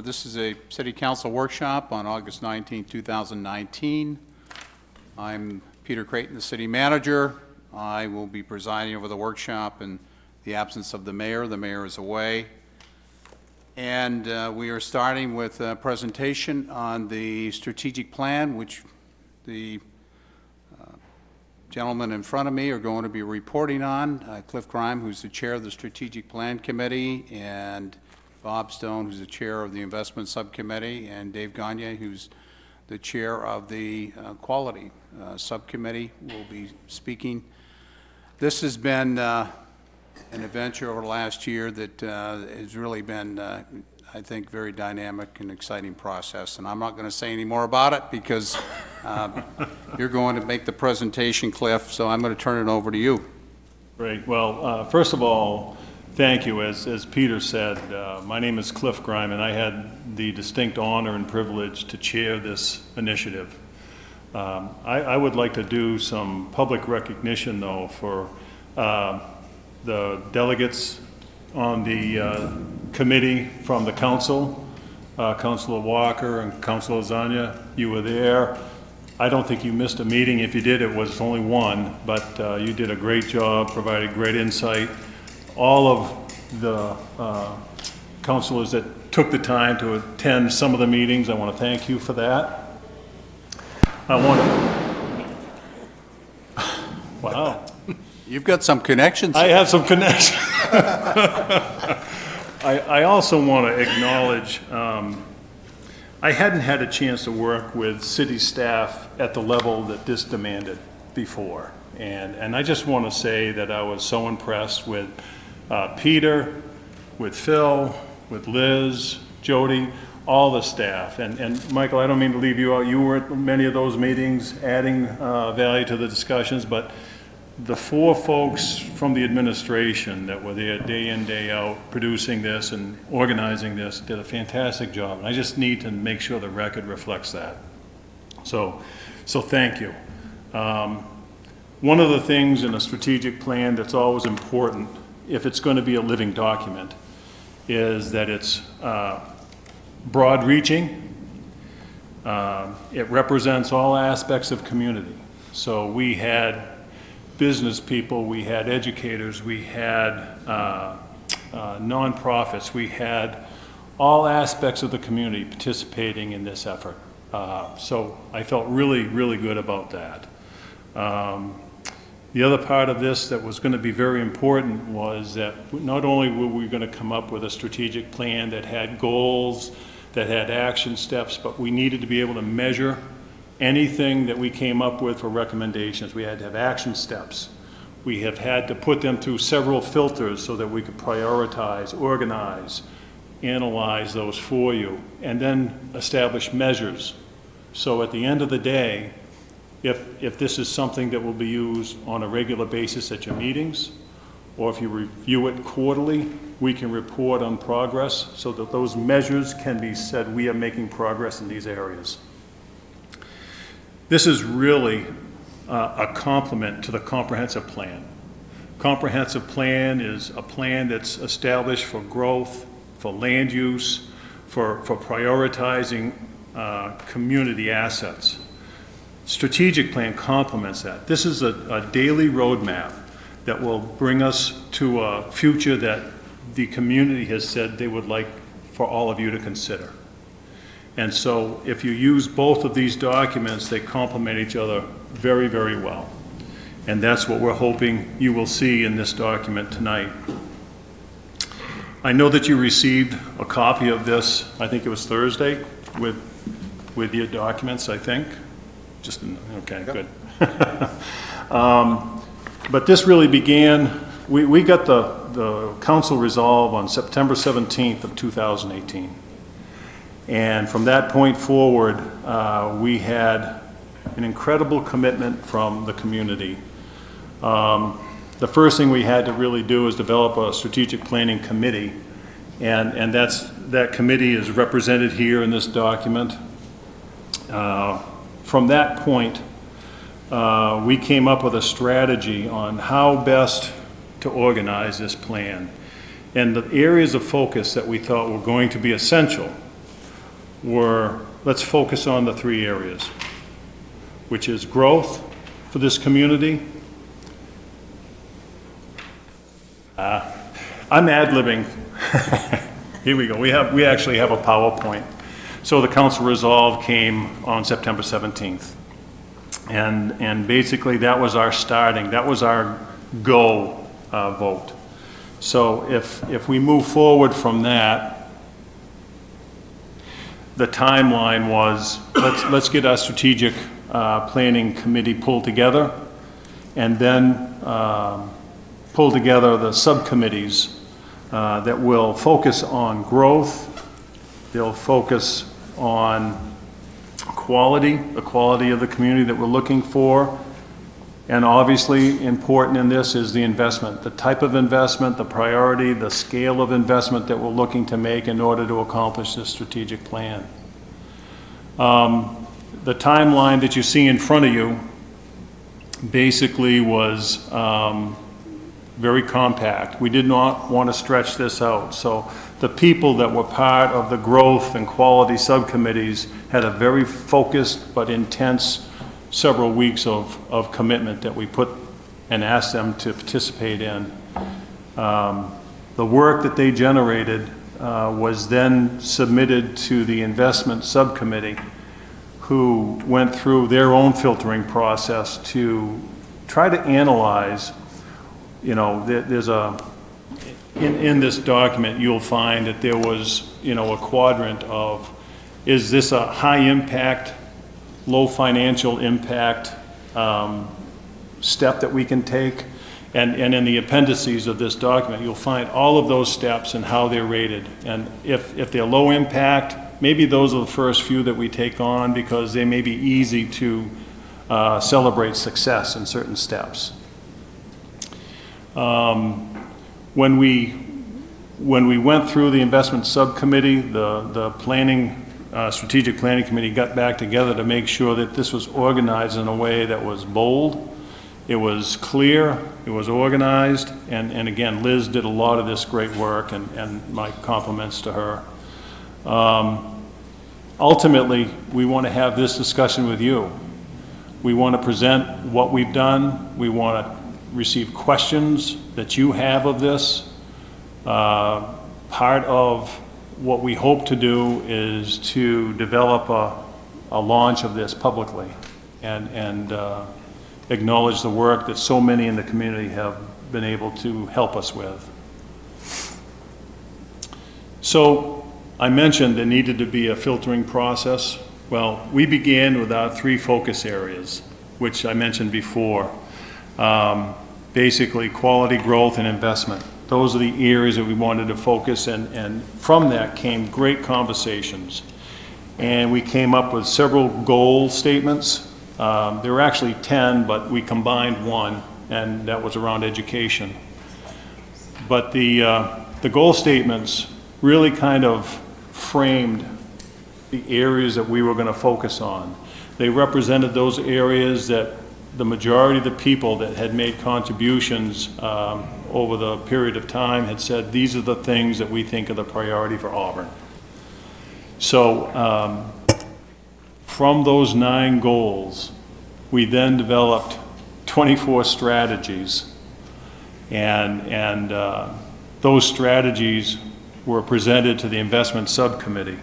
This is a City Council workshop on August 19, 2019. I'm Peter Creighton, the City Manager. I will be presiding over the workshop in the absence of the Mayor. The Mayor is away. And we are starting with a presentation on the strategic plan, which the gentlemen in front of me are going to be reporting on. Cliff Grime, who's the chair of the Strategic Plan Committee, and Bob Stone, who's the chair of the Investment Subcommittee, and Dave Gagne, who's the chair of the Quality Subcommittee, will be speaking. This has been an adventure over the last year that has really been, I think, very dynamic and exciting process. And I'm not going to say any more about it because you're going to make the presentation, Cliff, so I'm going to turn it over to you. Great. Well, first of all, thank you. As Peter said, my name is Cliff Grime, and I had the distinct honor and privilege to chair this initiative. I would like to do some public recognition, though, for the delegates on the committee from the council, Councilor Walker and Councilor Zanya. You were there. I don't think you missed a meeting. If you did, it was only one, but you did a great job, provided great insight. All of the councilors that took the time to attend some of the meetings, I want to thank you for that. I want to, wow. You've got some connections. I have some connections. I also want to acknowledge, I hadn't had a chance to work with city staff at the level that this demanded before. And I just want to say that I was so impressed with Peter, with Phil, with Liz, Jody, all the staff. And Michael, I don't mean to leave you out. You were at many of those meetings adding value to the discussions, but the four folks from the administration that were there day in, day out, producing this and organizing this, did a fantastic job. And I just need to make sure the record reflects that. So thank you. One of the things in a strategic plan that's always important, if it's going to be a living document, is that it's broad-reaching. It represents all aspects of community. So we had business people, we had educators, we had nonprofits, we had all aspects of the community participating in this effort. So I felt really, really good about that. The other part of this that was going to be very important was that not only were we going to come up with a strategic plan that had goals, that had action steps, but we needed to be able to measure anything that we came up with for recommendations. We had to have action steps. We have had to put them through several filters so that we could prioritize, organize, analyze those for you, and then establish measures. So at the end of the day, if this is something that will be used on a regular basis at your meetings, or if you review it quarterly, we can report on progress so that those measures can be said, we are making progress in these areas. This is really a complement to the comprehensive plan. Comprehensive plan is a plan that's established for growth, for land use, for prioritizing community assets. Strategic plan complements that. This is a daily roadmap that will bring us to a future that the community has said they would like for all of you to consider. And so if you use both of these documents, they complement each other very, very well. And that's what we're hoping you will see in this document tonight. I know that you received a copy of this, I think it was Thursday, with your documents, I think. Okay, good. But this really began, we got the council resolve on September 17th of 2018. And from that point forward, we had an incredible commitment from the community. The first thing we had to really do is develop a strategic planning committee. And that committee is represented here in this document. From that point, we came up with a strategy on how best to organize this plan and the areas of focus that we thought were going to be essential were, let's focus on the three areas, which is growth for this community. I'm ad-libbing. Here we go. We actually have a PowerPoint. So the council resolve came on September 17th. And basically that was our go vote. So if we move forward from that, the timeline was, let's get our strategic planning committee pulled together, and then pull together the subcommittees that will focus on growth. They'll focus on quality, the quality of the community that we're looking for. And obviously important in this is the investment, the type of investment, the priority, the scale of investment that we're looking to make in order to accomplish this strategic plan. The timeline that you see in front of you basically was very compact. We did not want to stretch this out. So the people that were part of the growth and quality subcommittees had a very focused but intense several weeks of commitment that we put and asked them to participate in. The work that they generated was then submitted to the investment subcommittee, who went through their own filtering process to try to analyze. You know, there's in this document, you'll find that there was, a quadrant of, is this a high impact, low financial impact step that we can take? And in the appendices of this document, you'll find all of those steps and how they're rated. And if they're low impact, maybe those are the first few that we take on, because they may be easy to celebrate success in certain steps. When we went through the investment subcommittee, the planning, strategic planning committee got back together to make sure that this was organized in a way that was bold, it was clear, it was organized, and again, Liz did a lot of this great work, and my compliments to her. Ultimately, we want to have this discussion with you. We want to present what we've done. We want to receive questions that you have of this. Part of what we hope to do is to develop a launch of this publicly and acknowledge the work that so many in the community have been able to help us with. So I mentioned there needed to be a filtering process. Well, we began with our three focus areas, which I mentioned before. Basically quality, growth, and investment. Those are the areas that we wanted to focus, and from that came great conversations. And we came up with several goal statements. There were actually 10, but we combined one, and that was around education. But the goal statements really kind of framed the areas that we were going to focus on. They represented those areas that the majority of the people that had made contributions over the period of time had said, these are the things that we think are the priority for Auburn. So from those 9 goals, we then developed 24 strategies, and those strategies were presented to the investment subcommittee.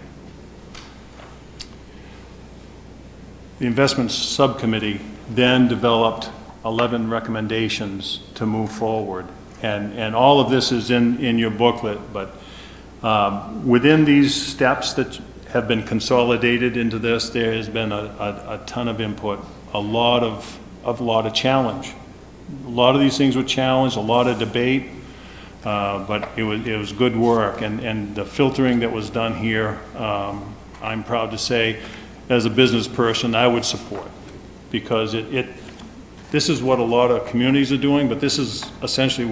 The investment subcommittee then developed 11 recommendations to move forward. And all of this is in your booklet, but within these steps that have been consolidated into this, there has been a ton of input, a lot of challenge. A lot of these things were challenged, a lot of debate, but it was good work. And the filtering that was done here, I'm proud to say, as a business person, I would support. Because this is what a lot of communities are doing, but this is essentially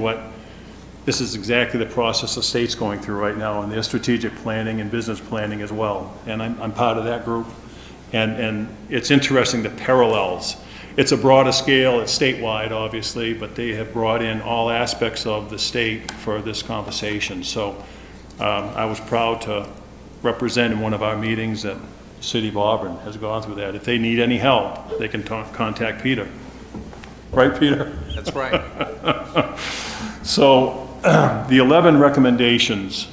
this is exactly the process the state's going through right now in their strategic planning and business planning as well. And I'm part of that group. And it's interesting, the parallels. It's a broader scale, it's statewide obviously, but they have brought in all aspects of the state for this conversation. So I was proud to represent in one of our meetings that the city of Auburn has gone through that. If they need any help, they can contact Peter. Right, Peter? That's right. So the 11 recommendations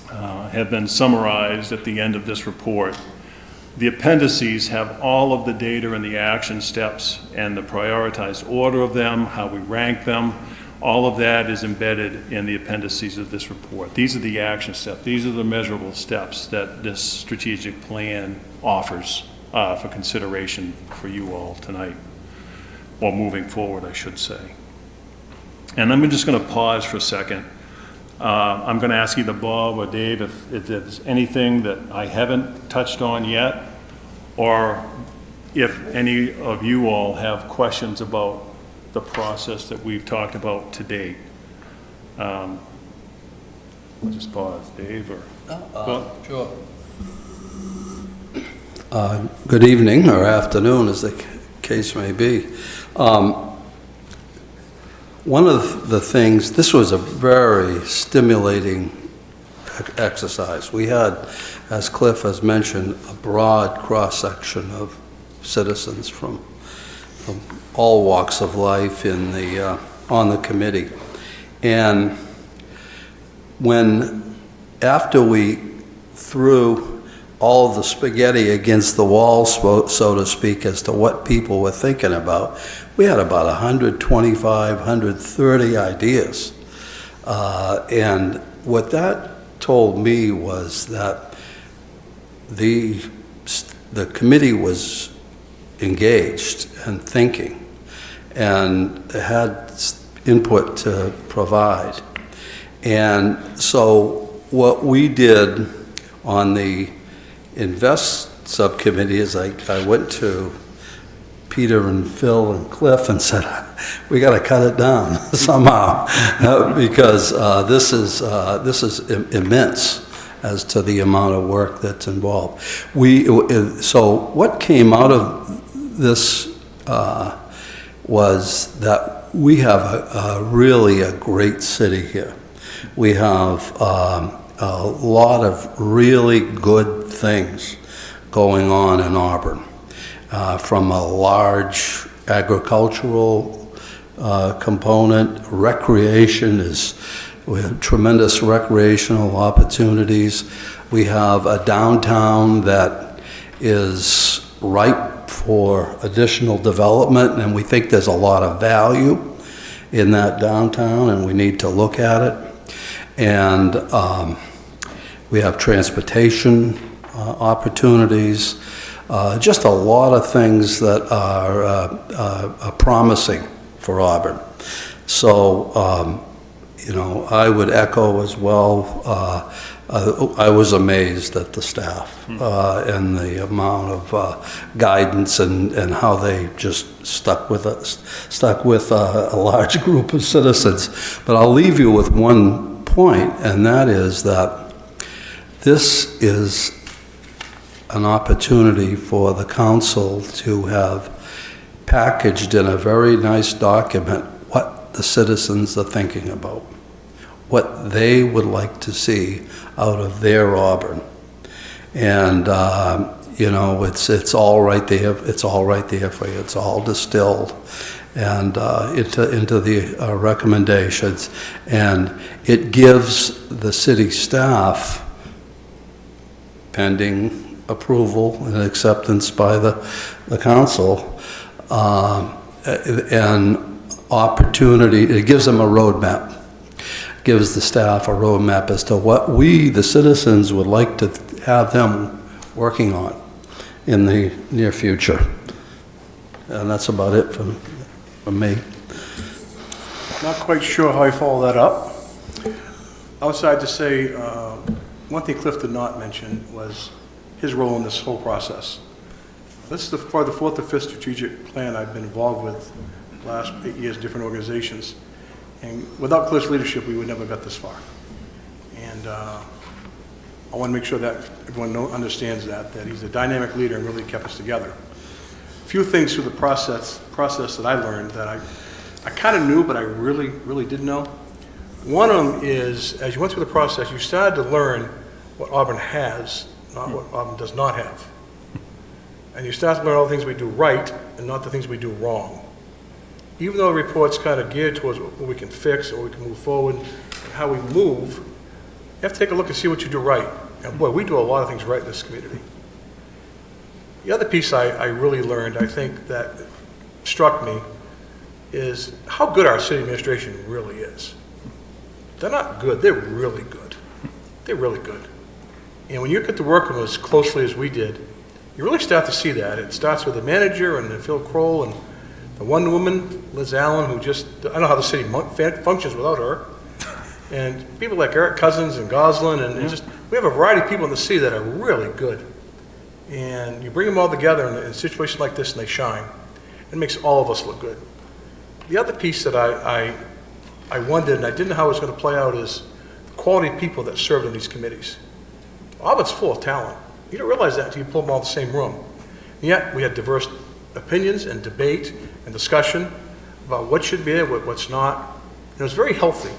have been summarized at the end of this report. The appendices have all of the data and the action steps and the prioritized order of them, how we rank them. All of that is embedded in the appendices of this report. These are the action steps. These are the measurable steps that this strategic plan offers for consideration for you all tonight, or moving forward, I should say. And I'm just going to pause for a second. I'm going to ask either Bob or Dave if there's anything that I haven't touched on yet, or if any of you all have questions about the process that we've talked about to date. I'll just pause. Dave or Bob? Sure. Good evening, or afternoon, as the case may be. One of the things, this was a very stimulating exercise. We had, as Cliff has mentioned, a broad cross-section of citizens from all walks of life on the committee. And after we threw all of the spaghetti against the wall, so to speak, as to what people were thinking about, we had about 125, 130 ideas. And what that told me was that the committee was engaged and thinking and had input to provide. And so what we did on the Invest subcommittee is I went to Peter and Phil and Cliff and said, we got to cut it down somehow because this is immense as to the amount of work that's involved. So what came out of this was that we have really a great city here. We have a lot of really good things going on in Auburn, from a large agricultural component. Recreation we have tremendous recreational opportunities. We have a downtown that is ripe for additional development, and we think there's a lot of value in that downtown, and we need to look at it. And we have transportation opportunities, just a lot of things that are promising for Auburn. So, I would echo as well. I was amazed at the staff and the amount of guidance and how they just stuck with a large group of citizens. But I'll leave you with one point, and that is that this is an opportunity for the council to have packaged in a very nice document what the citizens are thinking about, what they would like to see out of their Auburn. And it's all right there. It's all right there for you. It's all distilled and into the recommendations, and it gives the city staff, pending approval and acceptance by the council, an opportunity. It gives them a roadmap, gives the staff a roadmap as to what we, the citizens, would like to have them working on in the near future. And that's about it from me. Not quite sure how I follow that up. Outside to say, one thing Cliff did not mention was his role in this whole process. This is probably the fourth or fifth strategic plan I've been involved with the last 8 years, different organizations. And without Cliff's leadership, we would never got this far. And I want to make sure that everyone understands that he's a dynamic leader and really kept us together. A few things through the process that I learned that I kind of knew, but I really didn't know. One of them is, as you went through the process, you started to learn what Auburn has, not what Auburn does not have. And you start to learn all the things we do right and not the things we do wrong. Even though the report's kind of geared towards what we can fix or we can move forward and how we move, you have to take a look and see what you do right. And boy, we do a lot of things right in this community. The other piece I really learned, I think that struck me, is how good our city administration really is. They're not good, they're really good. They're really good. And when you get to work with them as closely as we did, you really start to see that. It starts with the manager and then Phil Kroll and the one woman, Liz Allen, who just, I don't know how the city functions without her. And people like Eric Cousins and Goslin, and just, we have a variety of people in the city that are really good. And you bring them all together in a situation like this and they shine. It makes all of us look good. The other piece that I wondered, and I didn't know how it was going to play out, is the quality of people that served in these committees. Auburn's full of talent. You don't realize that until you pull them all in the same room. And yet, we had diverse opinions and debate and discussion about what should be there, what's not. And it was very healthy.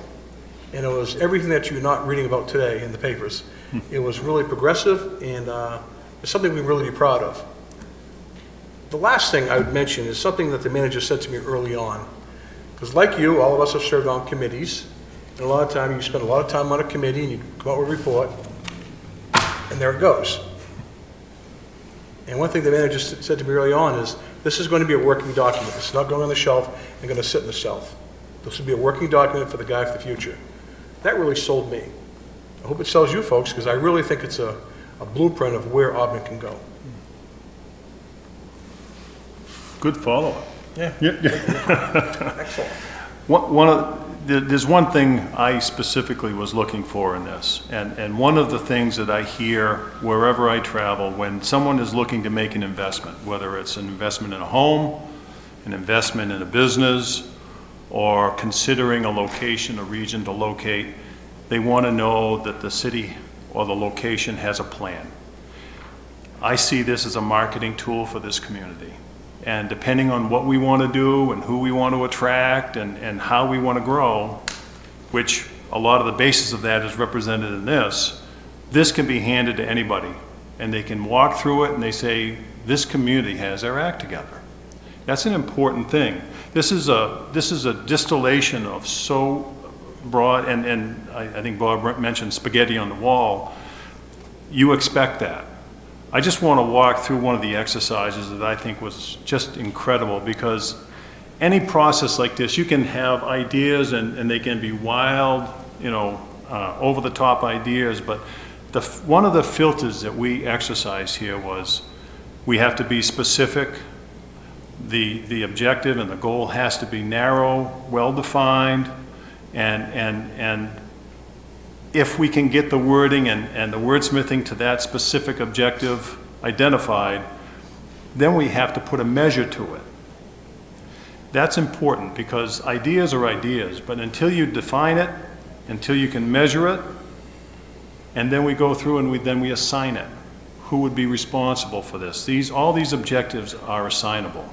And it was everything that you're not reading about today in the papers. It was really progressive, and it's something we really be proud of. The last thing I would mention is something that the manager said to me early on. Because like you, all of us have served on committees. And a lot of time, you spend a lot of time on a committee and you come out with a report, and there it goes. And one thing the manager said to me early on is, this is going to be a working document. It's not going on the shelf and going to sit in the shelf. This will be a working document for the guy for the future. That really sold me. I hope it sells you folks, because I really think it's a blueprint of where Auburn can go. Good follow-up. Yeah. Excellent. There's one thing I specifically was looking for in this, and one of the things that I hear wherever I travel, when someone is looking to make an investment, whether it's an investment in a home, an investment in a business, or considering a location, a region to locate, they want to know that the city or the location has a plan. I see this as a marketing tool for this community. And depending on what we want to do and who we want to attract and how we want to grow, which a lot of the basis of that is represented in this can be handed to anybody. And they can walk through it and they say, this community has their act together. That's an important thing. This is a distillation of so broad, and I think Bob mentioned spaghetti on the wall. You expect that. I just want to walk through one of the exercises that I think was just incredible, because any process like this, you can have ideas and they can be wild, over the top ideas, but one of the filters that we exercised here was we have to be specific. The objective and the goal has to be narrow, well-defined, and if we can get the wording and the wordsmithing to that specific objective identified, then we have to put a measure to it. That's important, because ideas are ideas, but until you define it, until you can measure it, and then we go through and we assign it. Who would be responsible for this? All these objectives are assignable.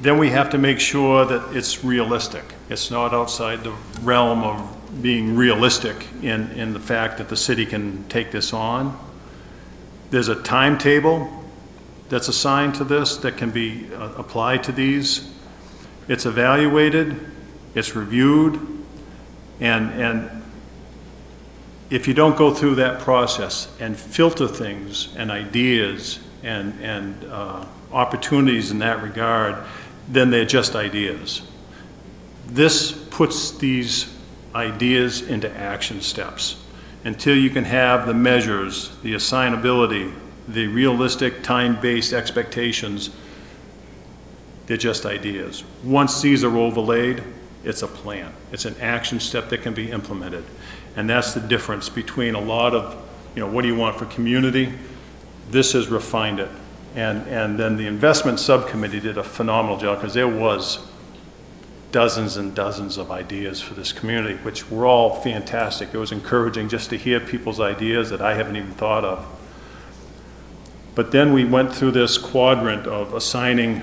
Then we have to make sure that it's realistic. It's not outside the realm of being realistic in the fact that the city can take this on. There's a timetable that's assigned to this that can be applied to these. It's evaluated, it's reviewed, and if you don't go through that process and filter things and ideas and opportunities in that regard, then they're just ideas. This puts these ideas into action steps. Until you can have the measures, the assignability, the realistic time-based expectations, they're just ideas. Once these are overlaid, it's a plan. It's an action step that can be implemented. And that's the difference between a lot of, what do you want for community? This has refined it. And then the investment subcommittee did a phenomenal job, because there was dozens and dozens of ideas for this community, which were all fantastic. It was encouraging just to hear people's ideas that I haven't even thought of. But then we went through this quadrant of assigning,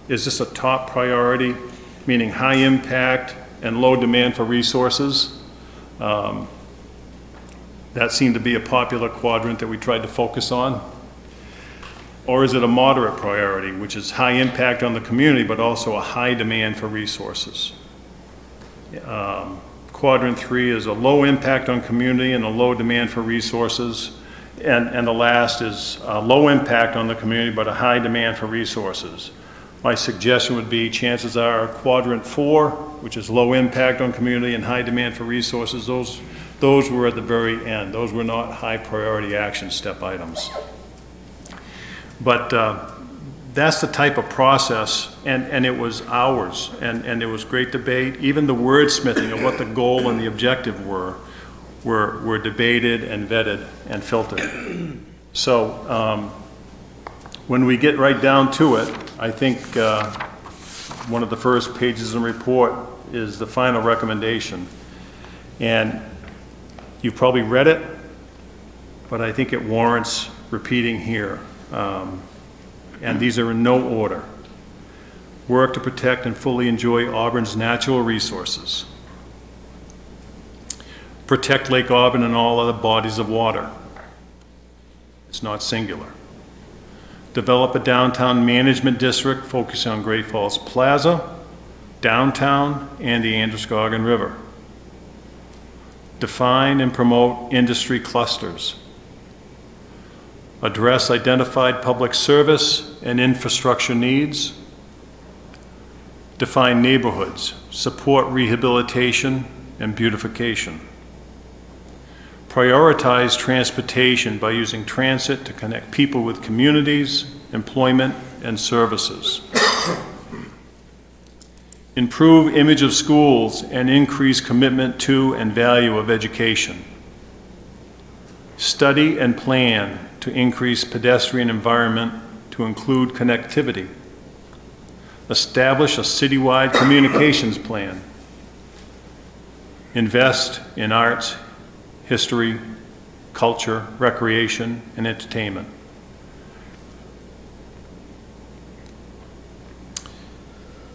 is this a top priority, meaning high impact and low demand for resources? That seemed to be a popular quadrant that we tried to focus on. Or is it a moderate priority, which is high impact on the community, but also a high demand for resources? Quadrant 3 is a low impact on community and a low demand for resources. And the last is a low impact on the community, but a high demand for resources. My suggestion would be chances are quadrant 4, which is low impact on community and high demand for resources, those were at the very end. Those were not high priority action step items. But that's the type of process, and it was hours, and there was great debate. Even the wordsmithing of what the goal and the objective were debated and vetted and filtered. So when we get right down to it, I think one of the first pages in the report is the final recommendation. And you've probably read it, but I think it warrants repeating here. And these are in no order. Work to protect and fully enjoy Auburn's natural resources. Protect Lake Auburn and all other bodies of water. It's not singular. Develop a downtown management district focusing on Great Falls Plaza, downtown, and the Androscoggin River. Define and promote industry clusters. Address identified public service and infrastructure needs. Define neighborhoods. Support rehabilitation and beautification. Prioritize transportation by using transit to connect people with communities, employment, and services. Improve image of schools and increase commitment to and value of education. Study and plan to increase pedestrian environment to include connectivity. Establish a citywide communications plan. Invest in arts, history, culture, recreation, and entertainment.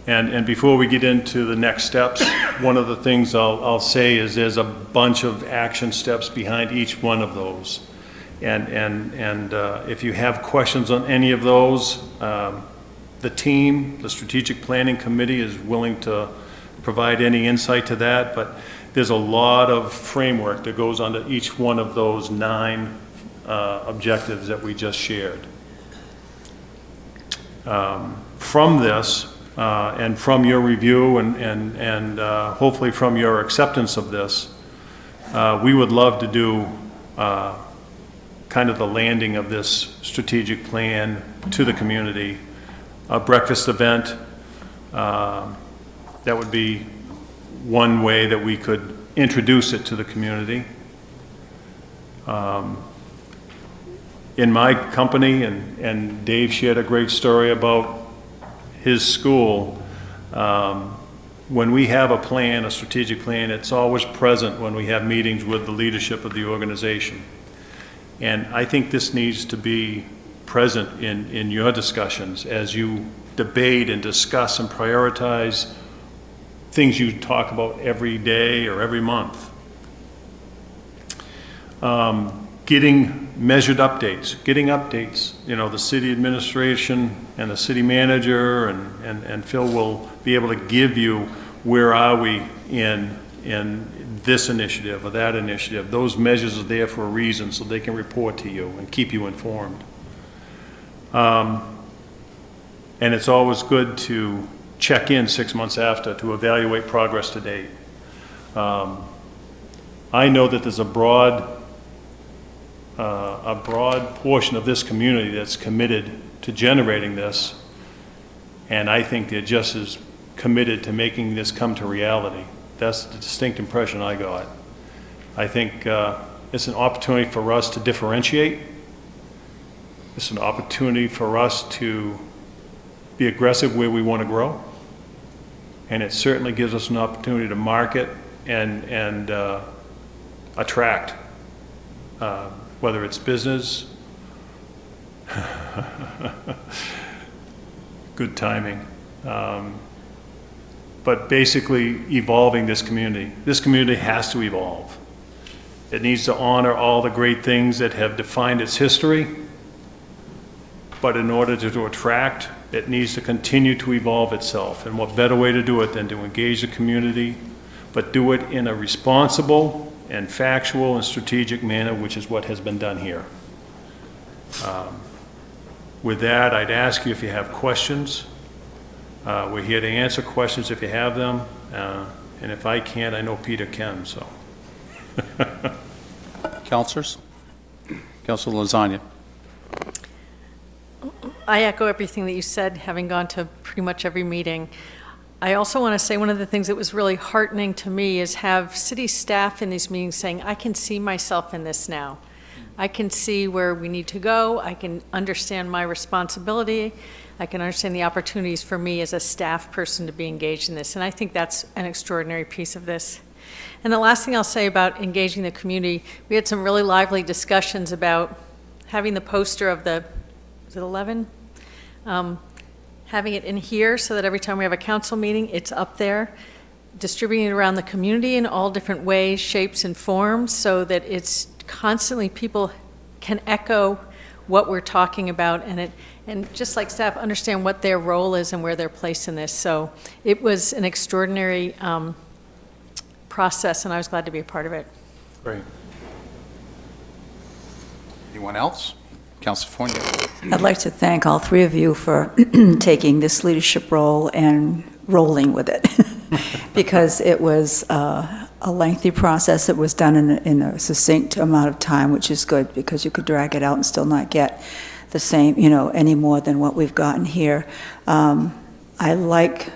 And before we get into the next steps, one of the things I'll say is there's a bunch of action steps behind each one of those. And if you have questions on any of those, the team, the Strategic Planning Committee is willing to provide any insight to that, but there's a lot of framework that goes onto each one of those 9 objectives that we just shared. From this, and from your review and hopefully from your acceptance of this, we would love to do kind of the landing of this strategic plan to the community, a breakfast event. That would be one way that we could introduce it to the community. In my company, and Dave shared a great story about his school, when we have a plan, a strategic plan, it's always present when we have meetings with the leadership of the organization. And I think this needs to be present in your discussions as you debate and discuss and prioritize things you talk about every day or every month. Getting measured updates, you know, the city administration and the city manager and Phil will be able to give you where are we in this initiative or that initiative. Those measures are there for a reason so they can report to you and keep you informed. And it's always good to check in 6 months after to evaluate progress to date. I know that there's a broad portion of this community that's committed to generating this, and I think they're just as committed to making this come to reality. That's the distinct impression I got. I think it's an opportunity for us to differentiate. It's an opportunity for us to be aggressive where we want to grow, and it certainly gives us an opportunity to market and attract, whether it's business, good timing, but basically evolving this community. This community has to evolve. It needs to honor all the great things that have defined its history. But in order to attract, it needs to continue to evolve itself. And what better way to do it than to engage the community, but do it in a responsible and factual and strategic manner, which is what has been done here. With that, I'd ask you if you have questions. We're here to answer questions if you have them. And if I can't, I know Peter can, so. Councilors? Councilor Lasagna? I echo everything that you said, having gone to pretty much every meeting. I also want to say one of the things that was really heartening to me is have city staff in these meetings saying, I can see myself in this now. I can see where we need to go. I can understand my responsibility. I can understand the opportunities for me as a staff person to be engaged in this. And I think that's an extraordinary piece of this. And the last thing I'll say about engaging the community, we had some really lively discussions about having the poster of the, is it 11? Having it in here so that every time we have a council meeting, it's up there, distributing it around the community in all different ways, shapes, and forms so that it's constantly people can echo what we're talking about and just like staff understand what their role is and where they're placed in this. So it was an extraordinary process and I was glad to be a part of it. Great. Anyone else? Councilor Fournier? I'd like to thank all three of you for taking this leadership role and rolling with it because it was a lengthy process. It was done in a succinct amount of time, which is good because you could drag it out and still not get the same, any more than what we've gotten here. I like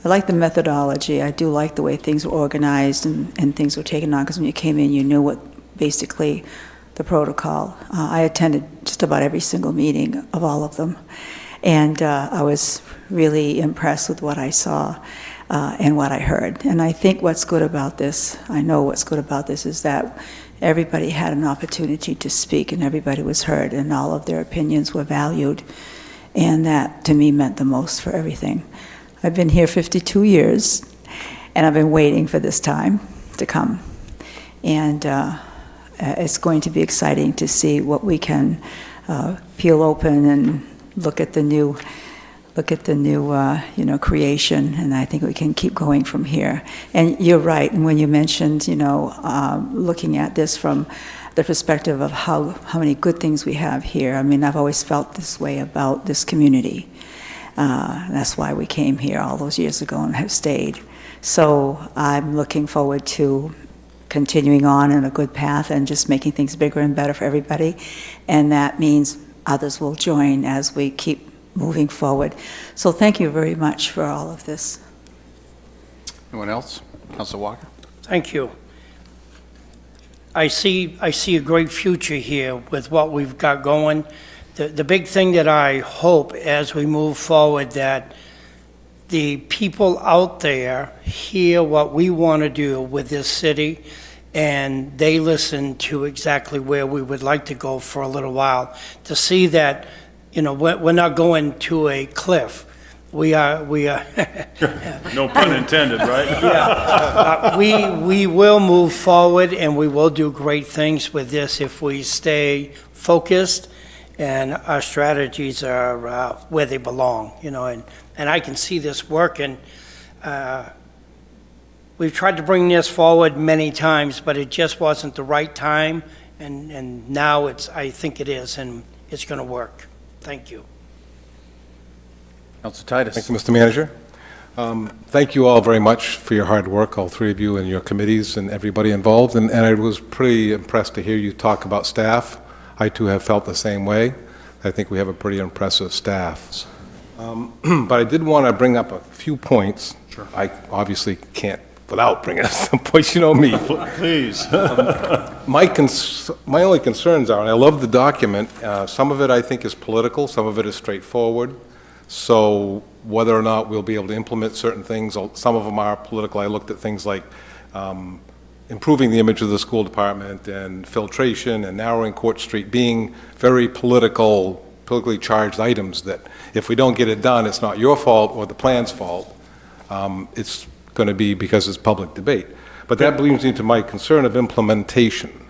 the methodology. I do like the way things were organized and things were taken on because when you came in, you knew what basically the protocol. I attended just about every single meeting of all of them, and I was really impressed with what I saw and what I heard. And I think what's good about this, I know what's good about this, is that everybody had an opportunity to speak and everybody was heard and all of their opinions were valued, and that to me meant the most for everything. I've been here 52 years, and I've been waiting for this time to come. And it's going to be exciting to see what we can peel open and look at the new creation, and I think we can keep going from here. And you're right, and when you mentioned, looking at this from the perspective of how many good things we have here. I mean, I've always felt this way about this community. That's why we came here all those years ago and have stayed. So I'm looking forward to continuing on in a good path and just making things bigger and better for everybody. And that means others will join as we keep moving forward. So thank you very much for all of this. Anyone else? Councilor Walker? Thank you. I see a great future here with what we've got going. The big thing that I hope as we move forward that the people out there hear what we want to do with this city and they listen to exactly where we would like to go for a little while. To see that, we're not going to a cliff. We are. No pun intended, right? Yeah. We will move forward and we will do great things with this if we stay focused and our strategies are where they belong, and I can see this working. We've tried to bring this forward many times, but it just wasn't the right time, and now I think it is, and it's going to work. Thank you. Councilor Titus? Thank you, Mr. Manager. Thank you all very much for your hard work, all three of you and your committees and everybody involved. And I was pretty impressed to hear you talk about staff. I too have felt the same way. I think we have a pretty impressive staff. But I did want to bring up a few points. Sure. I obviously can't without bringing up some points. You know me. Please. My only concerns are, and I love the document, some of it I think is political, some of it is straightforward. So whether or not we'll be able to implement certain things, some of them are political. I looked at things like improving the image of the school department and filtration and narrowing Court Street being very politically charged items that if we don't get it done, it's not your fault or the plan's fault. It's going to be because it's public debate. But that brings me to my concern of implementation.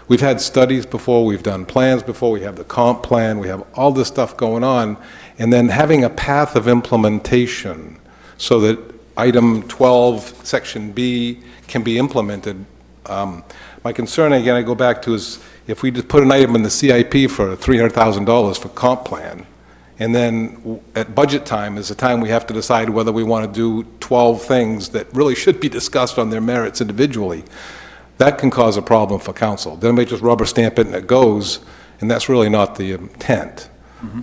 We've had studies before, we've done plans before, we have the comp plan, we have all this stuff going on, and then having a path of implementation so that item 12, section B can be implemented. My concern, again, I go back to is if we just put an item in the CIP for $300,000 for comp plan, and then at budget time is the time we have to decide whether we want to do 12 things that really should be discussed on their merits individually, that can cause a problem for council. Then they just rubber stamp it and it goes, and that's really not the intent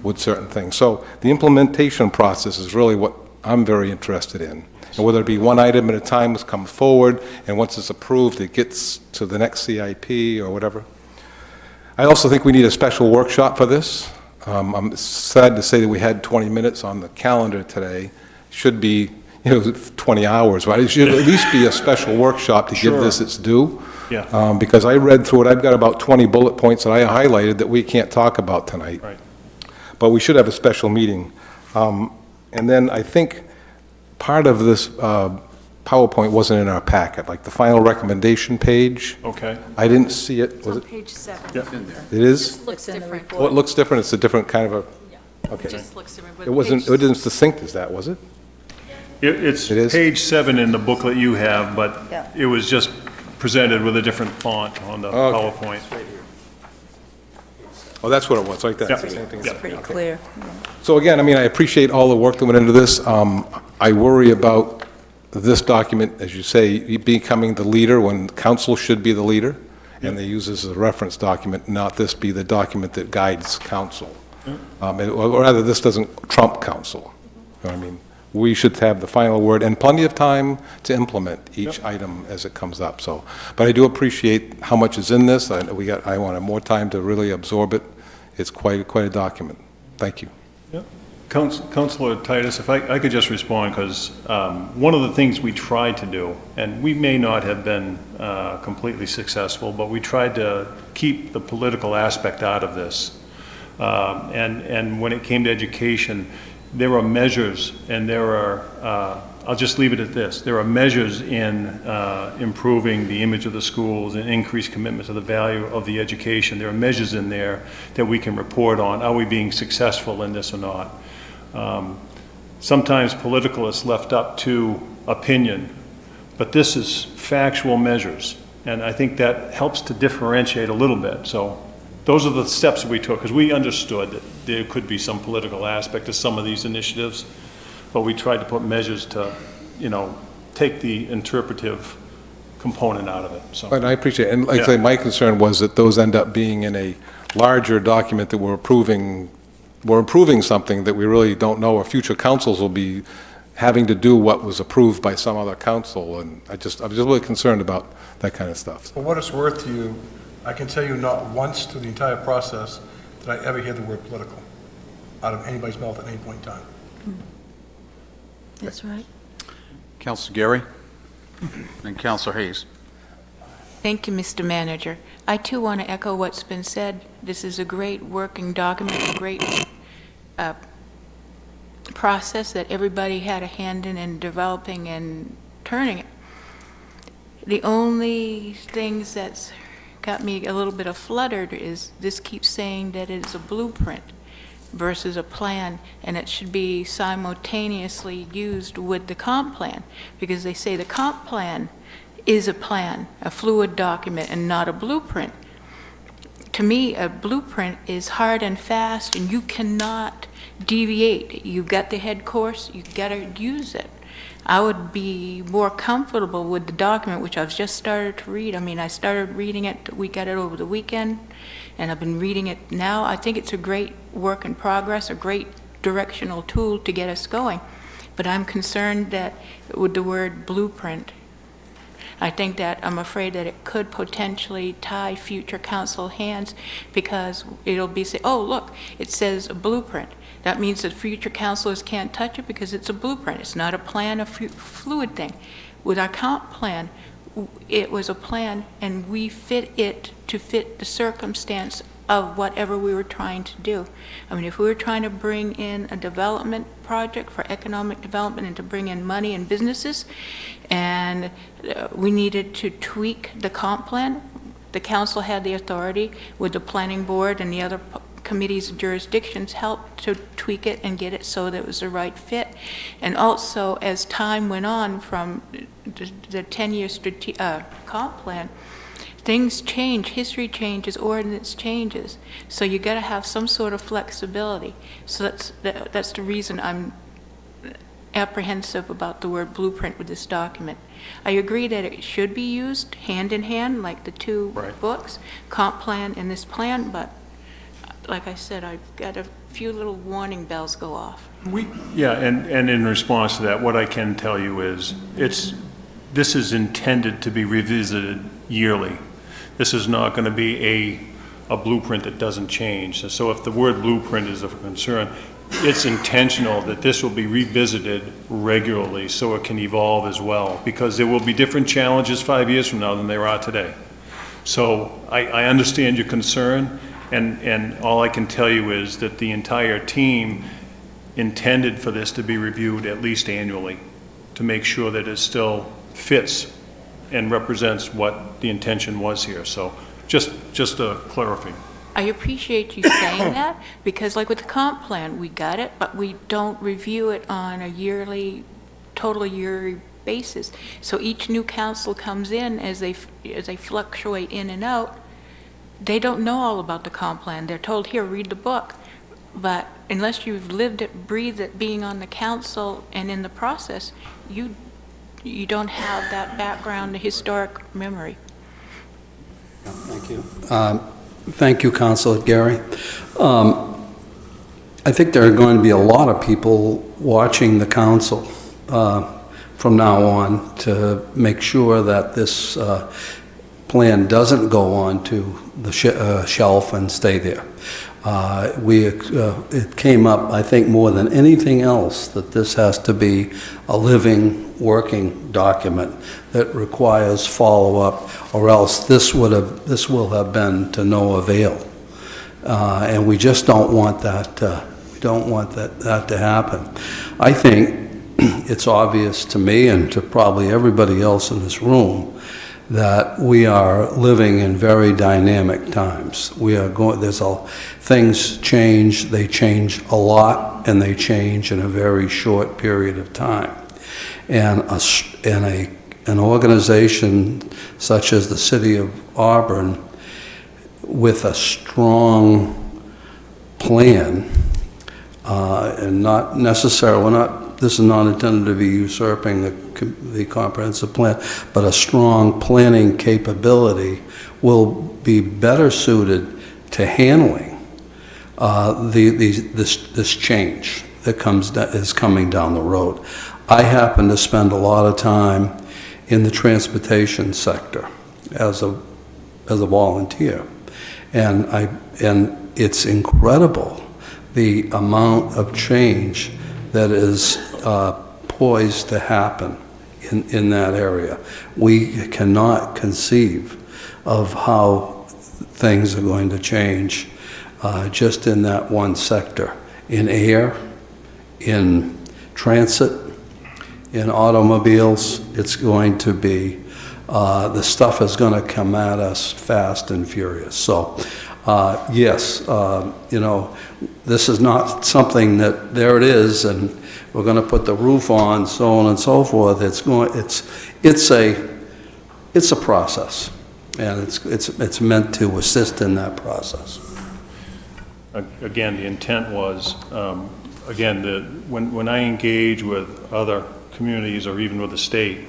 with certain things. So the implementation process is really what I'm very interested in. And whether it be one item at a time that's come forward, and once it's approved, it gets to the next CIP or whatever. I also think we need a special workshop for this. I'm sad to say that we had 20 minutes on the calendar today. Should be, 20 hours, right? It should at least be a special workshop to give this its due. Yeah. Because I read through it, I've got about 20 bullet points that I highlighted that we can't talk about tonight. Right. But we should have a special meeting. And then I think part of this PowerPoint wasn't in our packet, like the final recommendation page. Okay. I didn't see it. It's Was on it? page 7. Yeah. It is? It looks different. Oh, it looks different. It's a different kind of a, It okay. just looks different. but It wasn't succinct as that, was it? It's It is? page 7 in the booklet you have, but Yeah. it was just presented with a different font on the Okay. PowerPoint. Oh, that's what it was, like that. Yeah. It's the same thing. Yeah. Pretty Okay. clear. So again, I mean, I appreciate all the work that went into this. I worry about this document, as you say, becoming the leader when council should be the leader, and they use this as a reference document, not this be the document that guides council. Or rather, this doesn't trump council. You know what I mean? We should have the final word and plenty of time to implement each item as it comes up, so. But I do appreciate how much is in this. I wanted more time to really absorb it. It's quite a document. Thank you. Councilor Titus, if I could just respond, because one of the things we tried to do, and we may not have been completely successful, but we tried to keep the political aspect out of this. And when it came to education, there are measures, and there are, I'll just leave it at this, there are measures in improving the image of the schools and increased commitment to the value of the education. There are measures in there that we can report on. Are we being successful in this or not? Sometimes political is left up to opinion, but this is factual measures, and I think that helps to differentiate a little bit. So those are the steps that we took, because we understood that there could be some political aspect to some of these initiatives, but we tried to put measures to, take the interpretive component out of it, so. But I appreciate it. And like I say, my concern was that those end up being in a larger document that we're approving something that we really don't know, or future councils will be having to do what was approved by some other council, and I'm just really concerned about that kind of stuff. For what it's worth to you, I can tell you not once through the entire process did I ever hear the word political out of anybody's mouth at any point in time. That's right. Councilor Gary and Councilor Hayes. Thank you, Mr. Manager. I too want to echo what's been said. This is a great working document, a great process that everybody had a hand in developing and turning it. The only things that's got me a little bit fluttered is this keeps saying that it's a blueprint versus a plan, and it should be simultaneously used with the comp plan, because they say the comp plan is a plan, a fluid document, and not a blueprint. To me, a blueprint is hard and fast, and you cannot deviate. You've got the head course, you've got to use it. I would be more comfortable with the document, which I've just started to read. I mean, I started reading it, we got it over the weekend, and I've been reading it now. I think it's a great work in progress, a great directional tool to get us going. But I'm concerned that with the word blueprint, I'm afraid that it could potentially tie future council hands, because it'll be say, oh, look, it says a blueprint. That means that future councilors can't touch it because it's a blueprint. It's not a plan, a fluid thing. With our comp plan, it was a plan, and we fit it to fit the circumstance of whatever we were trying to do. I mean, if we were trying to bring in a development project for economic development and to bring in money and businesses. And we needed to tweak the comp plan. The council had the authority with the planning board and the other committees and jurisdictions helped to tweak it and get it so that it was the right fit. And also, as time went on from the 10-year comp plan, things change, history changes, ordinance changes. So you got to have some sort of flexibility. So that's the reason I'm apprehensive about the word blueprint with this document. I agree that it should be used hand in hand, like the two books, comp plan and this plan, but like I said, I've got a few little warning bells go off. Yeah, and in response to that, what I can tell you is, this is intended to be revisited yearly. This is not going to be a blueprint that doesn't change. So if the word blueprint is of concern, it's intentional that this will be revisited regularly so it can evolve as well, because there will be different challenges 5 years from now than there are today. So I understand your concern, and all I can tell you is that the entire team intended for this to be reviewed at least annually to make sure that it still fits and represents what the intention was here. So just a clarifying. I appreciate you saying that, because like with the comp plan, we got it, but we don't review it on a total yearly basis. So each new council comes in as they fluctuate in and out. They don't know all about the comp plan. They're told, here, read the book. But unless you've lived it, breathed it, being on the council and in the process, you don't have that background, the historic memory. Thank you. Thank you, Councilor Gary. I think there are going to be a lot of people watching the council from now on to make sure that this plan doesn't go on to the shelf and stay there. It came up, I think, more than anything else, that this has to be a living, working document that requires follow-up, or else this will have been to no avail. And we just don't want that. We don't want that to happen. I think it's obvious to me and to probably everybody else in this room that we are living in very dynamic times. We are going. Things change. They change a lot, and they change in a very short period of time. And an organization such as the City of Auburn, with a strong plan, and not necessarily, this is not intended to be usurping the comprehensive plan, but a strong planning capability will be better suited to handling this change that is coming down the road. I happen to spend a lot of time in the transportation sector as a volunteer, and it's incredible the amount of change that is poised to happen in that area. We cannot conceive of how things are going to change just in that one sector. In air, in transit, in automobiles, it's going to be, the stuff is going to come at us fast and furious. So, yes, this is not something that, there it is, and we're going to put the roof on, so on and so forth. It's a process, and it's meant to assist in that process. Again, the intent was, when I engage with other communities or even with the state,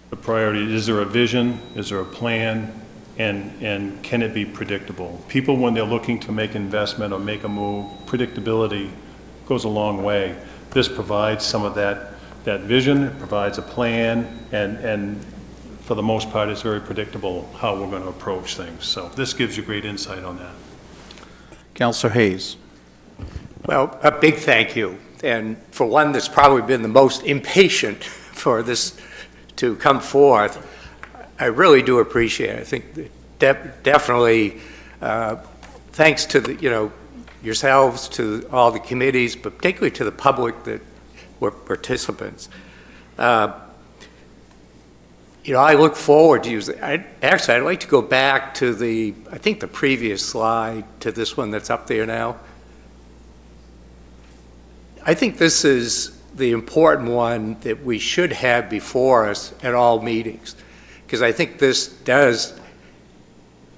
the priority, is there a vision, is there a plan, and can it be predictable? People, when they're looking to make investment or make a move, predictability goes a long way. This provides some of that vision, it provides a plan, and for the most part, it's very predictable how we're going to approach things. So this gives you great insight on that. Councilor Hayes. Well, a big thank you. And for one that's probably been the most impatient for this to come forth, I really do appreciate it. I think definitely, thanks to yourselves, to all the committees, but particularly to the public that were participants. I look forward to using, I'd like to go back to I think the previous slide, to this one that's up there now. I think this is the important one that we should have before us at all meetings, because I think this does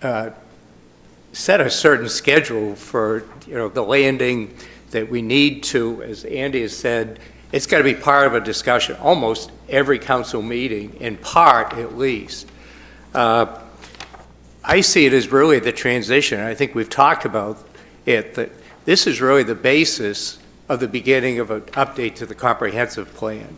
set a certain schedule for, the landing that we need to, as Andy has said, it's got to be part of a discussion, almost every council meeting, in part at least. I see it as really the transition. I think we've talked about it, that this is really the basis of the beginning of an update to the comprehensive plan.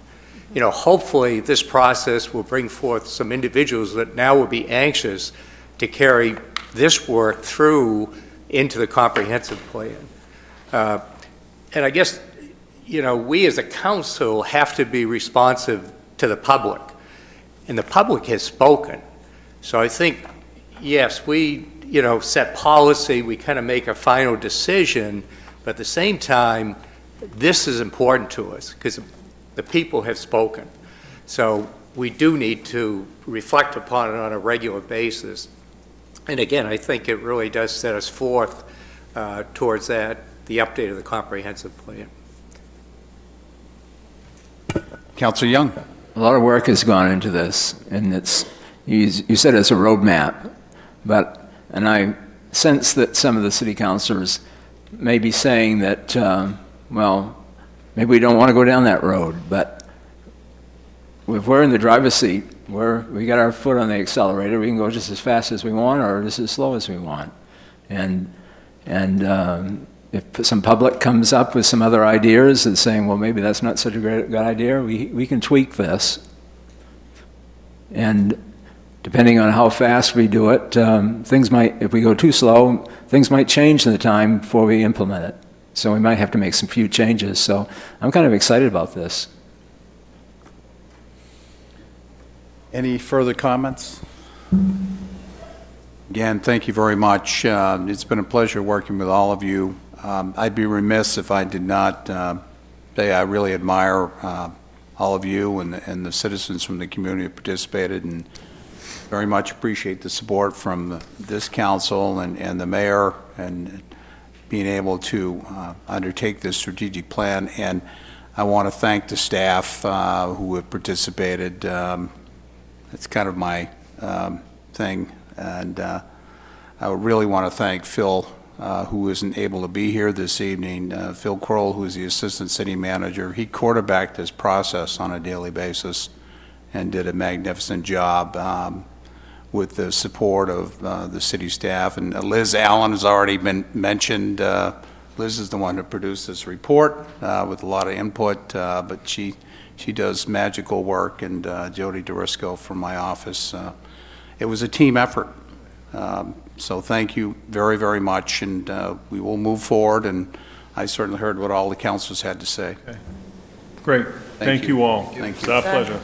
Hopefully this process will bring forth some individuals that now will be anxious to carry this work through into the comprehensive plan. And I guess, we as a council have to be responsive to the public, and the public has spoken. So I think, yes, we, set policy, we kind of make a final decision, but at the same time, this is important to us because the people have spoken. So we do need to reflect upon it on a regular basis. And again, I think it really does set us forth towards the update of the comprehensive plan. Councilor Young. A lot of work has gone into this, and you said it's a roadmap, and I sense that some of the city councilors may be saying that, maybe we don't want to go down that road, but if we're in the driver's seat, we got our foot on the accelerator, we can go just as fast as we want or just as slow as we want. And if some public comes up with some other ideas and saying, well, maybe that's not such a good idea, we can tweak this. And depending on how fast we do it, if we go too slow, things might change in the time before we implement it. So we might have to make some few changes. So I'm kind of excited about this. Any further comments? Again, thank you very much. It's been a pleasure working with all of you. I'd be remiss if I did not say I really admire all of you and the citizens from the community who participated, and very much appreciate the support from this council and the mayor and being able to undertake this strategic plan. And I want to thank the staff who have participated. It's kind of my thing. And I really want to thank Phil, who isn't able to be here this evening. Phil Kroll, who is the Assistant City Manager, he quarterbacked this process on a daily basis and did a magnificent job with the support of the city staff. And Liz Allen has already been mentioned. Liz is the one who produced this report with a lot of input, but she does magical work, and Jody DeRisco from my office. It was a team effort. So thank you very, very much, and we will move forward, and I certainly heard what all the councilors had to say. Okay. Great. Thank you all. Thank It's you. our pleasure.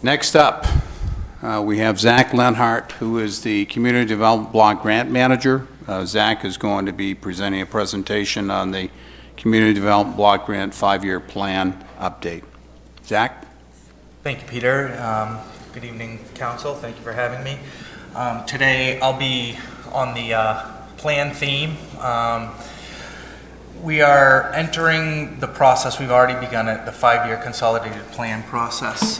Next up, we have Zach Lenhart, who is the Community Development Block Grant Manager. Zach is going to be presenting a presentation on the Community Development Block Grant 5-year plan update. Zach? Thank you, Peter. Good evening, Council. Thank you for having me. Today, I'll be on the plan theme. We are entering the process. We've already begun it, the 5-year consolidated plan process.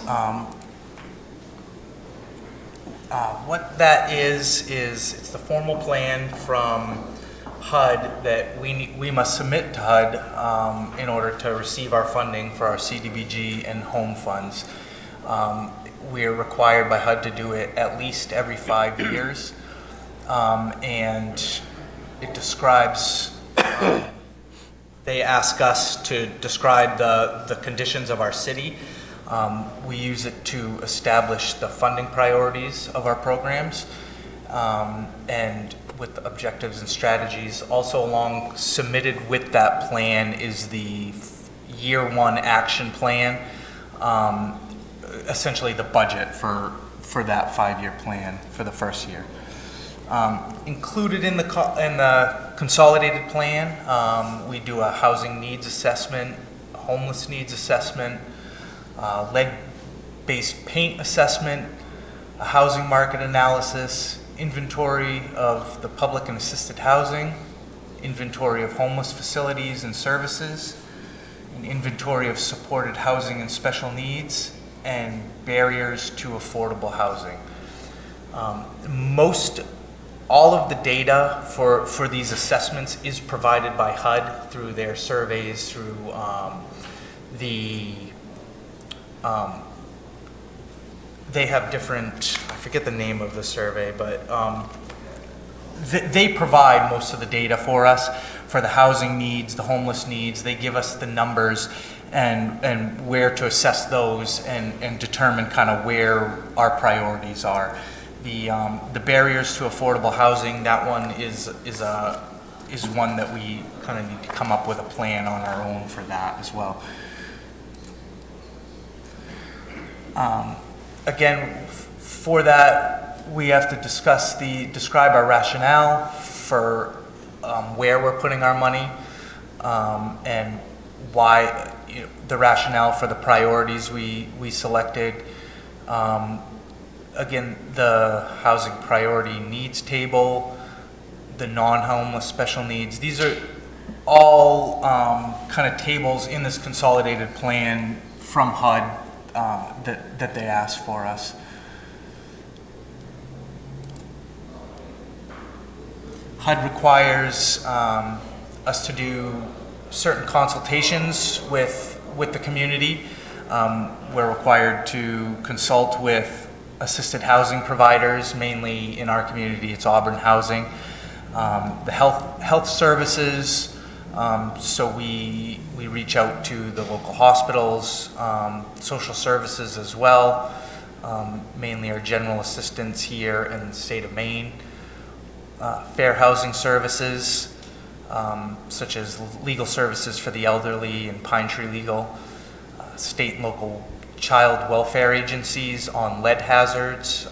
What that is it's the formal plan from HUD that we must submit to HUD in order to receive our funding for our CDBG and home funds. We are required by HUD to do it at least every 5 years, and it describes, they ask us to describe the conditions of our city. We use it to establish the funding priorities of our programs, and with the objectives and strategies. Also submitted with that plan is the year 1 action plan, essentially the budget for that 5-year plan for the first year. Included in the consolidated plan, we do a housing needs assessment, a homeless needs assessment, lead-based paint assessment, a housing market analysis, inventory of the public and assisted housing, inventory of homeless facilities and services, an inventory of supported housing and special needs, and barriers to affordable housing. All of the data for these assessments is provided by HUD through their surveys, through they have different, I forget the name of the survey, but they provide most of the data for us for the housing needs, the homeless needs. They give us the numbers and where to assess those and determine kind of where our priorities are. The barriers to affordable housing, that one is one that we kind of need to come up with a plan on our own for that as well. Again, for that, we have to describe our rationale for where we're putting our money and why, the rationale for the priorities we selected. Again, the housing priority needs table, the non-homeless special needs. These are all kind of tables in this consolidated plan from HUD that they asked for us. HUD requires us to do certain consultations with the community. We're required to consult with assisted housing providers, mainly in our community, it's Auburn Housing. The health services, so we reach out to the local hospitals, social services as well, mainly our general assistants here in the state of Maine. Fair housing services, such as legal services for the elderly and Pine Tree Legal, state and local child welfare agencies on lead hazards,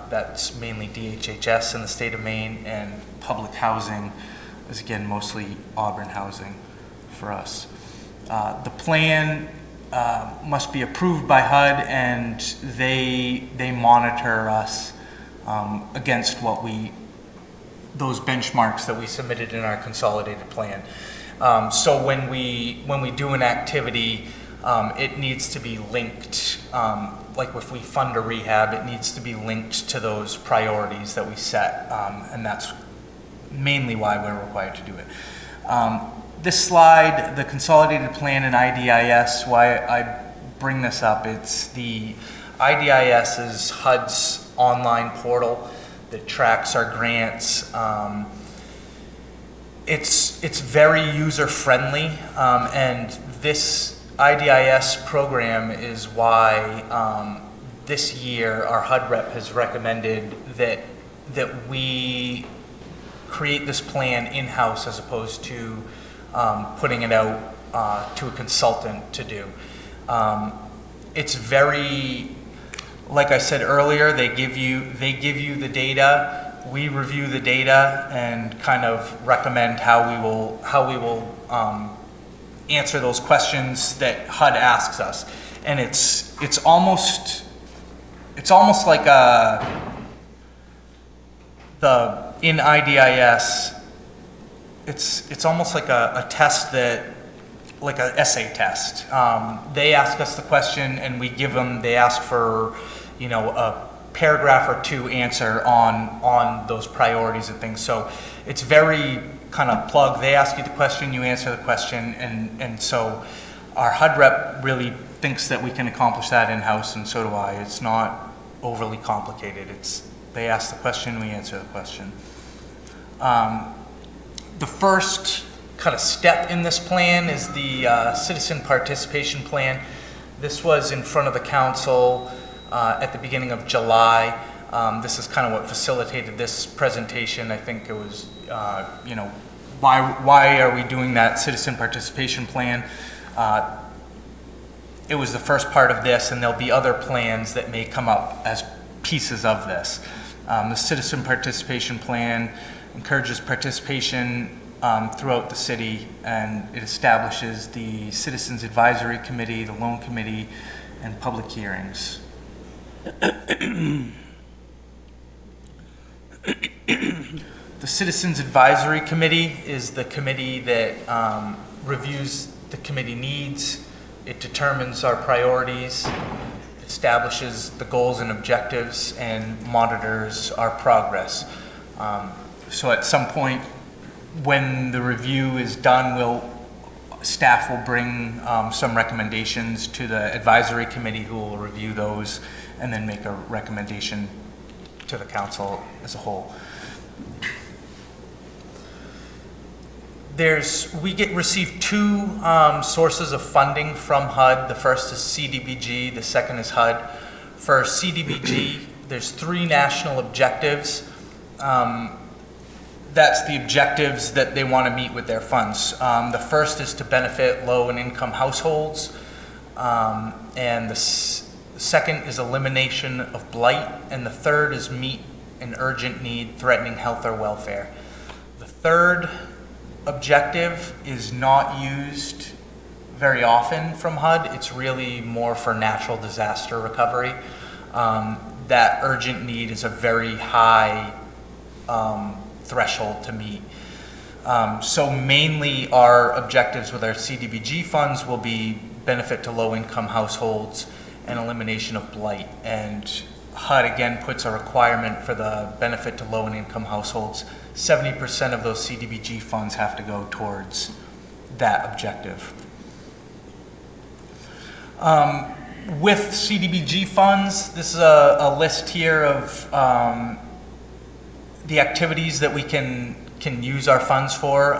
that's mainly DHHS in the state of Maine, and public housing is again mostly Auburn Housing for us. The plan must be approved by HUD, and they monitor us against those benchmarks that we submitted in our consolidated plan. So when we do an activity, it needs to be linked, like if we fund a rehab, it needs to be linked to those priorities that we set, and that's mainly why we're required to do it. This slide, the consolidated plan and IDIS, why I bring this up, it's the IDIS is HUD's online portal that tracks our grants. It's very user-friendly, and this IDIS program is why this year our HUD rep has recommended that we create this plan in-house as opposed to putting it out to a consultant to do. It's very, like I said earlier, they give you the data, we review the data and kind of recommend how we will answer those questions that HUD asks us. And it's almost like in IDIS, it's almost like a test like an essay test. They ask us the question and we give them, they ask for, a paragraph or two answer on those priorities and things. So it's very kind of plug. They ask you the question, you answer the question, and so our HUD rep really thinks that we can accomplish that in-house, and so do I. It's not overly complicated. They ask the question, we answer the question. The first kind of step in this plan is the citizen participation plan. This was in front of the council at the beginning of July. This is kind of what facilitated this presentation. I think it was, why are we doing that citizen participation plan? it was the first part of this, and there'll be other plans that may come up as pieces of this. The citizen participation plan encourages participation throughout the city, and it establishes the Citizens Advisory Committee, the Loan Committee, and public hearings. The Citizens Advisory Committee is the committee that reviews the committee needs. It determines our priorities, establishes the goals and objectives, and monitors our progress. So at some point, when the review is done, staff will bring some recommendations to the advisory committee, who will review those and then make a recommendation to the council as a whole. We receive two sources of funding from HUD. The first is CDBG, the second is HUD. For CDBG, there's 3 national objectives. That's the objectives that they want to meet with their funds. The first is to benefit low and income households, and the second is elimination of blight, and the third is meet an urgent need threatening health or welfare. The third objective is not used very often from HUD. It's really more for natural disaster recovery. That urgent need is a very high threshold to meet. So mainly our objectives with our CDBG funds will be benefit to low-income households and elimination of blight. And HUD again puts a requirement for the benefit to low and income households. 70% of those CDBG funds have to go towards that objective. With CDBG funds, this is a list here of the activities that we can use our funds for.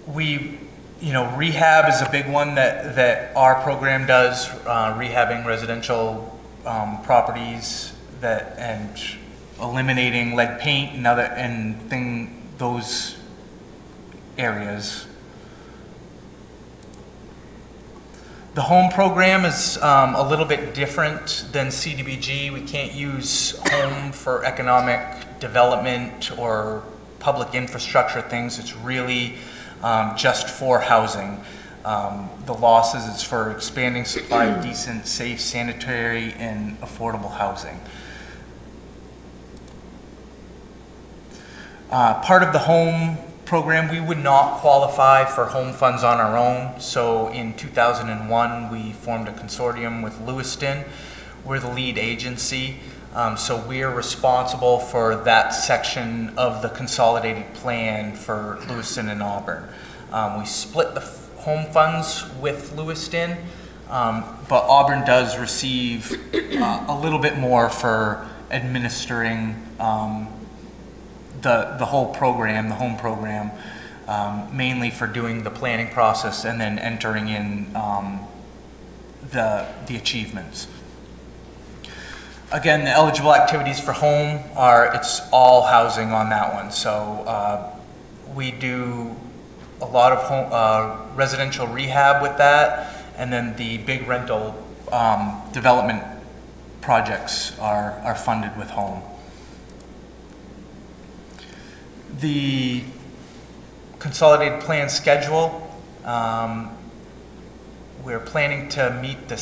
Rehab is a big one that our program does, rehabbing residential properties and eliminating lead paint and those areas. The home program is a little bit different than CDBG. We can't use home for economic development or public infrastructure things. It's really just for housing. The law says it's for expanding supply of decent, safe, sanitary, and affordable housing. Part of the home program, we would not qualify for home funds on our own. So in 2001, we formed a consortium with Lewiston. We're the lead agency. So we're responsible for that section of the consolidated plan for Lewiston and Auburn. We split the home funds with Lewiston, but Auburn does receive a little bit more for administering the whole program, the home program, mainly for doing the planning process and then entering in the achievements. Again, the eligible activities for home it's all housing on that one. So we do a lot of home, residential rehab with that, and then the big rental development projects are funded with home. The consolidated plan schedule, we're planning to meet the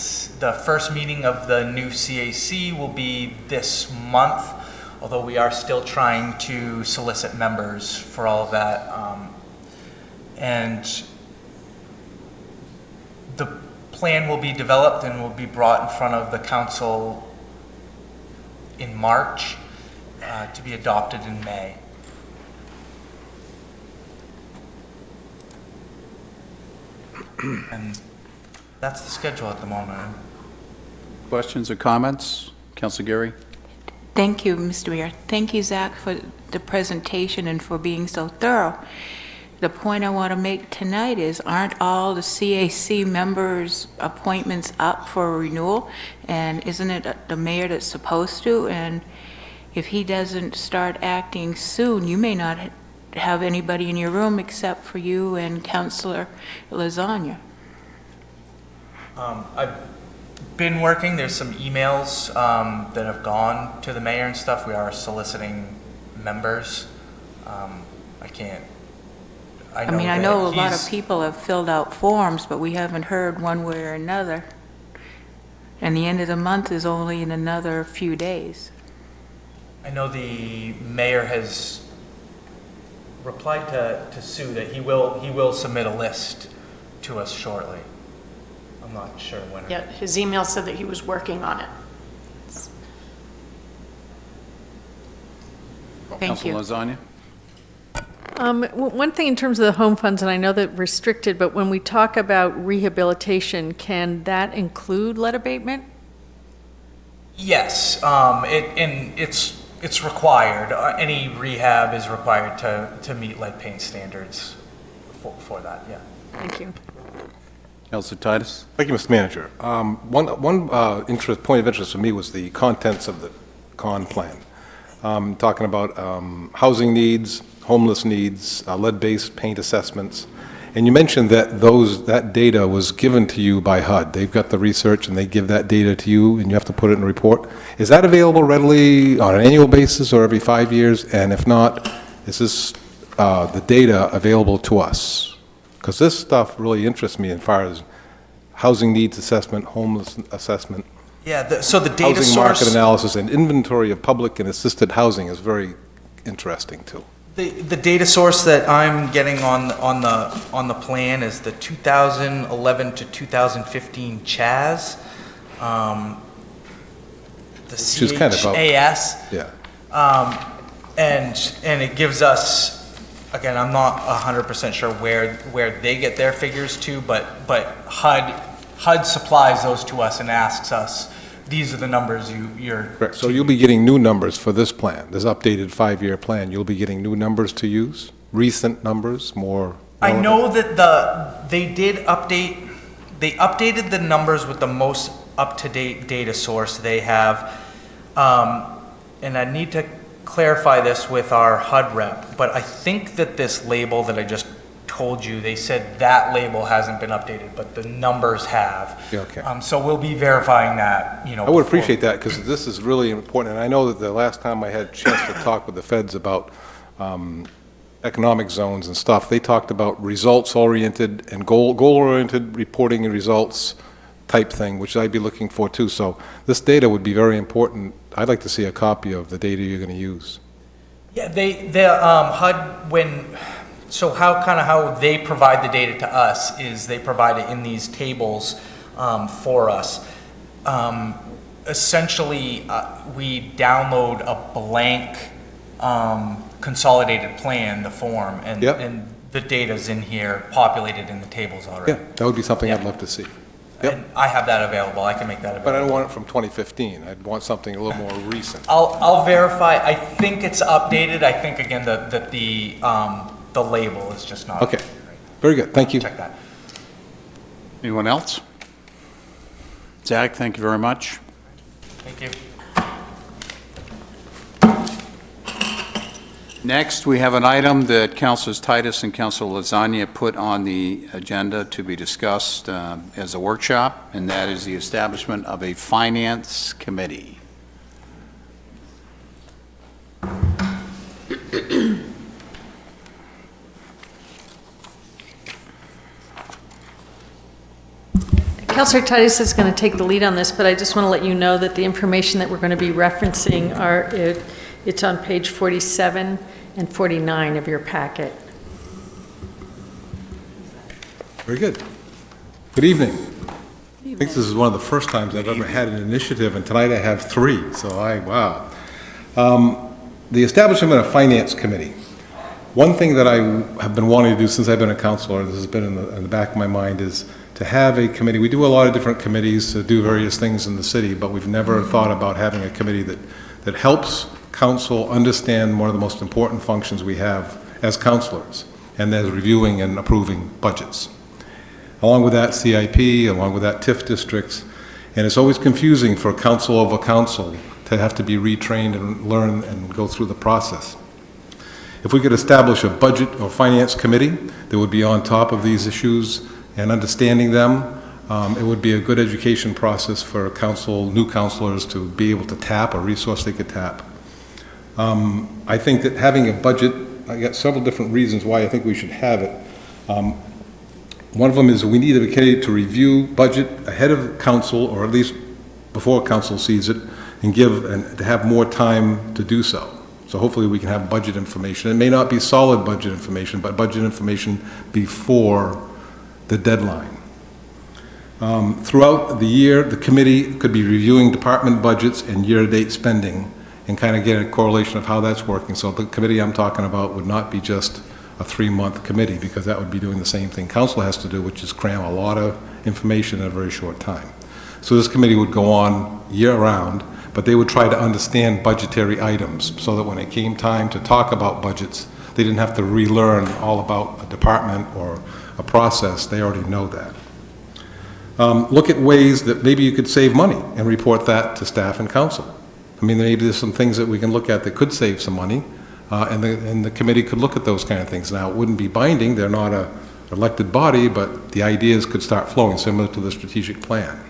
first meeting of the new CAC will be this month, although we are still trying to solicit members for all of that. And the plan will be developed and will be brought in front of the council in March to be adopted in May. And that's the schedule at the moment. Questions or comments? Councilor Geary? Thank you, Mr. Mayor. Thank you, Zach, for the presentation and for being so thorough. The point I want to make tonight is, aren't all the CAC members' appointments up for renewal? And isn't it the mayor that's supposed to? And if he doesn't start acting soon, you may not have anybody in your room except for you and Councilor Lasagna. I've been working, there's some emails that have gone to the mayor and stuff. We are soliciting members. I can't, I mean, I that know a lot of he's- people have filled out forms, but we haven't heard one way or another. And the end of the month is only in another few days. I know the mayor has replied to Sue that he will submit a list to us shortly. I'm not sure when. Yeah, his email said that he was working on it. Thank you. Council Lasagna? One thing in terms of the home funds, and I know that restricted, but when we talk about rehabilitation, can that include lead abatement? Yes, it's required. Any rehab is required to meet lead paint standards for that, yeah. Thank you. Councilor Titus? Thank you, Mr. Manager. One point of interest for me was the contents of the con plan. Talking about housing needs, homeless needs, lead-based paint assessments. And you mentioned that that data was given to you by HUD. They've got the research and they give that data to you and you have to put it in a report. Is that available readily on an annual basis or every 5 years? And if not, is this the data available to us? Because this stuff really interests me as far as housing needs assessment, homeless assessment, Yeah, so the data housing market source, analysis, and inventory of public and assisted housing is very interesting too. the data source that I'm getting on the plan is the 2011 to 2015 CHAS, the Which is kind of about- CHAS. Yeah. And it gives us, again, I'm not 100% sure where they get their figures to, but HUD supplies those to us and asks us, these are the numbers you're. Correct. So you'll be getting new numbers for this plan, this updated 5-year plan. You'll be getting new numbers to use, recent numbers, more. I relevant? know that they updated the numbers with the most up-to-date data source they have. And I need to clarify this with our HUD rep, but I think that this label that I just told you, they said that label hasn't been updated, but the numbers have. Yeah, okay. So we'll be verifying that, I would before- appreciate that, because this is really important, and I know that the last time I had a chance to talk with the feds about economic zones and stuff, they talked about results-oriented and goal-oriented reporting and results type thing, which I'd be looking for too. So this data would be very important. I'd like to see a copy of the data you're going to use. Yeah, HUD, so how they provide the data to us is they provide it in these tables for us. Essentially, we download a blank consolidated plan, the form, and, Yep. and the data's in here, populated in the tables already. Yeah, that would be something I'd Yeah. love to see. Yep. And I have that available, I can make that available. But I don't want it from 2015. I'd want something a little more recent. I'll verify, I think it's updated, I think again that the label is just not. Okay, very good, thank you. Check that. Anyone else? Zach, thank you very much. Thank you. Next, we have an item that Councilors Titus and Councilor Lasagna put on the agenda to be discussed as a workshop, and that is the establishment of a finance committee. Councilor Titus is going to take the lead on this, but I just want to let you know that the information that we're going to be referencing it's on page 47 and 49 of your packet. Very good. Good evening. I think this is one of the first times I've ever had an initiative, and tonight I have 3, so wow. The establishment of a finance committee. One thing that I have been wanting to do since I've been a councilor, and this has been in the back of my mind, is to have a committee. We do a lot of different committees to do various things in the city, but we've never thought about having a committee that helps council understand one of the most important functions we have as councilors, and that is reviewing and approving budgets. Along with that, CIP, along with that, TIF districts, and it's always confusing for council over council to have to be retrained and learn and go through the process. If we could establish a budget or finance committee that would be on top of these issues and understanding them, It would be a good education process for new counselors to be able to tap, a resource they could tap. I think that having a budget, I got several different reasons why I think we should have it. One of them is we need a committee to review budget ahead of council, or at least before council sees it, and to have more time to do so. So hopefully we can have budget information. It may not be solid budget information, but budget information before the deadline. Throughout the year, the committee could be reviewing department budgets and year-to-date spending and kind of get a correlation of how that's working. So the committee I'm talking about would not be just a 3-month committee, because that would be doing the same thing council has to do, which is cram a lot of information in a very short time. So this committee would go on year-round, but they would try to understand budgetary items so that when it came time to talk about budgets, they didn't have to relearn all about a department or a process. They already know that. Look at ways that maybe you could save money and report that to staff and council. I mean, maybe there's some things that we can look at that could save some money, and the committee could look at those kind of things. Now, it wouldn't be binding. They're not an elected body, but the ideas could start flowing, similar to the strategic plan.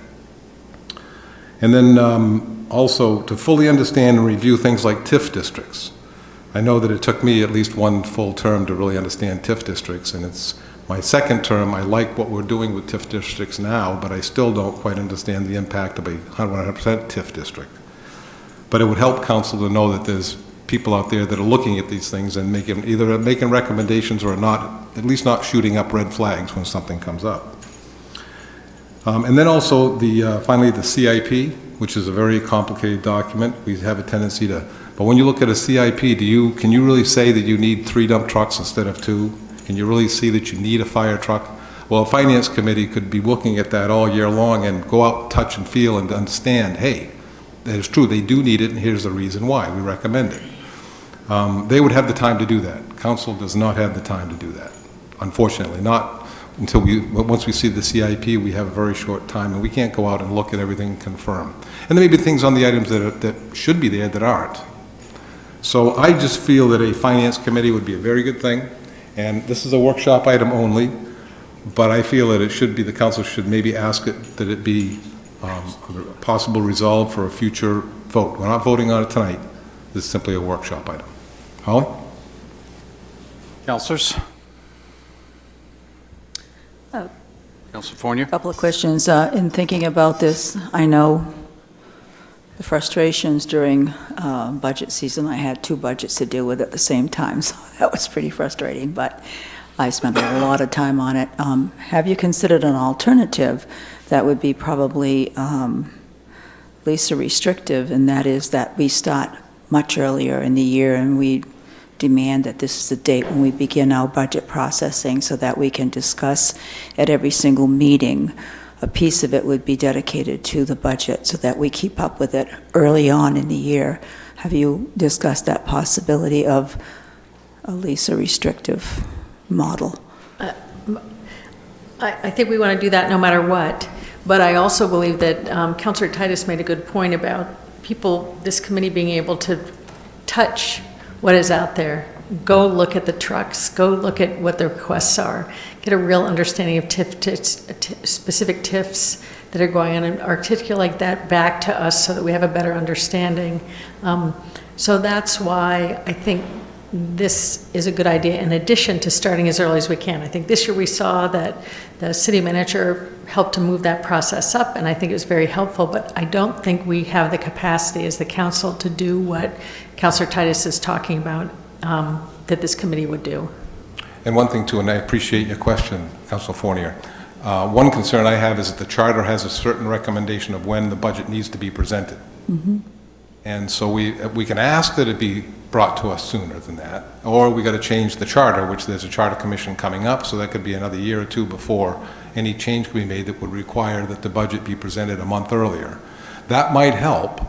And then also to fully understand and review things like TIF districts. I know that it took me at least one full term to really understand TIF districts, and it's my second term. I like what we're doing with TIF districts now, but I still don't quite understand the impact of a 100% TIF district. But it would help council to know that there's people out there that are looking at these things and either making recommendations or at least not shooting up red flags when something comes up. And then also finally the CIP, which is a very complicated document. We have a tendency but when you look at a CIP, can you really say that you need 3 dump trucks instead of 2? Can you really see that you need a fire truck? Well, a finance committee could be looking at that all year long and go out, touch and feel and understand, hey, that is true, they do need it, and here's the reason why, we recommend it. They would have the time to do that. Council does not have the time to do that, unfortunately. Not until once we see the CIP, we have a very short time, and we can't go out and look at everything and confirm. And there may be things on the items that should be there that aren't. So I just feel that a finance committee would be a very good thing, and this is a workshop item only, but I feel that it should be, the council should maybe ask it that it be a possible resolve for a future vote. We're not voting on it tonight. This is simply a workshop item. Holly? Councilors? Councilor Fournier? A couple of questions. In thinking about this, I know the frustrations during budget season. I had 2 budgets to deal with at the same time, so that was pretty frustrating, but I spent a lot of time on it. Have you considered an alternative that would be probably least restrictive, and that is that we start much earlier in the year and we demand that this is the date when we begin our budget processing so that we can discuss at every single meeting. A piece of it would be dedicated to the budget so that we keep up with it early on in the year. Have you discussed that possibility of a least restrictive model? I think we want to do that no matter what, but I also believe that Councilor Titus made a good point about this committee being able to touch what is out there, go look at the trucks, go look at what the requests are, get a real understanding of specific TIFs that are going on, and articulate that back to us so that we have a better understanding. So that's why I think this is a good idea, in addition to starting as early as we can. I think this year we saw that the city manager helped to move that process up, and I think it was very helpful, but I don't think we have the capacity as the council to do what Councilor Titus is talking about, that this committee would do. And one thing too, and I appreciate your question, Councilor Fournier. One concern I have is that the charter has a certain recommendation of when the budget needs to be presented. Mm-hmm. And so we can ask that it be brought to us sooner than that, or we got to change the charter, which there's a charter commission coming up, so that could be another year or 2 before any change can be made that would require that the budget be presented a month earlier. That might help,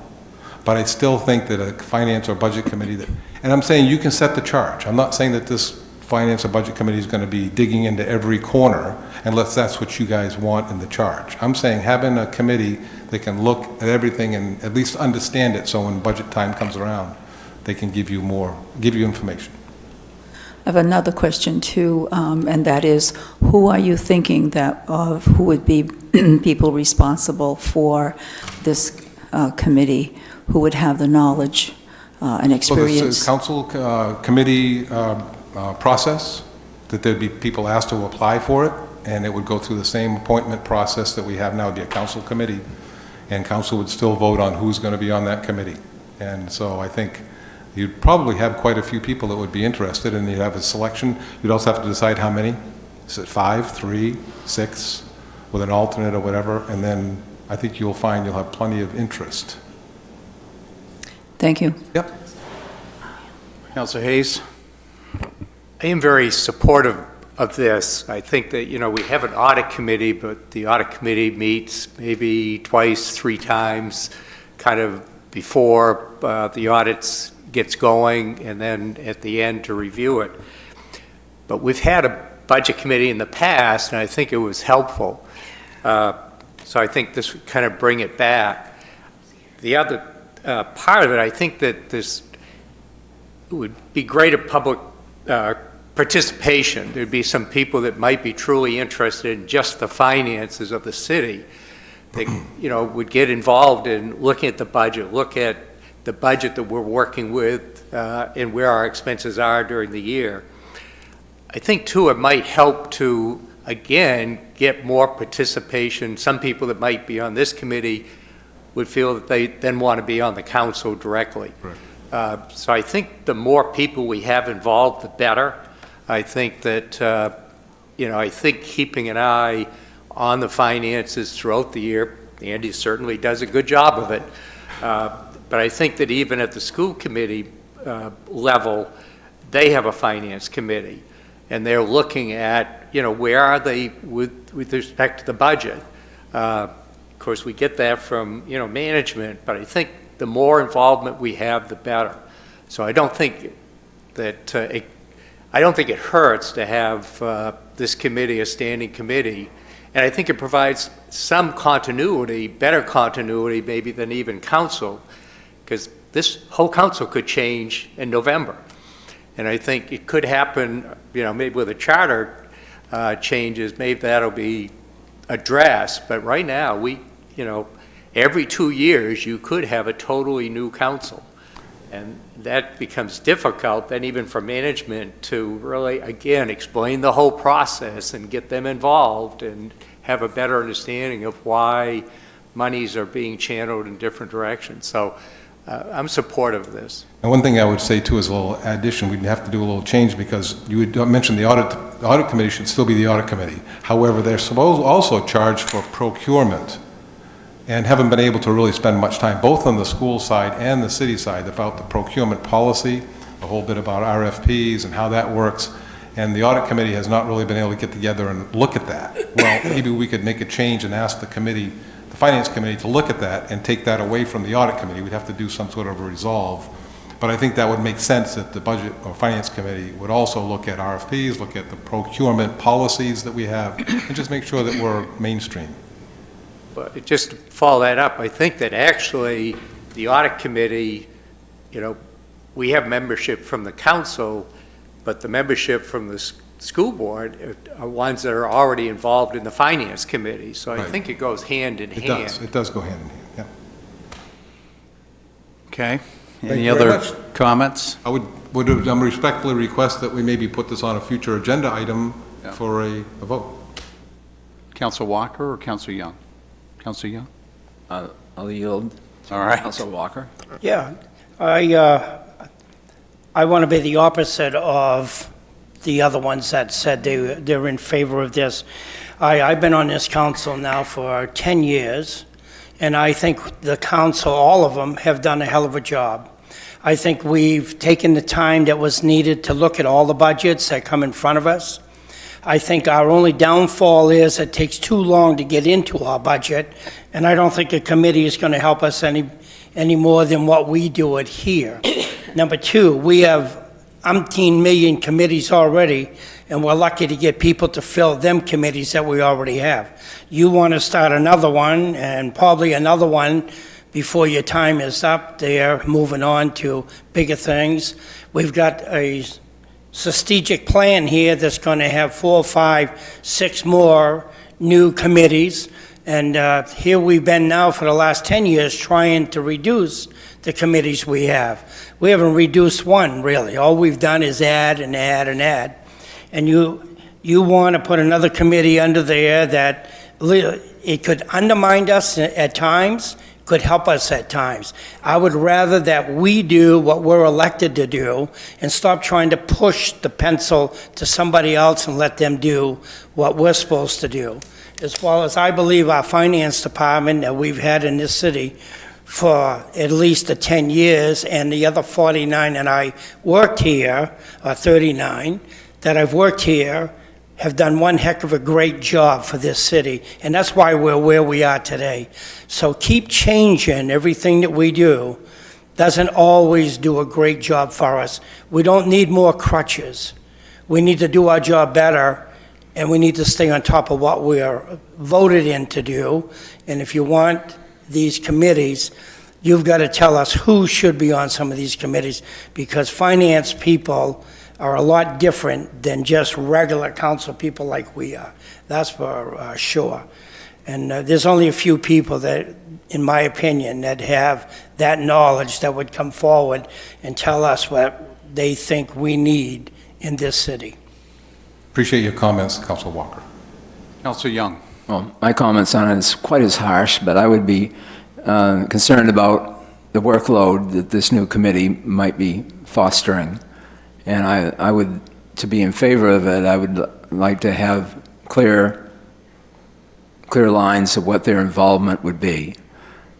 but I still think that a finance or budget committee and I'm saying you can set the charge. I'm not saying that this finance or budget committee is going to be digging into every corner unless that's what you guys want in the charge. I'm saying having a committee that can look at everything and at least understand it, so when budget time comes around, they can give you information. have another question too, and that is, who are you thinking who would be people responsible for this committee, who would have the knowledge and experience? Well, this council committee process, that there'd be people asked to apply for it, and it would go through the same appointment process that we have now. It'd be a council committee, and council would still vote on who's going to be on that committee. And so I think you'd probably have quite a few people that would be interested, and you'd have a selection. You'd also have to decide how many. Is it 5, 3, 6, with an alternate or whatever, and then I think you'll find you'll have plenty of interest. Thank you. Yep. Councilor Hayes? I am very supportive of this. I think that, we have an audit committee, but the audit committee meets maybe twice, 3 times, kind of before the audits gets going, and then at the end to review it. But we've had a budget committee in the past, and I think it was helpful. So I think this would kind of bring it back. The other part of it, I think that this would be greater public participation. There'd be some people that might be truly interested in just the finances of the city that, would get involved in looking at the budget, look at the budget that we're working with and where our expenses are during the year. I think, too, it might help to, again, get more participation. Some people that might be on this committee would feel that they then want to be on the council directly. Right. So I think the more people we have involved, the better. I think that, I think keeping an eye on the finances throughout the year, Andy certainly does a good job of it. But I think that even at the school committee level, they have a finance committee, and they're looking at, where are they with respect to the budget. Of course, we get that from, management, but I think the more involvement we have, the better. So I don't think that it hurts to have this committee, a standing committee, and I think it provides some continuity, better continuity maybe than even council, because this whole council could change in November. And I think it could happen, maybe with the charter changes, maybe that'll be addressed. But right now, every 2 years, you could have a totally new council. And that becomes difficult then even for management to really, again, explain the whole process and get them involved and have a better understanding of why monies are being channeled in different directions. So I'm supportive of this. And one thing I would say too is a little addition. We'd have to do a little change because you had mentioned the audit committee should still be the audit committee. However, they're supposed also charged for procurement and haven't been able to really spend much time, both on the school side and the city side, about the procurement policy, a whole bit about RFPs and how that works. And the audit committee has not really been able to get together and look at that. Well, maybe we could make a change and ask the committee, the finance committee, to look at that and take that away from the audit committee. We'd have to do some sort of a resolve. But I think that would make sense that the budget or finance committee would also look at RFPs, look at the procurement policies that we have, and just make sure that we're mainstream. But just to follow that up, I think that actually the audit committee, we have membership from the council, but the membership from the school board are ones that are already involved in the finance committee. So I think it goes hand in hand. It does go hand in hand, yeah. Okay. Thank Any you very other much. comments? I would respectfully request that we maybe put this on a future agenda item for a vote. Councilor Walker or Councilor Young? Councilor Young? I'll yield to All right. Councilor Walker. Yeah, I want to be the opposite of the other ones that said they're in favor of this. I've been on this council now for 10 years, and I think the council, all of them, have done a hell of a job. I think we've taken the time that was needed to look at all the budgets that come in front of us. I think our only downfall is it takes too long to get into our budget, and I don't think a committee is going to help us any more than what we do it here. Number two, we have umpteen million committees already, and we're lucky to get people to fill them committees that we already have. You want to start another one, and probably another one before your time is up there, moving on to bigger things. We've got a strategic plan here that's going to have 4, 5, 6 more new committees. And here we've been now for the last 10 years trying to reduce the committees we have. We haven't reduced one, really. All we've done is add and add and add. And you want to put another committee under there that it could undermine us at times, could help us at times. I would rather that we do what we're elected to do and stop trying to push the pencil to somebody else and let them do what we're supposed to do. As well as I believe our finance department that we've had in this city for at least 10 years, and the other 49 that I worked here, or 39, that I've worked here, have done one heck of a great job for this city, and that's why we're where we are today. So keep changing everything that we do. Doesn't always do a great job for us. We don't need more crutches. We need to do our job better, and we need to stay on top of what we are voted in to do. And if you want these committees, you've got to tell us who should be on some of these committees, because finance people are a lot different than just regular council people like we are. That's for sure. And there's only a few people that, in my opinion, that have that knowledge that would come forward and tell us what they think we need in this city. Appreciate your comments, Councilor Walker. Councilor Young. Well, my comments on it is quite as harsh, but I would be concerned about the workload that this new committee might be fostering. And I would, to be in favor of it, I would like to have clear lines of what their involvement would be.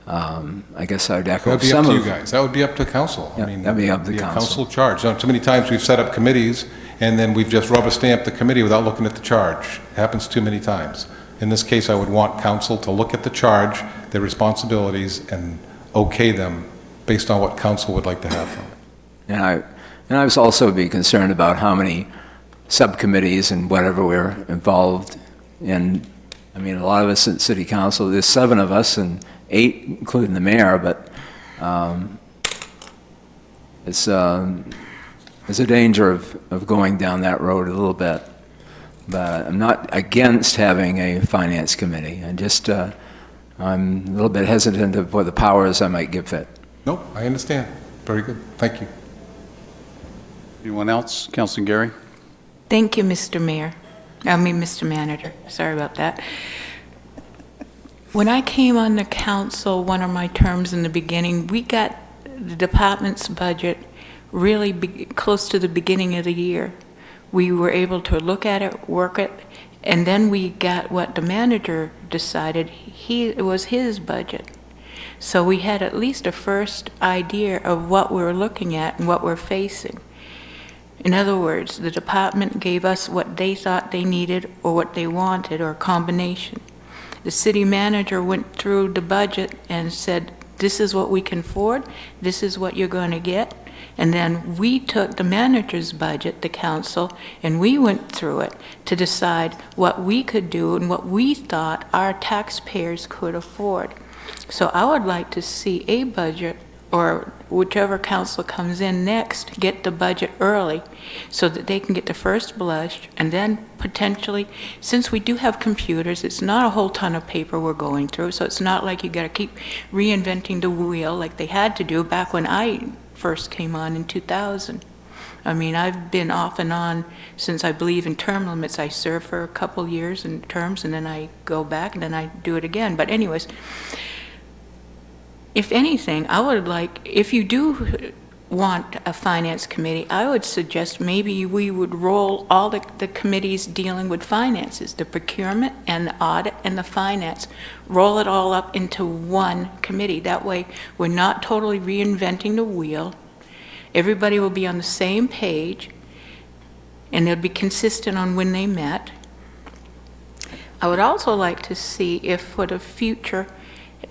I guess I'd echo That would be some up to of... you guys. That would be up to council. Yeah, that'd be up to council. Council charge. Too many times we've set up committees, and then we've just rubber stamped the committee without looking at the charge. It happens too many times. In this case, I would want council to look at the charge, their responsibilities, and okay them based on what council would like to have from it. And I was also be concerned about how many subcommittees and whatever we're involved in. I mean, a lot of us at City Council, there's 7 of us and 8, including the mayor, but there's a danger of going down that road a little bit. But I'm not against having a finance committee. And just, I'm a little bit hesitant of what the powers I might give it. Nope, I understand. Very good. Thank you. Anyone else? Councilor Gary? Thank you, Mr. Manager. Sorry about that. When I came on the council, one of my terms in the beginning, we got the department's budget really close to the beginning of the year. We were able to look at it, work it, and then we got what the manager decided it was his budget. So we had at least a first idea of what we were looking at and what we're facing. In other words, the department gave us what they thought they needed or what they wanted, or a combination. The city manager went through the budget and said, this is what we can afford, this is what you're going to get. And then we took the manager's budget, the council, and we went through it to decide what we could do and what we thought our taxpayers could afford. So I would like to see a budget, or whichever council comes in next, get the budget early so that they can get the first blush, and then potentially, since we do have computers, it's not a whole ton of paper we're going through, so it's not like you got to keep reinventing the wheel like they had to do back when I first came on in 2000. I mean, I've been off and on since I believe in term limits. I serve for a couple years in terms, and then I go back, and then I do it again. But anyways, if anything, I would like, if you do want a finance committee, I would suggest maybe we would roll all the committees dealing with finances, the procurement and the audit and the finance, roll it all up into one committee. That way, we're not totally reinventing the wheel. Everybody will be on the same page, and they'll be consistent on when they met. I would also like to see if for the future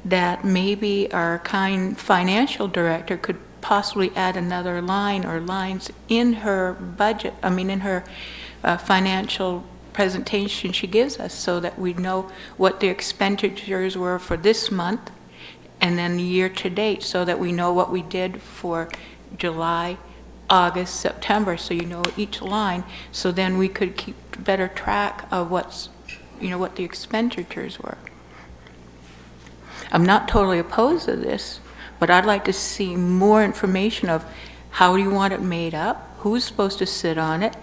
that maybe our kind financial director could possibly add another line or lines in her budget, in her financial presentation she gives us, so that we know what the expenditures were for this month and then year to date, so that we know what we did for July, August, September, so you know each line, so then we could keep better track of what's, what the expenditures were. I'm not totally opposed to this, but I'd like to see more information of how do you want it made up, who's supposed to sit on it,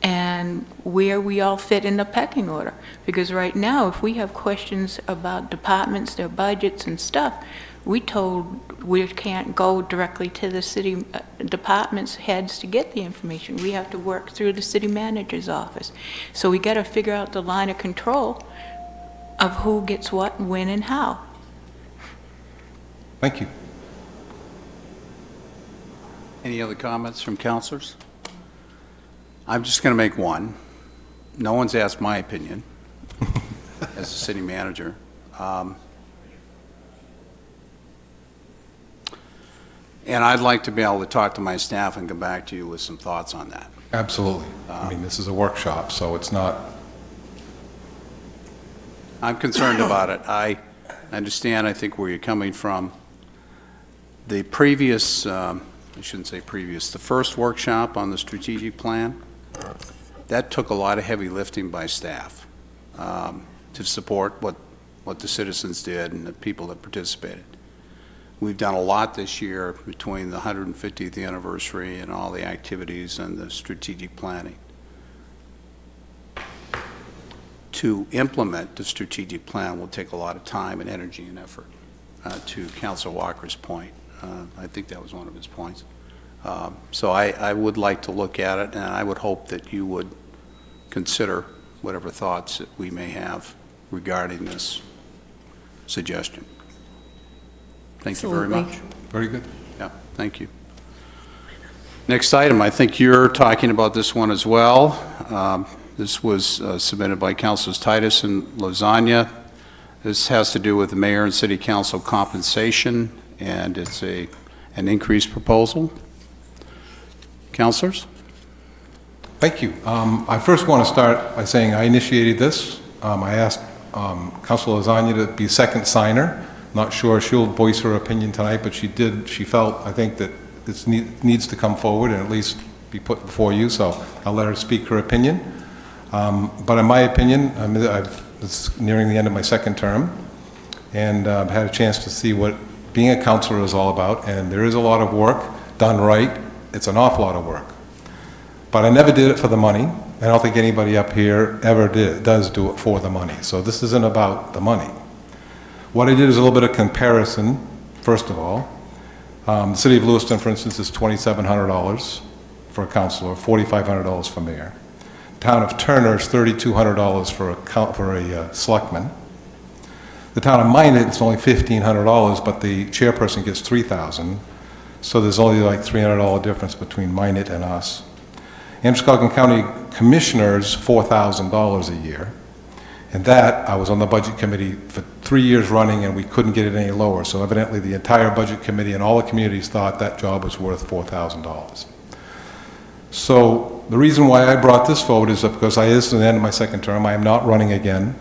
and where we all fit in the pecking order. Because right now, if we have questions about departments, their budgets and stuff, we told we can't go directly to the city departments heads to get the information. We have to work through the city manager's office. So we got to figure out the line of control of who gets what, when, and how. Thank you. Any other comments from councilors? I'm just going to make one. No one's asked my opinion as the city manager. And I'd like to be able to talk to my staff and come back to you with some thoughts on that. Absolutely. I mean, this is a workshop, so it's not, I'm concerned about it. I understand, I think, where you're coming from. The previous, I shouldn't say previous, the first workshop on the strategic plan, that took a lot of heavy lifting by staff to support what the citizens did and the people that participated. We've done a lot this year between the 150th anniversary and all the activities and the strategic planning. To implement the strategic plan will take a lot of time and energy and effort, to Councilor Walker's point. I think that was one of his points. So I would like to look at it, and I would hope that you would consider whatever thoughts that we may have regarding this suggestion. Thank you very much. very good. Yeah, thank you. Next item, I think you're talking about this one as well. This was submitted by Councilors Titus and Lasagna. This has to do with the mayor and city council compensation, and it's an increased proposal. Councilors? Thank you. I first want to start by saying I initiated this. I asked Councilor Lasagna to be second signer. Not sure she'll voice her opinion tonight, but she did. She felt, I think, that this needs to come forward and at least be put before you, so I'll let her speak her opinion. But in my opinion, it's nearing the end of my second term, and I've had a chance to see what being a councilor is all about, and there is a lot of work done right. It's an awful lot of work. But I never did it for the money. I don't think anybody up here ever does do it for the money. So this isn't about the money. What I did is a little bit of comparison, first of all. The city of Lewiston, for instance, is $2,700 for a councilor, $4,500 for mayor. Town of Turner is $3,200 for a selectman. The town of Maine, it's only $1,500, but the chairperson gets $3,000. So there's only like $300 difference between Minot and us. Androscoggin County Commissioners, $4,000 a year. And that, I was on the budget committee for 3 years running, and we couldn't get it any lower. So evidently the entire budget committee and all the communities thought that job was worth $4,000. So the reason why I brought this forward is because this is the end of my second term. I am not running again.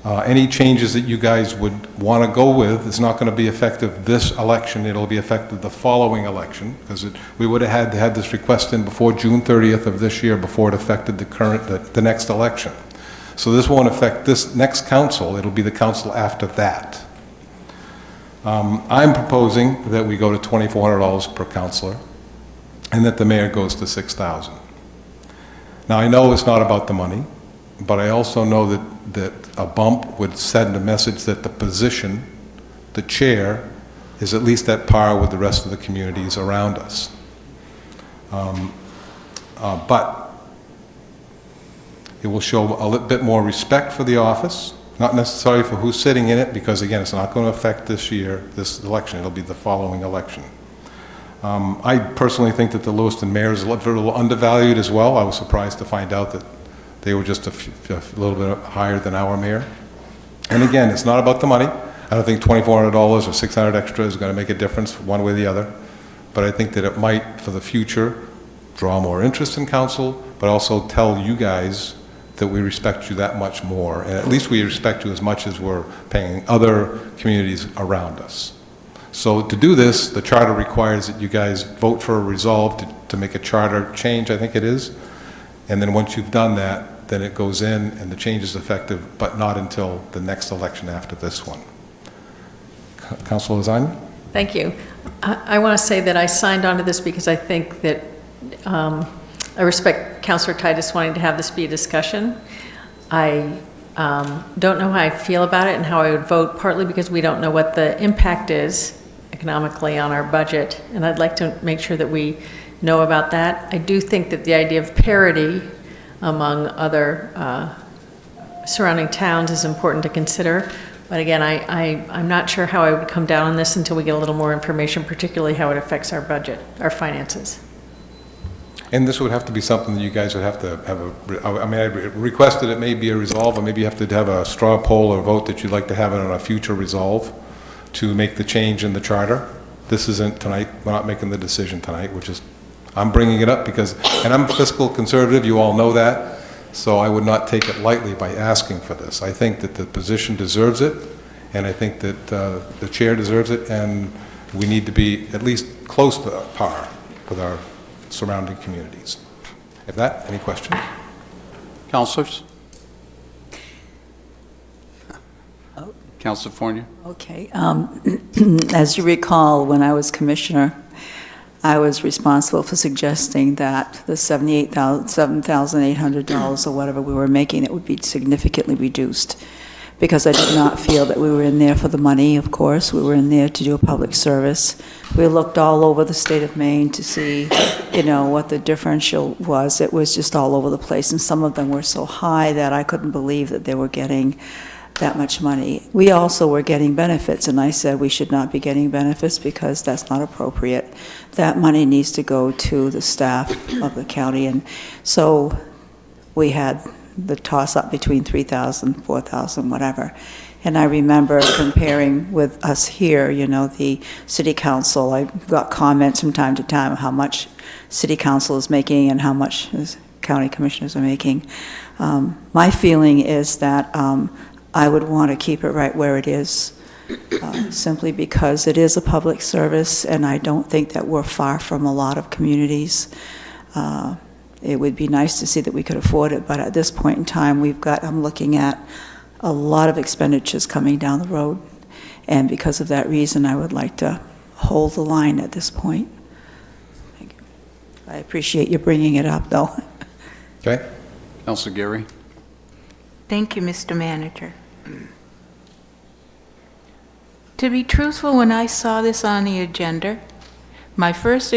Any changes that you guys would want to go with is not going to be effective this election. It'll be effective the following election, because we would have had to have this request in before June 30th of this year before it affected the next election. So this won't affect this next council. It'll be the council after that. I'm proposing that we go to $2,400 per councilor, and that the mayor goes to $6,000. Now, I know it's not about the money, but I also know that a bump would send a message that the position, the chair, is at least at par with the rest of the communities around us. But it will show a little bit more respect for the office, not necessarily for who's sitting in it, because again, it's not going to affect this election. It'll be the following election. I personally think that the Lewiston mayor is a little undervalued as well. I was surprised to find out that they were just a little bit higher than our mayor. And again, it's not about the money. I don't think $2,400 or $600 extra is going to make a difference one way or the other. But I think that it might, for the future, draw more interest in council, but also tell you guys that we respect you that much more. And at least we respect you as much as we're paying other communities around us. So to do this, the charter requires that you guys vote for a resolve to make a charter change, I think it is. And then once you've done that, then it goes in and the change is effective, but not until the next election after this one. Councilor Lasagna? Thank you. I want to say that I signed on to this because I think that I respect Councilor Titus wanting to have this be a discussion. I don't know how I feel about it and how I would vote, partly because we don't know what the impact is economically on our budget, and I'd like to make sure that we know about that. I do think that the idea of parity among other surrounding towns is important to consider. But again, I'm not sure how I would come down on this until we get a little more information, particularly how it affects our budget, our finances. And this would have to be something that you guys would have to have I mean, I requested it may be a resolve, or maybe you have to have a straw poll or vote that you'd like to have it on a future resolve to make the change in the charter. This isn't tonight, we're not making the decision tonight, which is, I'm bringing it up because, and I'm fiscal conservative, you all know that, so I would not take it lightly by asking for this. I think that the position deserves it, and I think that the chair deserves it, and we need to be at least close to par with our surrounding communities. If that, any questions? Councilors? Councilor Fournier? Okay. As you recall, when I was commissioner, I was responsible for suggesting that the $7,800 or whatever we were making, it would be significantly reduced, because I did not feel that we were in there for the money, of course. We were in there to do a public service. We looked all over the state of Maine to see, what the differential was. It was just all over the place, and some of them were so high that I couldn't believe that they were getting that much money. We also were getting benefits, and I said we should not be getting benefits because that's not appropriate. That money needs to go to the staff of the county, and so we had the toss-up between 3,000, 4,000, whatever. And I remember comparing with us here, the city council. I got comments from time to time of how much city council is making and how much county commissioners are making. My feeling is that I would want to keep it right where it is, simply because it is a public service, and I don't think that we're far from a lot of communities. It would be nice to see that we could afford it, but at this point in time, I'm looking at a lot of expenditures coming down the road, and because of that reason, I would like to hold the line at this point. Thank you. I appreciate you bringing it up, though. Okay. Councilor Geary? Thank you, Mr. Manager. To be truthful, when I saw this on the agenda, my first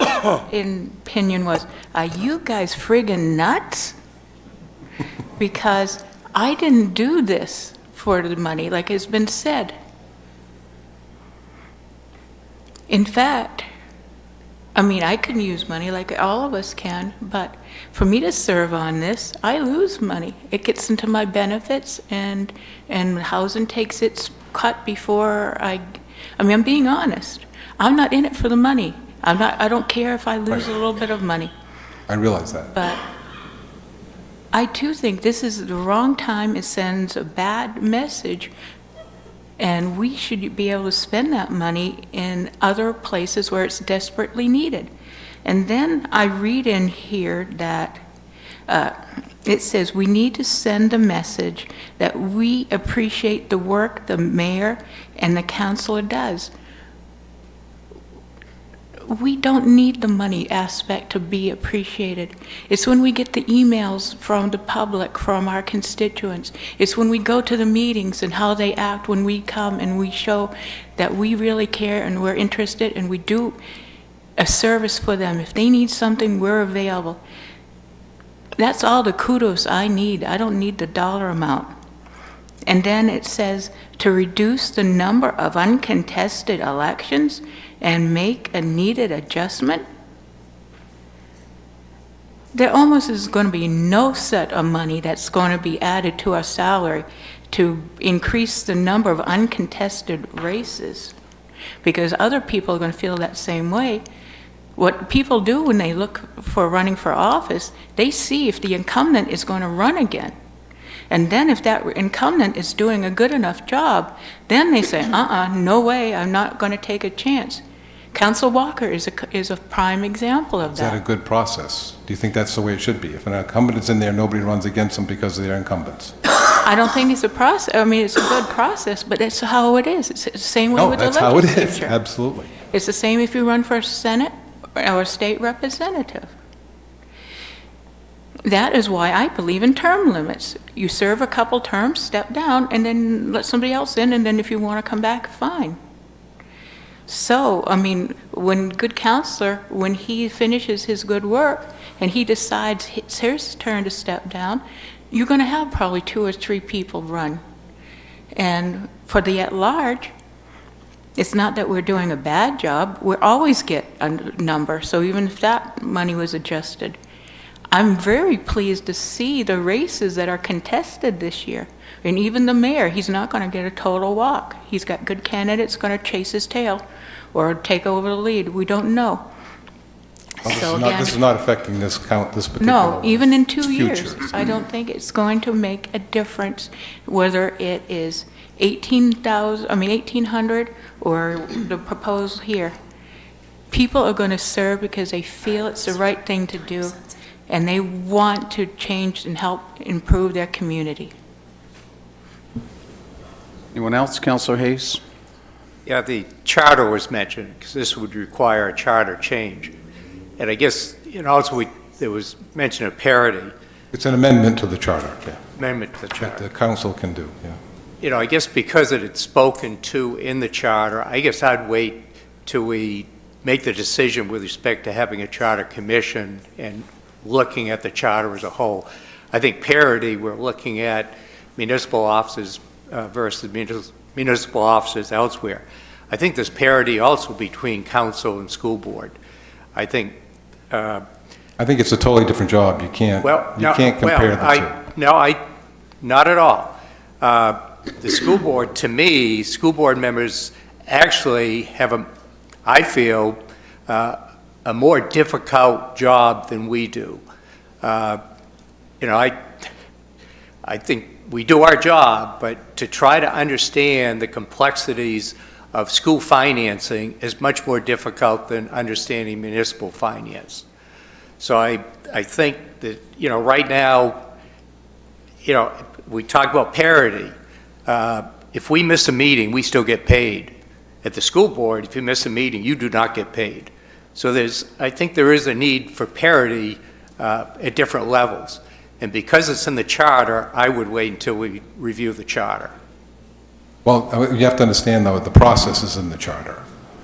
opinion was, are you guys friggin' nuts? Because I didn't do this for the money, like has been said. In fact, I can use money like all of us can, but for me to serve on this, I lose money. It gets into my benefits, and housing takes its cut before I'm being honest. I'm not in it for the money. I don't care if I lose a little bit of money. I realize that. But I too think this is the wrong time. It sends a bad message, and we should be able to spend that money in other places where it's desperately needed. And then I read in here that it says we need to send a message that we appreciate the work the mayor and the councilor does. We don't need the money aspect to be appreciated. It's when we get the emails from the public, from our constituents. It's when we go to the meetings and how they act when we come and we show that we really care and we're interested and we do a service for them. If they need something, we're available. That's all the kudos I need. I don't need the dollar amount. And then it says to reduce the number of uncontested elections and make a needed adjustment. There almost is going to be no set of money that's going to be added to our salary to increase the number of uncontested races, because other people are going to feel that same way. What people do when they look for running for office, they see if the incumbent is going to run again. And then if that incumbent is doing a good enough job, then they say, no way, I'm not going to take a chance. Council Walker is a prime example of Is that a that. good process? Do you think that's the way it should be? If an incumbent is in there, nobody runs against them because they're incumbents? I don't think it's a process, I mean, it's a good process, but it's how it is. It's the same way No, with the that's how it is, legislature. absolutely. It's the same if you run for Senate or a state representative. That is why I believe in term limits. You serve a couple terms, step down, and then let somebody else in, and then if you want to come back, fine. So, I mean, when good counselor, when he finishes his good work and he decides it's his turn to step down, you're going to have probably 2 or 3 people run. And for the at-large, it's not that we're doing a bad job. We always get a number, so even if that money was adjusted. I'm very pleased to see the races that are contested this year. And even the mayor, he's not going to get a total walk. He's got good candidates going to chase his tail or take over the lead. We don't know. Well, So this is not affecting this particular. no, even in 2 future. years, I don't think it's going to make a difference whether it is 1,800 or the proposal here. People are going to serve because they feel it's the right thing to do, and they want to change and help improve their community. Anyone else? Councilor Hayes? Yeah, the charter was mentioned, because this would require a charter change. And I guess, also there was mention of parity, It's an amendment to the charter, yeah, amendment to the that charter. the council can do, yeah. I guess because it had spoken to in the charter, I guess I'd wait till we make the decision with respect to having a charter commission and looking at the charter as a whole. I think parity, we're looking at municipal offices versus municipal offices elsewhere. I think there's parity also between council and school board. I think it's a totally different job. You can't compare the two. Not at all. The school board, to me, school board members actually have I feel, a more difficult job than we do. I think we do our job, but to try to understand the complexities of school financing is much more difficult than understanding municipal finance. So I think that, right now, we talk about parity. If we miss a meeting, we still get paid. At the school board, if you miss a meeting, you do not get paid. So I think there is a need for parity at different levels. And because it's in the charter, I would wait until we review the charter. Well, you have to understand, though, the process is in the charter.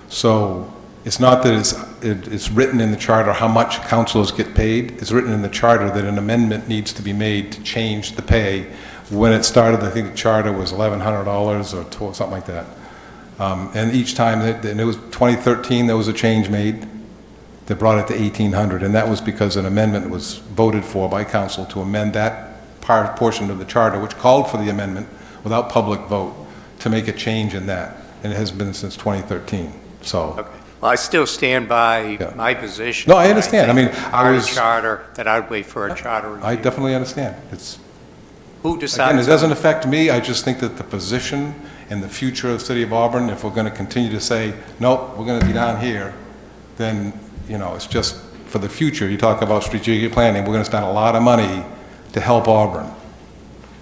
So it's not that it's written in the charter how much councilors get paid. It's written in the charter that an amendment needs to be made to change the pay. When it started, I think the charter was $1,100 or something like that. And each time, and it was 2013, there was a change made that brought it to $1,800, and that was because an amendment was voted for by council to amend that portion of the charter, which called for the amendment without public vote, to make a change in that, and it has been since 2013, so. Okay. Well, I still stand by Yeah. my position. No, I understand. I mean, Charter, that I'd wait for a charter review. I definitely understand. Who decides? Again, it doesn't affect me, I just think that the position and the future of the city of Auburn, if we're going to continue to say, nope, we're going to be down here, then, it's just for the future. You talk about strategic planning, we're going to spend a lot of money to help Auburn.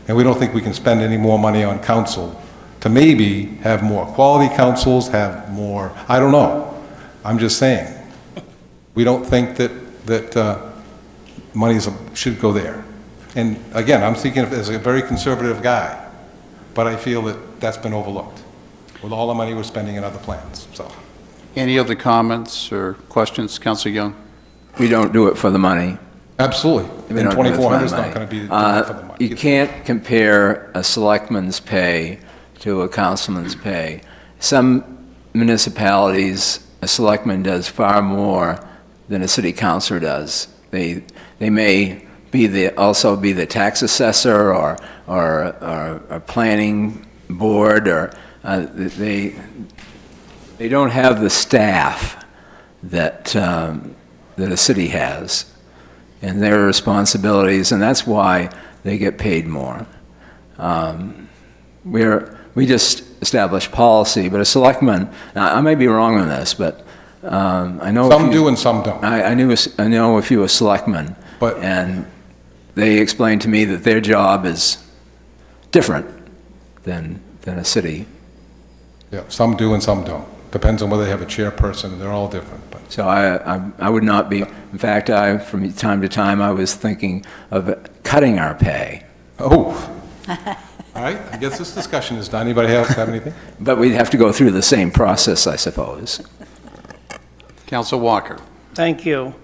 And we don't think we can spend any more money on council to maybe have more quality councils, have more, I don't know. I'm just saying. We don't think that money should go there. And again, I'm thinking as a very conservative guy, but I feel that that's been overlooked with all the money we're spending in other plans, so. Any other comments or questions? Councilor Young? We don't do it for the money. Absolutely. We And don't do it for 2,400 the is not money. going to be for the money. You can't compare a selectman's pay to a councilman's pay. Some municipalities, a selectman does far more than a city councilor does. They may also be the tax assessor or a planning board, or they don't have the staff that a city has and their responsibilities, and that's why they get paid more. we just establish policy, but a selectman, now, I may be wrong on this, but I know. Some do and some don't. I know a few selectmen, But- and they explained to me that their job is different than a city. Yeah, some do and some don't. Depends on whether they have a chairperson, and they're all different. But So I would not be, in fact, from time to time, I was thinking of cutting our pay. Oh, all right, I guess this discussion is done. Anybody else have anything? But we'd have to go through the same process, I suppose. Council Walker. Thank you.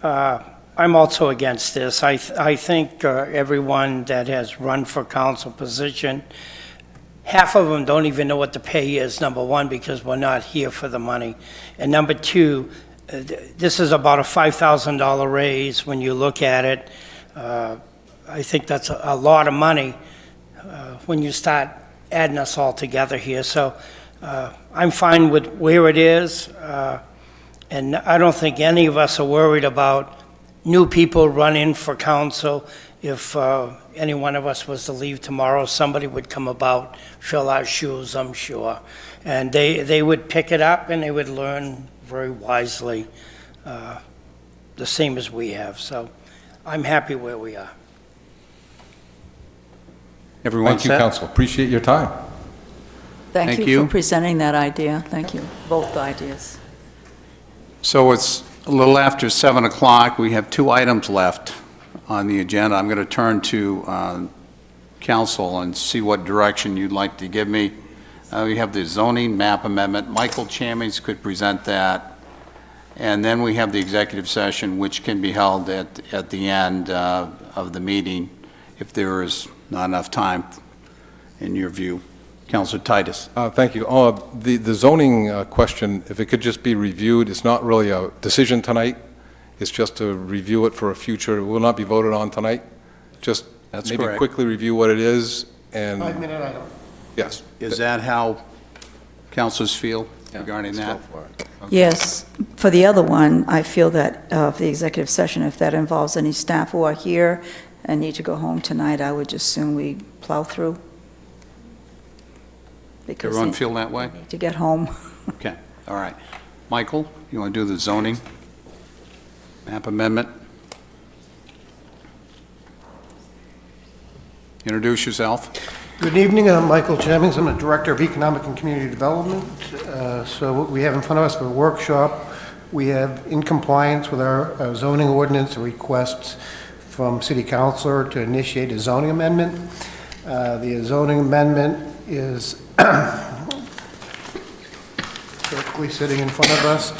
I'm also against this. I think everyone that has run for council position, half of them don't even know what the pay is, number one, because we're not here for the money. And number two, this is about a $5,000 raise when you look at it. I think that's a lot of money when you start adding us all together here. So I'm fine with where it is. And I don't think any of us are worried about new people running for council. If any one of us was to leave tomorrow, somebody would come about, fill our shoes, I'm sure. And they would pick it up and they would learn very wisely, the same as we have. So I'm happy where we are. Everyone Thank you, set? council. Appreciate your time. Thank Thank you you. for presenting that idea. Thank you, both ideas. So it's a little after 7 o'clock. We have 2 items left on the agenda. I'm going to turn to council and see what direction you'd like to give me. We have the zoning map amendment. Michael Chammies could present that. And then we have the executive session, which can be held at the end of the meeting if there is not enough time, in your view. Councilor Titus. Thank you. The zoning question, if it could just be reviewed, it's not really a decision tonight. It's just to review it for a future. It will not be voted on tonight. Just That's maybe correct. quickly review what it is and. 5-minute item. Yes. Is that how councilors feel regarding that? Yes, for the other one, I feel that for the executive session, if that involves any staff who are here and need to go home tonight, I would just assume we plow through. Because Everyone they feel that way? need to get home. Okay, all right. Michael, you want to do the zoning map amendment? Introduce yourself. Good evening, I'm Michael Jennings, I'm the Director of Economic and Community Development. So what we have in front of us for a workshop, we have in compliance with our zoning ordinance a request from City Councilor to initiate a zoning amendment. The zoning amendment is directly sitting in front of us.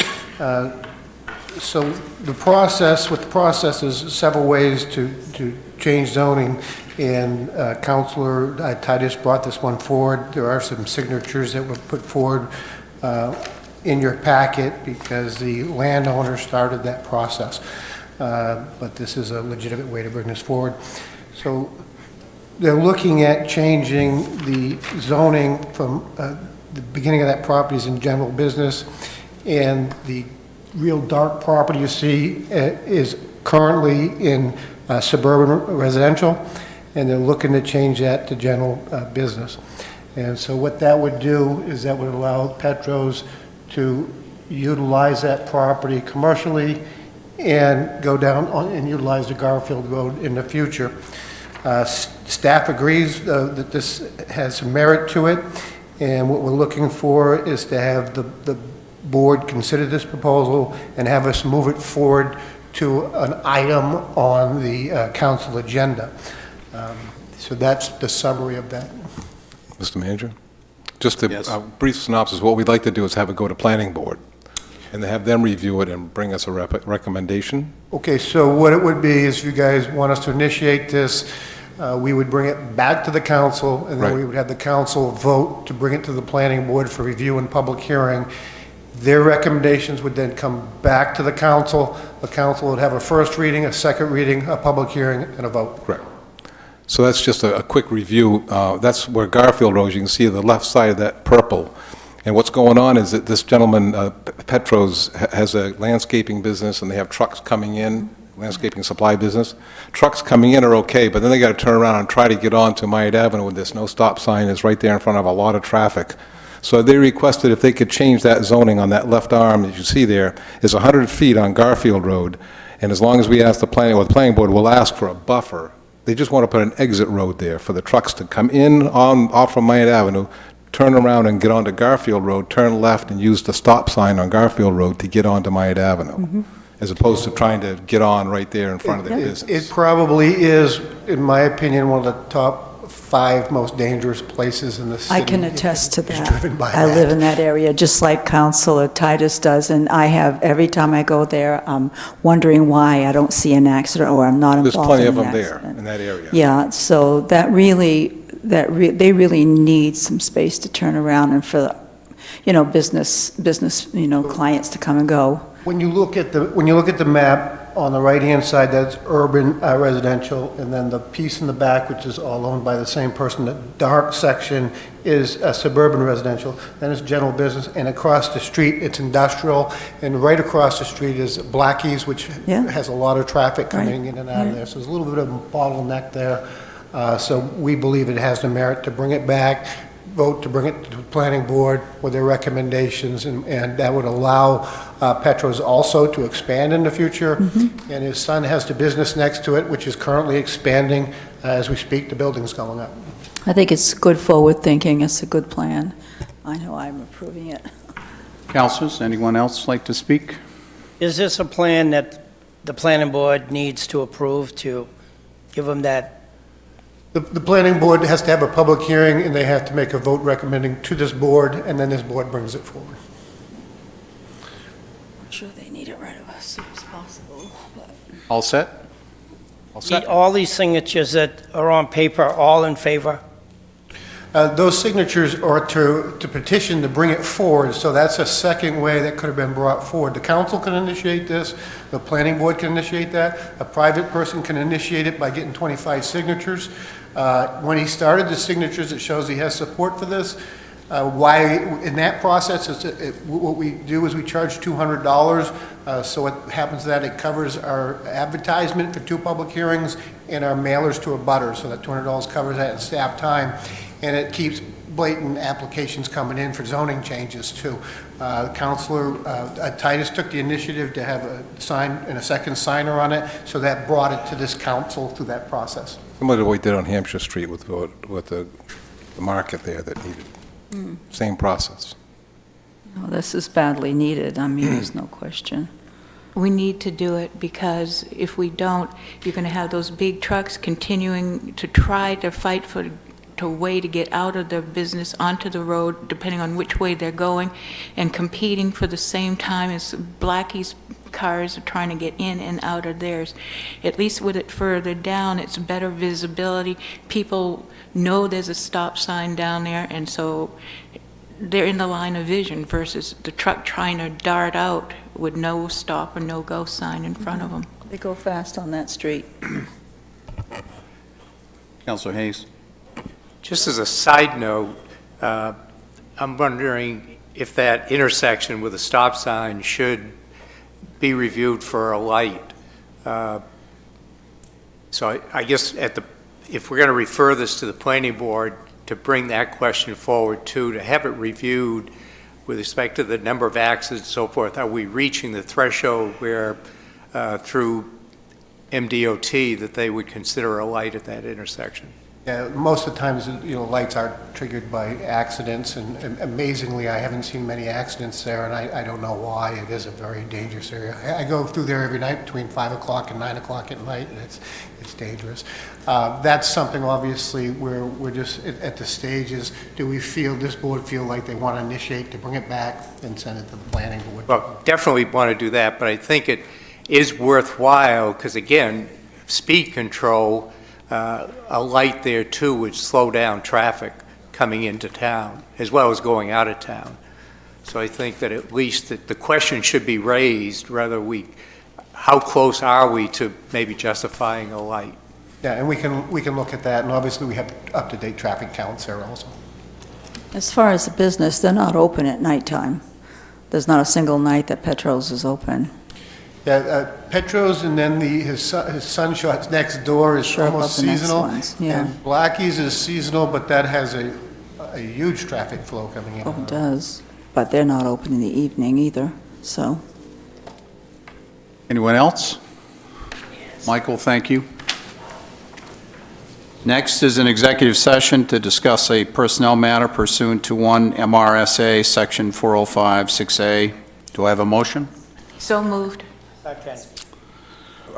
So the process is several ways to change zoning, and Councilor Titus brought this one forward. There are some signatures that were put forward in your packet because the landowner started that process. But this is a legitimate way to bring this forward. So they're looking at changing the zoning from the beginning of that property is in general business, and the real dark property you see is currently in suburban residential, and they're looking to change that to general business. And so what that would do is that would allow Petros to utilize that property commercially and go down and utilize the Garfield Road in the future. Staff agrees that this has some merit to it, and what we're looking for is to have the board consider this proposal and have us move it forward to an item on the council agenda. So that's the summary of that. Mr. Manager? Just Yes. a brief synopsis. What we'd like to do is have it go to planning board and have them review it and bring us a recommendation. Okay, so what it would be is if you guys want us to initiate this, we would bring it back to the council, and then Right. we would have the council vote to bring it to the planning board for review and public hearing. Their recommendations would then come back to the council. The council would have a first reading, a second reading, a public hearing, and a vote. Correct. So that's just a quick review. That's where Garfield Road, you can see the left side of that purple. And what's going on is that this gentleman, Petros, has a landscaping business, and they have trucks coming in landscaping supply business. Trucks coming in are okay, but then they got to turn around and try to get onto Myatt Avenue with this no stop sign is right there in front of a lot of traffic. So they requested if they could change that zoning on that left arm that you see there is 100 feet on Garfield Road, and as long as we ask the planning board, we'll ask for a buffer. They just want to put an exit road there for the trucks to come in off from Myatt Avenue, turn around and get onto Garfield Road, turn left and use the stop sign on Garfield Road to get onto Myatt Avenue, as opposed to trying to get on right there in front of their business. It probably is, in my opinion, one of the top 5 most dangerous places in the city. I can attest to It's driven that. by I that. live in that area, just like Councilor Titus does, and I have, every time I go there, I'm wondering why I don't see an accident or I'm not There's involved plenty in of an them there accident. in that area. Yeah, so that really, they really need some space to turn around and for, business, clients to come and go. When you look at the map, on the right-hand side, that's urban residential, and then the piece in the back, which is all owned by the same person, the dark section is suburban residential, then it's general business, and across the street, it's industrial, and right across the street is Blackie's, which Yeah. has a lot of traffic coming Right. in and out of Yeah. there, so there's a little bit of a bottleneck there. So we believe it has the merit to bring it back, vote to bring it to the planning board with their recommendations, and that would allow Petros also to expand in the future. And his son has the business next to it, which is currently expanding as we speak. The building's going up. I think it's good forward thinking, it's a good plan. I know I'm approving it. Councilors, anyone else like to speak? Is this a plan that the planning board needs to approve to give them that? The planning board has to have a public hearing, and they have to make a vote recommending to this board, and then this board brings it forward. I'm sure they need it right as soon as possible, but. All set? All set? All these signatures that are on paper, all in favor? Those signatures are to petition to bring it forward, so that's a second way that could have been brought forward. The council can initiate this, the planning board can initiate that, a private person can initiate it by getting 25 signatures. When he started the signatures, it shows he has support for this. In that process, what we do is we charge $200. So what happens is that it covers our advertisement for 2 public hearings and our mailers to abutters, so that $200 covers that in staff time. And it keeps blatant applications coming in for zoning changes too. Councilor Titus took the initiative to have a sign and a second signer on it, so that brought it to this council through that process. Similar to what we did on Hampshire Street with the market there that needed, same process. No, this is badly needed, I mean, there's no question. We need to do it because if we don't, you're going to have those big trucks continuing to try to fight for a way to get out of their business onto the road, depending on which way they're going, and competing for the same time as Blackie's cars are trying to get in and out of theirs. At least with it further down, it's better visibility. People know there's a stop sign down there, and so they're in the line of vision versus the truck trying to dart out with no stop or no go sign in front of them. They go fast on that street. Councilor Hayes? Just as a side note, I'm wondering if that intersection with a stop sign should be reviewed for a light. So I guess if we're going to refer this to the planning board, to bring that question forward too, to have it reviewed with respect to the number of accidents and so forth. Are we reaching the threshold where through MDOT that they would consider a light at that intersection? Yeah, most of the times, lights are triggered by accidents, and amazingly, I haven't seen many accidents there, and I don't know why. It is a very dangerous area. I go through there every night between 5 o'clock and 9 o'clock at night, and it's dangerous. That's something, obviously, where we're just at the stages. Do this board feel like they want to initiate to bring it back and send it to the planning board? Well, definitely want to do that, but I think it is worthwhile, because again, speed control, a light there too would slow down traffic coming into town as well as going out of town. So I think that at least the question should be raised, how close are we to maybe justifying a light? Yeah, and we can look at that, and obviously we have up-to-date traffic counts there also. As far as the business, they're not open at nighttime. There's not a single night that Petros is open. Yeah, Petros and then his Sunshots next door is Sure, almost about the next seasonal. ones, yeah. And Blackie's is seasonal, but that has a huge traffic flow coming in. Oh, it does, but they're not open in the evening either, so. Anyone else? Michael, thank you. Next is an executive session to discuss a personnel matter pursuant to 1 MRSA Section 4056A. Do I have a motion? So moved. Second.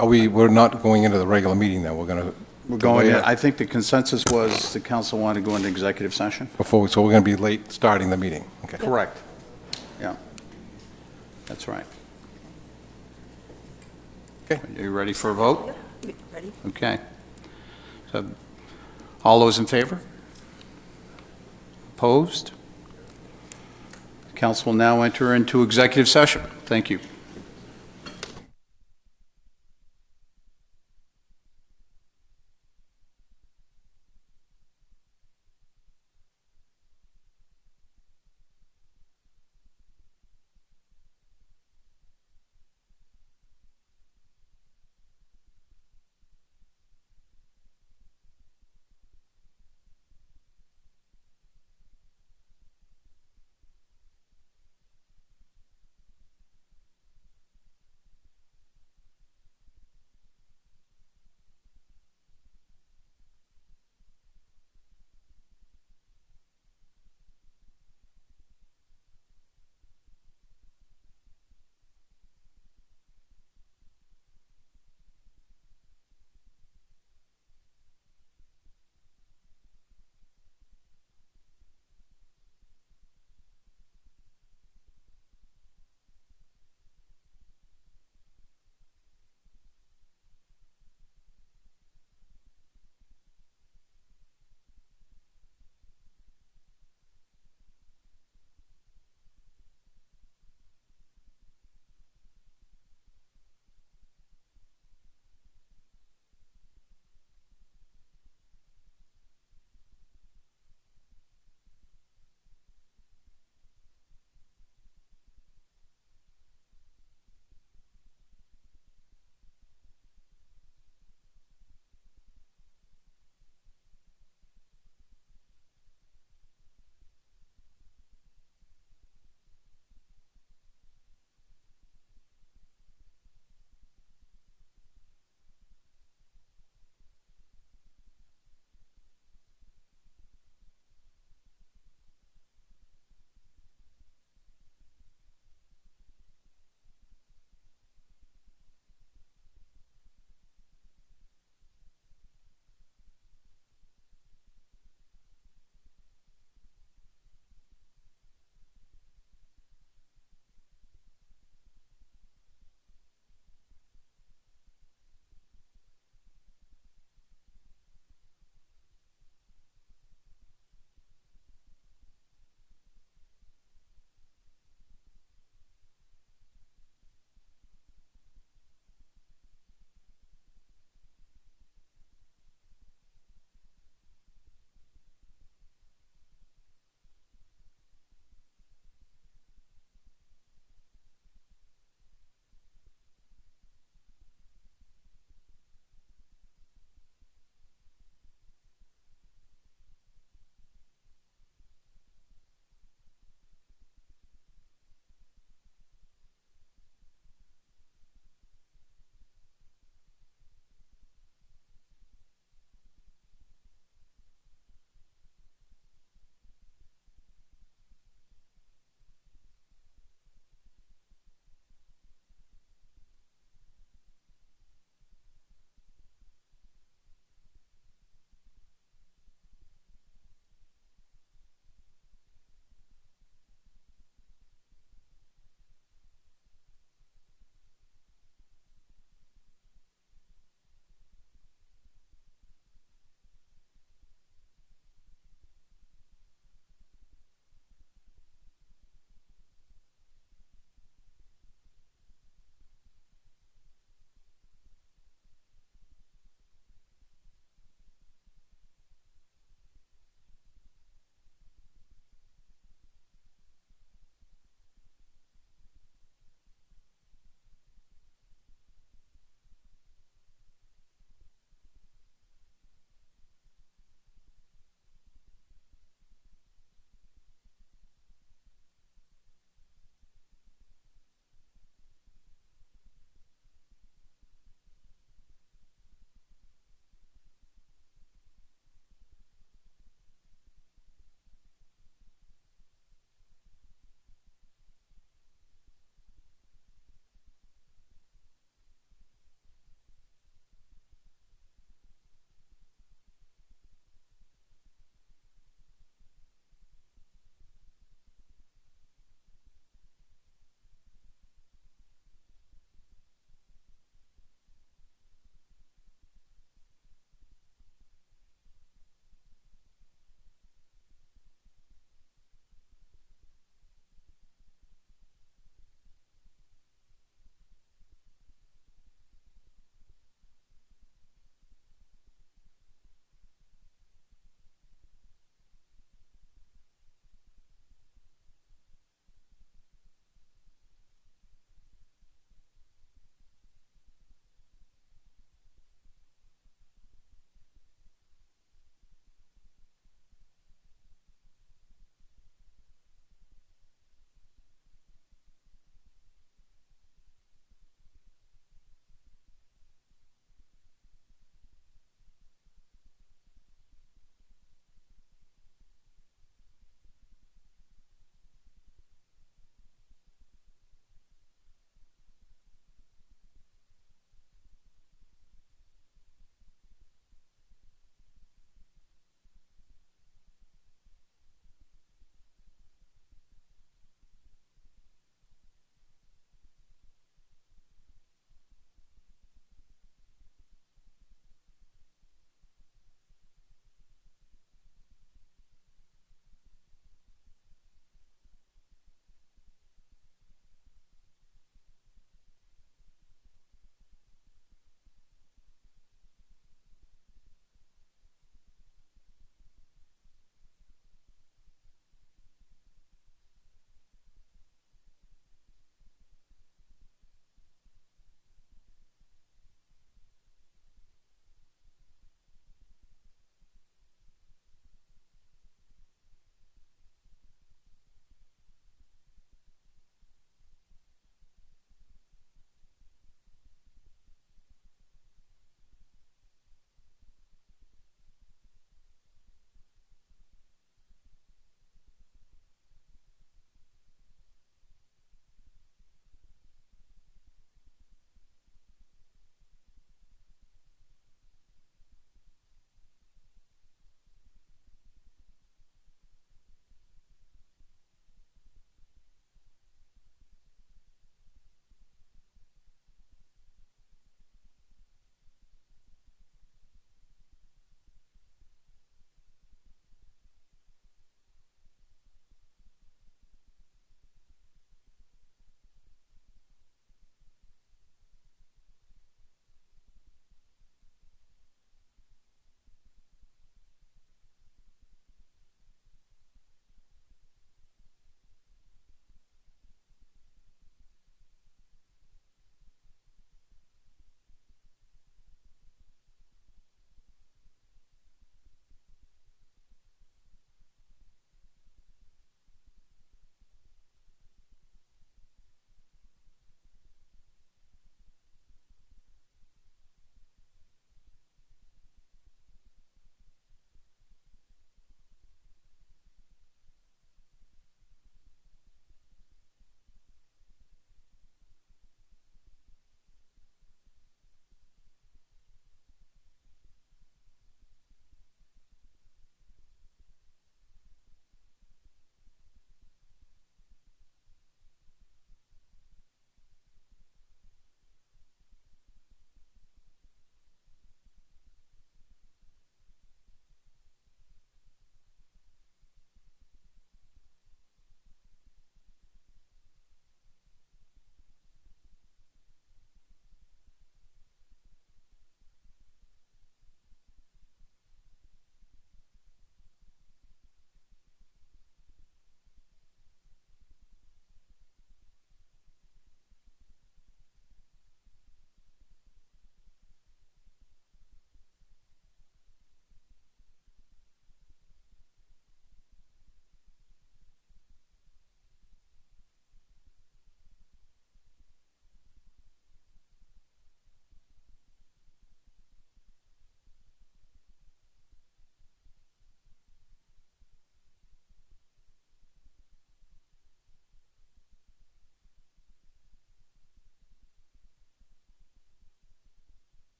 We're not going into the regular meeting then, we're going to... I think the consensus was the council wanted to go into executive session. So we're going to be late starting the meeting, okay. Correct. Yeah. That's right. Okay. Are you ready for a vote? Ready? Okay. So, all those in favor? Opposed? The council will now enter into executive session. Thank you.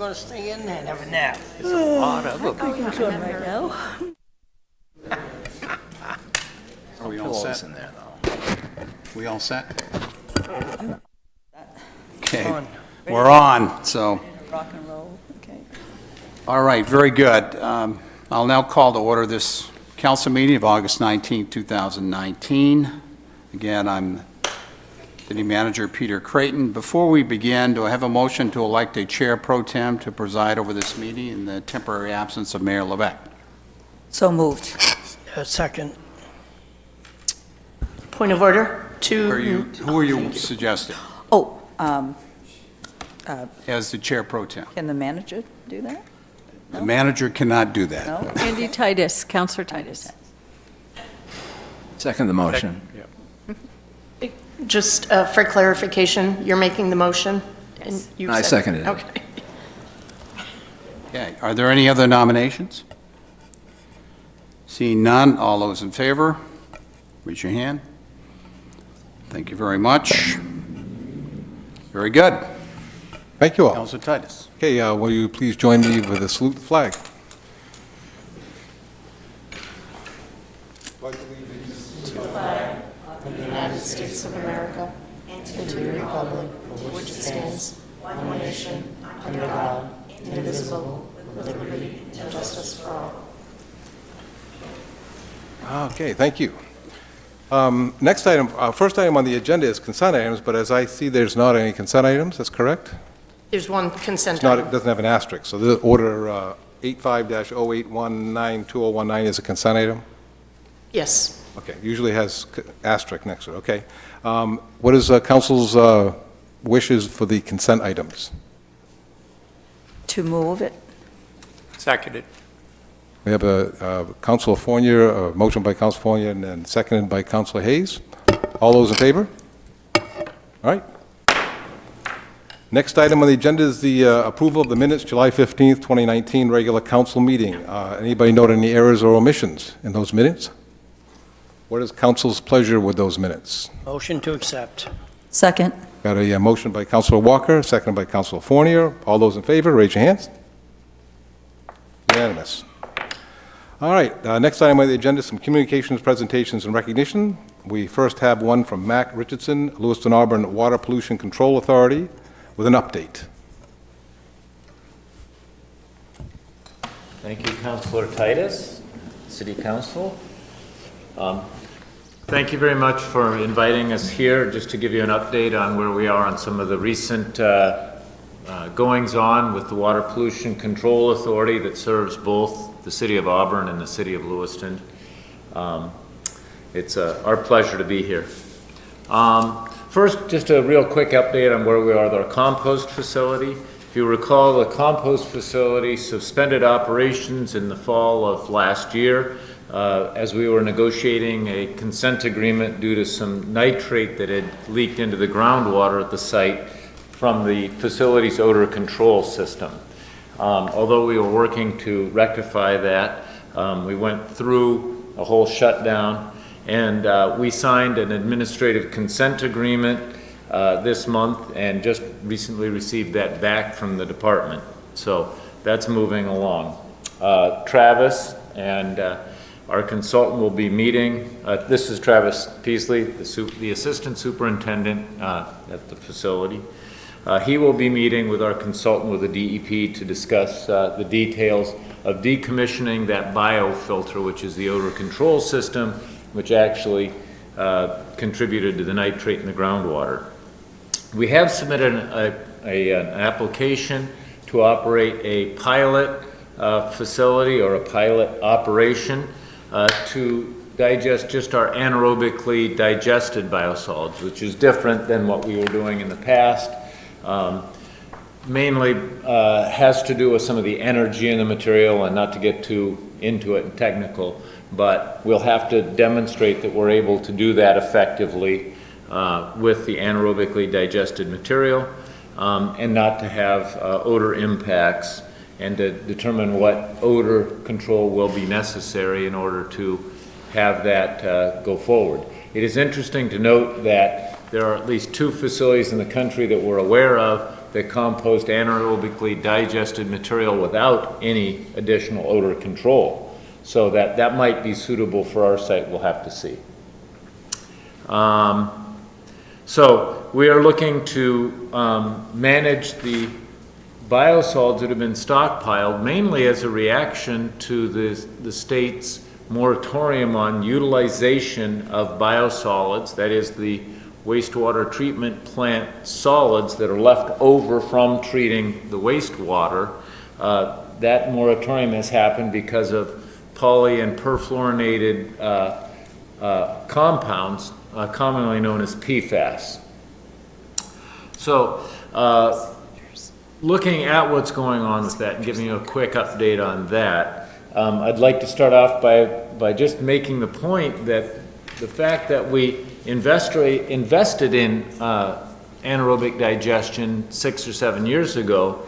gonna stay in there and have a nap. Are we all set? in there, though. We all set? Okay, we're on, so, Rock and roll, okay. all right, very good. I'll now call to order this council meeting of August 19, 2019. Again, I'm City Manager Peter Creighton. Before we begin, do I have a motion to elect a chair pro tem to preside over this meeting in the temporary absence of Mayor Levesque? So moved. Second. Point of order Who are you suggesting Oh, as the chair pro tem? can the manager do that? The manager cannot do that. No? Andy Titus, Counselor Titus. Second the motion. Just for clarification, you're making the motion? And you I seconded it. Okay. Okay, are there any other nominations? Seeing none, all those in favor, raise your hand. Thank you very much. Very good. Thank you all. Councilor Titus. Okay, will you please join me with a salute the flag? United States of America and to the republic for which it stands, one nation, under God, indivisible, with liberty and justice for all. Okay, thank you. Next item, first item on the agenda is consent items, but as I see, there's not any consent items, that's correct? There's one consent It's not, item. it doesn't have an asterisk, so the order 85-0819-2019 is a consent item? Yes. Okay, usually has asterisk next to it, okay. What is council's wishes for the consent items? To move it? Seconded. We have a Councilor Fournier, a motion by Councilor Fournier, and then seconded by Councilor Hayes. All those in favor? All right. Next item on the agenda is the approval of the minutes, July 15th, 2019, regular council meeting. Anybody note any errors or omissions in those minutes? What is council's pleasure with those minutes? Motion to accept. Second. Got a motion by Councilor Walker, seconded by Councilor Fournier. All those in favor, raise your hands. Unanimous. All right, next item on the agenda is some communications, presentations, and recognition. We first have one from Mac Richardson, Lewiston Auburn Water Pollution Control Authority, with an update. Thank you, Councilor Titus, City Council. Thank you very much for inviting us here, just to give you an update on where we are on some of the recent goings-on with the Water Pollution Control Authority that serves both the City of Auburn and the City of Lewiston. It's our pleasure to be here. First, just a real quick update on where we are with our compost facility. If you recall, the compost facility suspended operations in the fall of last year as we were negotiating a consent agreement due to some nitrate that had leaked into the groundwater at the site from the facility's odor control system. Although we were working to rectify that, we went through a whole shutdown, and we signed an administrative consent agreement this month and just recently received that back from the department. So that's moving along. Travis and our consultant will be meeting. This is Travis Peasley, the assistant superintendent at the facility. He will be meeting with our consultant with the DEP to discuss the details of decommissioning that biofilter, which is the odor control system, which actually contributed to the nitrate in the groundwater. We have submitted an application to operate a pilot facility or a pilot operation to digest just our anaerobically digested biosolids, which is different than what we were doing in the past. Mainly has to do with some of the energy in the material, and not to get too into it and technical, but we'll have to demonstrate that we're able to do that effectively with the anaerobically digested material and not to have odor impacts, and to determine what odor control will be necessary in order to have that go forward. It is interesting to note that there are at least 2 facilities in the country that we're aware of that compost anaerobically digested material without any additional odor control. So that might be suitable for our site, we'll have to see. So we are looking to manage the biosolids that have been stockpiled, mainly as a reaction to the state's moratorium on utilization of biosolids, that is the wastewater treatment plant solids that are left over from treating the wastewater. That moratorium has happened because of poly and perfluorinated compounds, commonly known as PFAS. So, looking at what's going on with that and giving you a quick update on that, I'd like to start off by just making the point that the fact that we invested in anaerobic digestion 6 or 7 years ago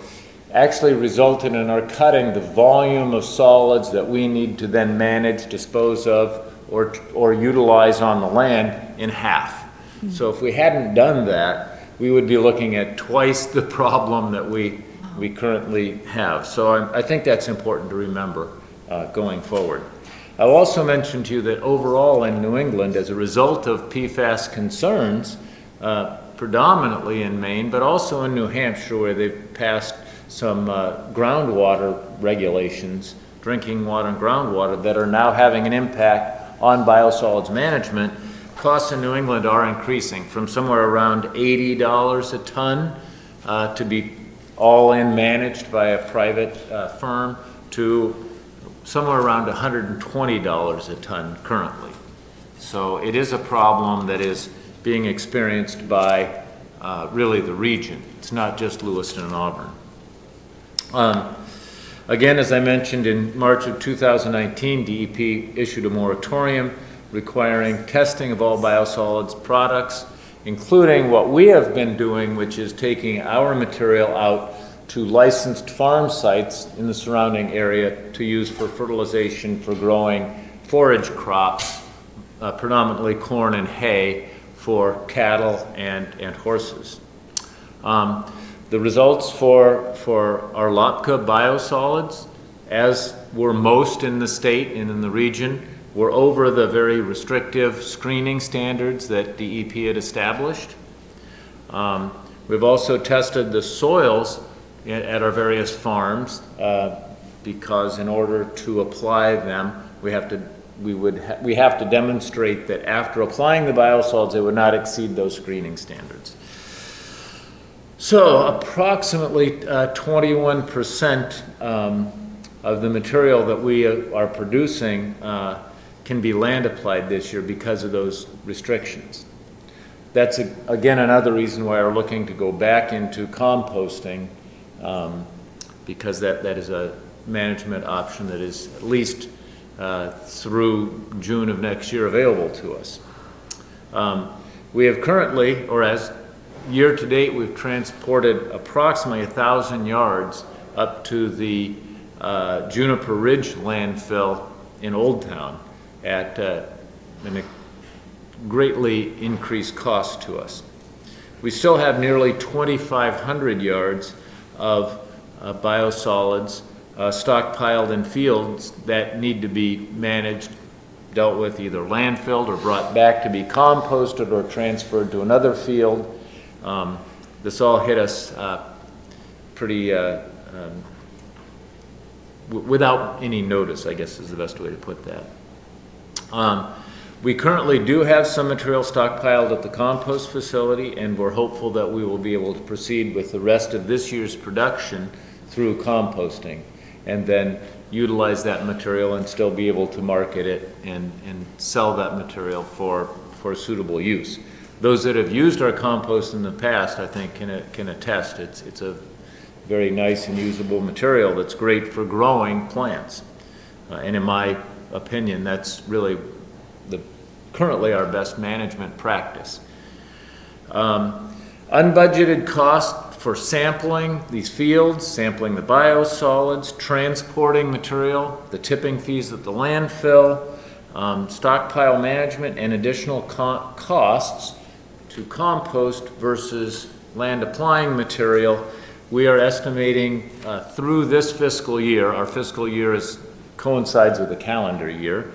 actually resulted in our cutting the volume of solids that we need to then manage, dispose of, or utilize on the land in half. So if we hadn't done that, we would be looking at twice the problem that we currently have. So I think that's important to remember going forward. I'll also mention to you that overall in New England, as a result of PFAS concerns, predominantly in Maine, but also in New Hampshire, where they've passed some groundwater regulations, drinking water and groundwater, that are now having an impact on biosolids management. Costs in New England are increasing from somewhere around $80 a ton to be all in managed by a private firm to somewhere around $120 a ton currently. So it is a problem that is being experienced by really the region. It's not just Lewiston and Auburn. Again, as I mentioned, in March of 2019, DEP issued a moratorium requiring testing of all biosolids products, including what we have been doing, which is taking our material out to licensed farm sites in the surrounding area to use for fertilization for growing forage crops, predominantly corn and hay for cattle and horses. The results for our LOPCA biosolids, as were most in the state and in the region, were over the very restrictive screening standards that DEP had established. We've also tested the soils at our various farms because in order to apply them, we have to demonstrate that after applying the biosolids, they would not exceed those screening standards. So approximately 21% of the material that we are producing can be land applied this year because of those restrictions. That's again another reason why we're looking to go back into composting because that is a management option that is at least through June of next year available to us. We have currently, or as year to date, we've transported approximately 1,000 yards up to the Juniper Ridge landfill in Old Town at a greatly increased cost to us. We still have nearly 2,500 yards of biosolids stockpiled in fields that need to be managed, dealt with, either landfilled or brought back to be composted or transferred to another field. This all hit us pretty without any notice, I guess is the best way to put that. We currently do have some material stockpiled at the compost facility, and we're hopeful that we will be able to proceed with the rest of this year's production through composting, and then utilize that material and still be able to market it and sell that material for suitable use. Those that have used our compost in the past, I think, can attest. It's a very nice and usable material that's great for growing plants. And in my opinion, that's really currently our best management practice. Unbudgeted cost for sampling these fields, sampling the biosolids, transporting material, the tipping fees at the landfill, stockpile management, and additional costs to compost versus land applying material, we are estimating through this fiscal year, our fiscal year coincides with the calendar year,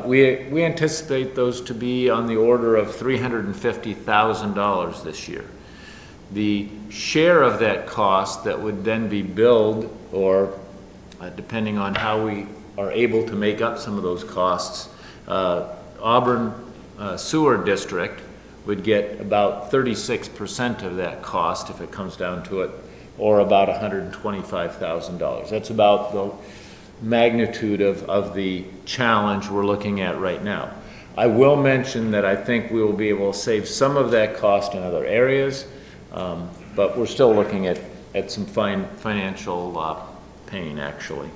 we anticipate those to be on the order of $350,000 this year. The share of that cost that would then be billed, or depending on how we are able to make up some of those costs, Auburn Sewer District would get about 36% of that cost if it comes down to it, or about $125,000. That's about the magnitude of the challenge we're looking at right now. I will mention that I think we will be able to save some of that cost in other areas, but we're still looking at some financial pain, actually.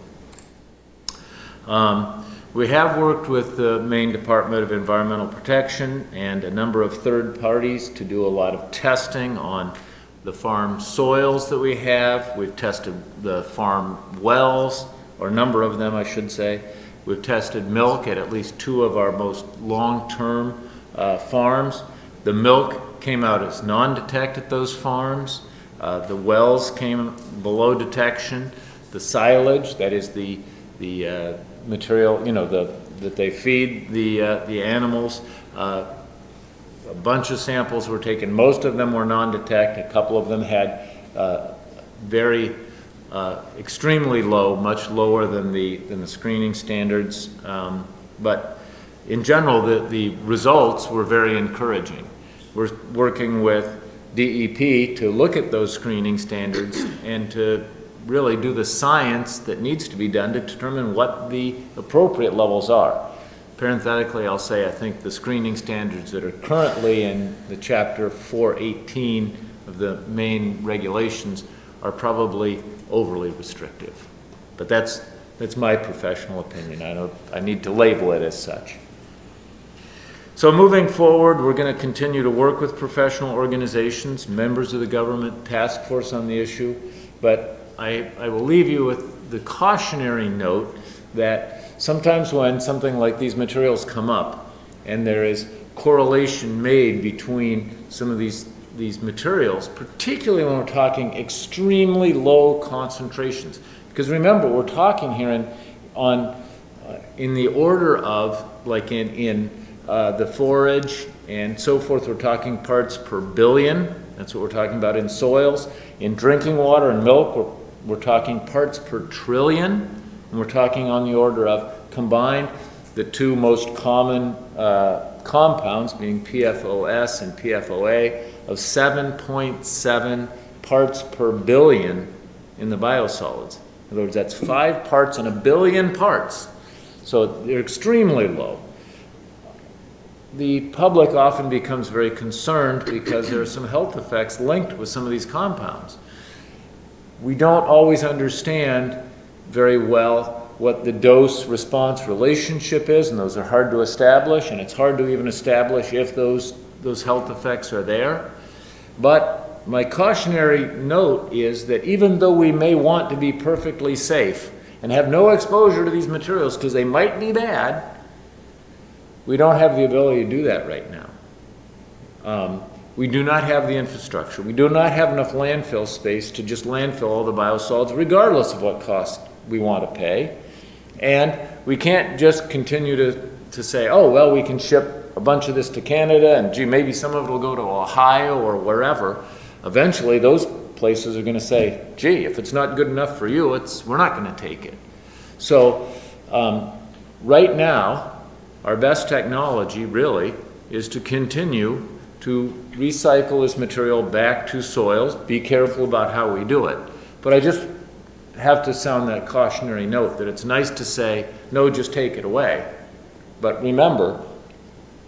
We have worked with the Maine Department of Environmental Protection and a number of third parties to do a lot of testing on the farm soils that we have. We've tested the farm wells, or a number of them, I should say. We've tested milk at least 2 of our most long-term farms. The milk came out as non-detect at those farms. The wells came below detection. The silage, that is the material, that they feed the animals. A bunch of samples were taken. Most of them were non-detect. A couple of them had very extremely low, much lower than the screening standards. But in general, the results were very encouraging. We're working with DEP to look at those screening standards and to really do the science that needs to be done to determine what the appropriate levels are. Parenthetically, I'll say I think the screening standards that are currently in the Chapter 418 of the Maine regulations are probably overly restrictive. But that's my professional opinion. I need to label it as such. So moving forward, we're going to continue to work with professional organizations, members of the government task force on the issue, but I will leave you with the cautionary note that sometimes when something like these materials come up and there is correlation made between some of these materials, particularly when we're talking extremely low concentrations, because remember, we're talking here in the order of, like in the forage and so forth, we're talking parts per billion. That's what we're talking about in soils. In drinking water and milk, we're talking parts per trillion, and we're talking on the order of combined the 2 most common compounds, being PFOS and PFOA, of 7.7 parts per billion in the biosolids. In other words, that's 5 parts in a billion parts. So they're extremely low. The public often becomes very concerned because there are some health effects linked with some of these compounds. We don't always understand very well what the dose-response relationship is, and those are hard to establish, and it's hard to even establish if those health effects are there. But my cautionary note is that even though we may want to be perfectly safe and have no exposure to these materials because they might be bad, we don't have the ability to do that right now. We do not have the infrastructure. We do not have enough landfill space to just landfill all the biosolids, regardless of what cost we want to pay. And we can't just continue to say, oh, well, we can ship a bunch of this to Canada, and gee, maybe some of it will go to Ohio or wherever. Eventually, those places are going to say, gee, if it's not good enough for you, we're not going to take it. So right now, our best technology really is to continue to recycle this material back to soils. Be careful about how we do it. But I just have to sound that cautionary note that it's nice to say, no, just take it away. But remember,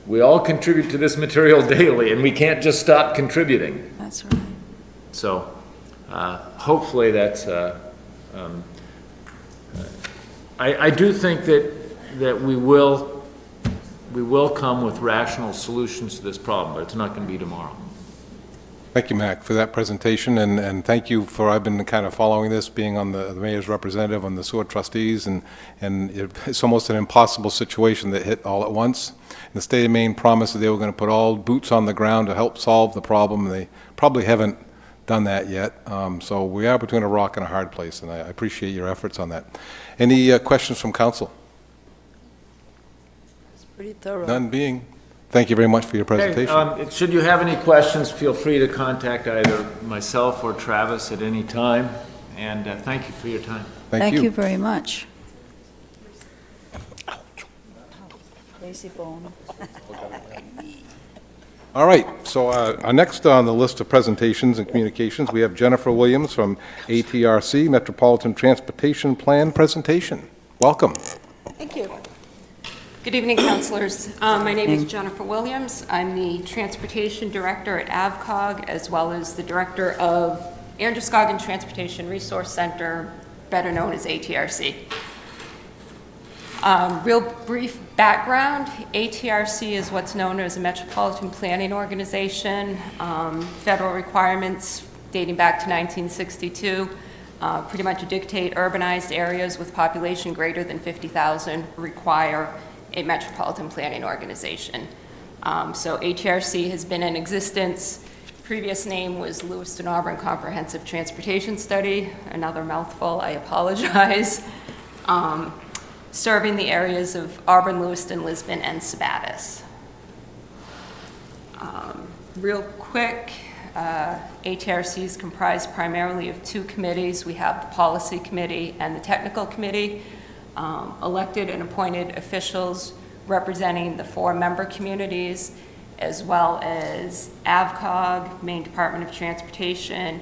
we all contribute to this material daily, and we can't just stop contributing. That's right. So hopefully that's, I do think that we will come with rational solutions to this problem, but it's not going to be tomorrow. Thank you, Mac, for that presentation, and thank you for, I've been kind of following this, being on the mayor's representative on the sewer trustees, and it's almost an impossible situation that hit all at once. And the state of Maine promised that they were going to put all boots on the ground to help solve the problem, and they probably haven't done that yet. So we are between a rock and a hard place, and I appreciate your efforts on that. Any questions from council? It's pretty thorough. None being. Thank you very much for your presentation. Okay, should you have any questions, feel free to contact either myself or Travis at any time, and thank you for your time. Thank you very much. Lazy bone. All right, so our next on the list of presentations and communications, we have Jennifer Williams from ATRC, Metropolitan Transportation Plan presentation. Welcome. Thank you. Good evening, councilors. My name is Jennifer Williams. I'm the Transportation Director at AvCog, as well as the Director of Androscoggin Transportation Resource Center, better known as ATRC. Real brief background, ATRC is what's known as a Metropolitan Planning Organization. Federal requirements dating back to 1962 pretty much dictate urbanized areas with population greater than 50,000 require a Metropolitan Planning Organization. So ATRC has been in existence. Previous name was Lewiston Auburn Comprehensive Transportation Study, another mouthful, I apologize. Serving the areas of Auburn, Lewiston, Lisbon, and Sabattis. Real quick, ATRC is comprised primarily of two committees. We have the Policy Committee and the Technical Committee. Elected and appointed officials representing the 4 member communities, as well as AvCog, Maine Department of Transportation,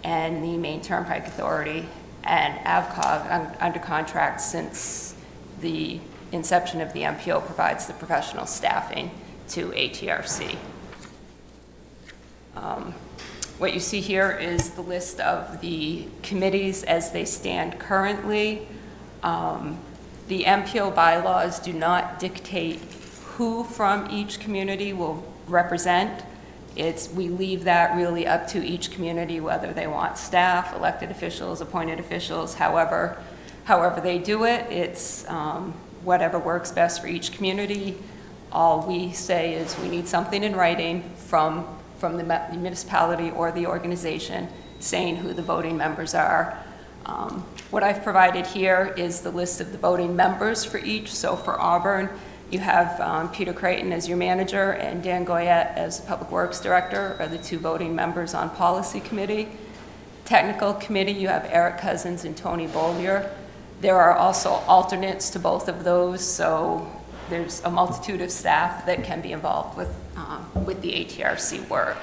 and the Maine Turnpike Authority. And AvCog, under contract since the inception of the MPO, provides the professional staffing to ATRC. What you see here is the list of the committees as they stand currently. The MPO bylaws do not dictate who from each community will represent. We leave that really up to each community, whether they want staff, elected officials, appointed officials, however they do it. It's whatever works best for each community. All we say is we need something in writing from the municipality or the organization saying who the voting members are. What I've provided here is the list of the voting members for each. So for Auburn, you have Peter Creighton as your manager and Dan Goyette as the Public Works Director are the 2 voting members on Policy Committee. Technical Committee, you have Eric Cousins and Tony Bollier. There are also alternates to both of those, so there's a multitude of staff that can be involved with the ATRC work.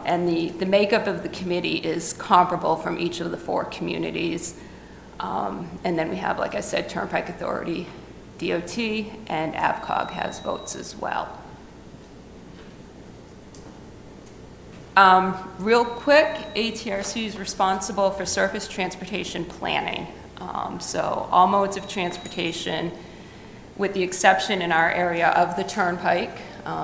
And the makeup of the committee is comparable from each of the 4 communities. And then we have, like I said, Turnpike Authority, DOT, and AvCog has votes as well. Real quick, ATRC is responsible for surface transportation planning. So all modes of transportation, with the exception in our area of the Turnpike,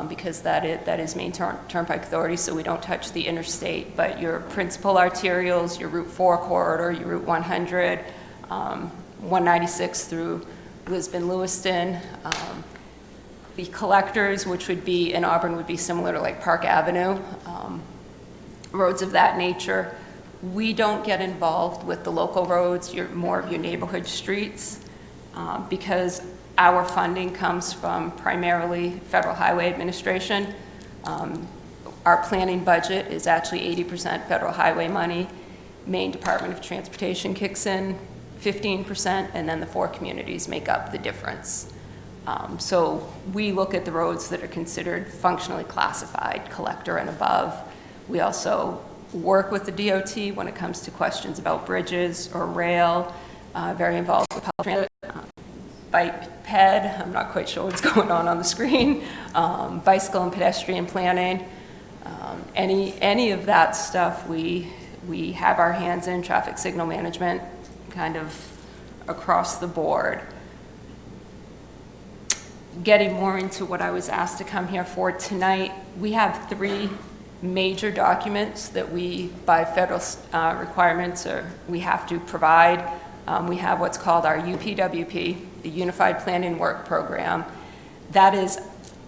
because that is Maine Turnpike Authority, so we don't touch the interstate, but your principal arterials, your Route 4 corridor, your Route 100, 196 through Lisbon, Lewiston, the collectors, which would be in Auburn, would be similar to like Park Avenue, roads of that nature. We don't get involved with the local roads, more of your neighborhood streets, because our funding comes from primarily Federal Highway Administration. Our planning budget is actually 80% Federal Highway money. Maine Department of Transportation kicks in 15%, and then the 4 communities make up the difference. So we look at the roads that are considered functionally classified, collector and above. We also work with the DOT when it comes to questions about bridges or rail, very involved with public transit. Bike ped, I'm not quite sure what's going on the screen, bicycle and pedestrian planning, any of that stuff we have our hands in, traffic signal management, kind of across the board. Getting more into what I was asked to come here for tonight, we have 3 major documents that we, by federal requirements, we have to provide. We have what's called our UPWP, the Unified Planning Work Program. That is,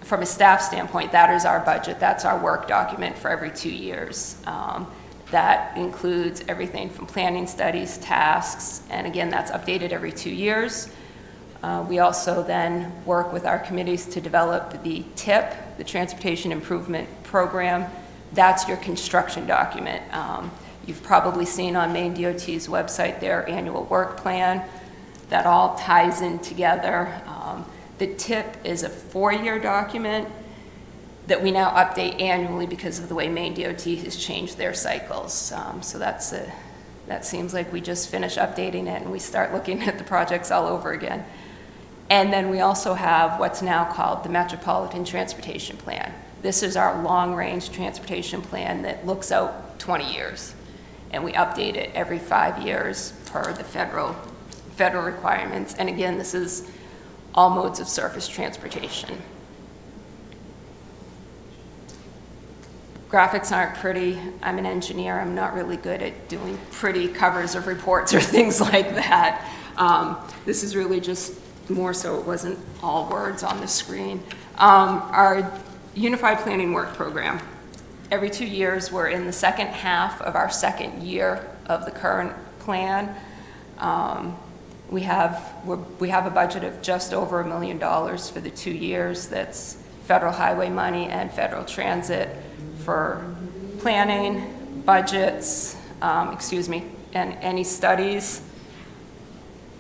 from a staff standpoint, that is our budget. That's our work document for every 2 years. That includes everything from planning studies, tasks, and again, that's updated every 2 years. We also then work with our committees to develop the TIP, the Transportation Improvement Program. That's your construction document. You've probably seen on Maine DOT's website their annual work plan. That all ties in together. The TIP is a 4-year document that we now update annually because of the way Maine DOT has changed their cycles. So that seems like we just finish updating it and we start looking at the projects all over again. And then we also have what's now called the Metropolitan Transportation Plan. This is our long-range transportation plan that looks out 20 years. And we update it every 5 years per the federal requirements. And again, this is all modes of surface transportation. Graphics aren't pretty. I'm an engineer. I'm not really good at doing pretty covers of reports or things like that. This is really just more so it wasn't all words on the screen. Our Unified Planning Work Program. Every 2 years, we're in the second half of our second year of the current plan. We have a budget of just over $1 million for the 2 years. That's federal highway money and federal transit for planning, budgets, and any studies.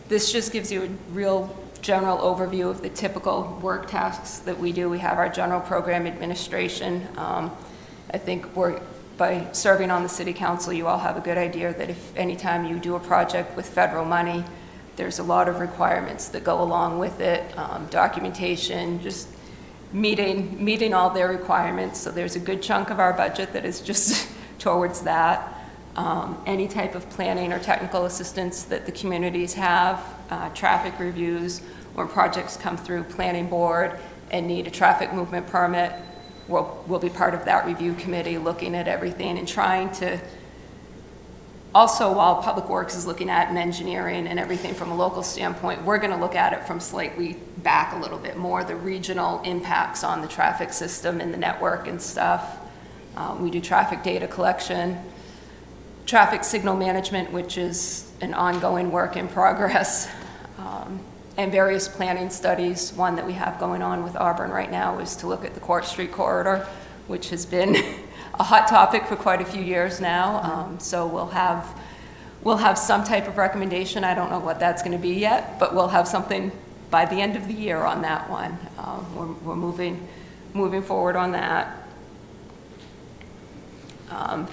This just gives you a real general overview of the typical work tasks that we do. We have our general program administration. I think by serving on the city council, you all have a good idea that if anytime you do a project with federal money, there's a lot of requirements that go along with it, documentation, just meeting all their requirements. So there's a good chunk of our budget that is just towards that. Any type of planning or technical assistance that the communities have, traffic reviews, when projects come through planning board and need a traffic movement permit, we'll be part of that review committee looking at everything and trying to, also while Public Works is looking at and engineering and everything from a local standpoint, we're going to look at it from slightly back a little bit more, the regional impacts on the traffic system and the network and stuff. We do traffic data collection, traffic signal management, which is an ongoing work in progress, and various planning studies. One that we have going on with Auburn right now is to look at the Court Street corridor, which has been a hot topic for quite a few years now. So we'll have some type of recommendation. I don't know what that's going to be yet, but we'll have something by the end of the year on that one. We're moving forward on that.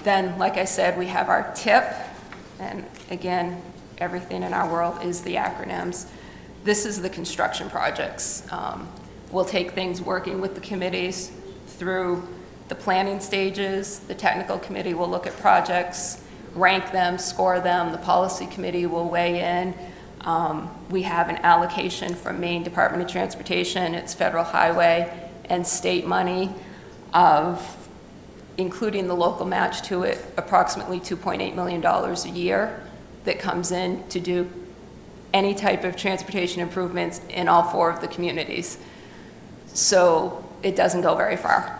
Then, like I said, we have our TIP, and again, everything in our world is the acronyms. This is the construction projects. We'll take things working with the committees through the planning stages. The technical committee will look at projects, rank them, score them. The policy committee will weigh in. We have an allocation from Maine Department of Transportation, it's federal highway and state money of, including the local match to it, approximately $2.8 million a year that comes in to do any type of transportation improvements in all 4 of the communities. So it doesn't go very far.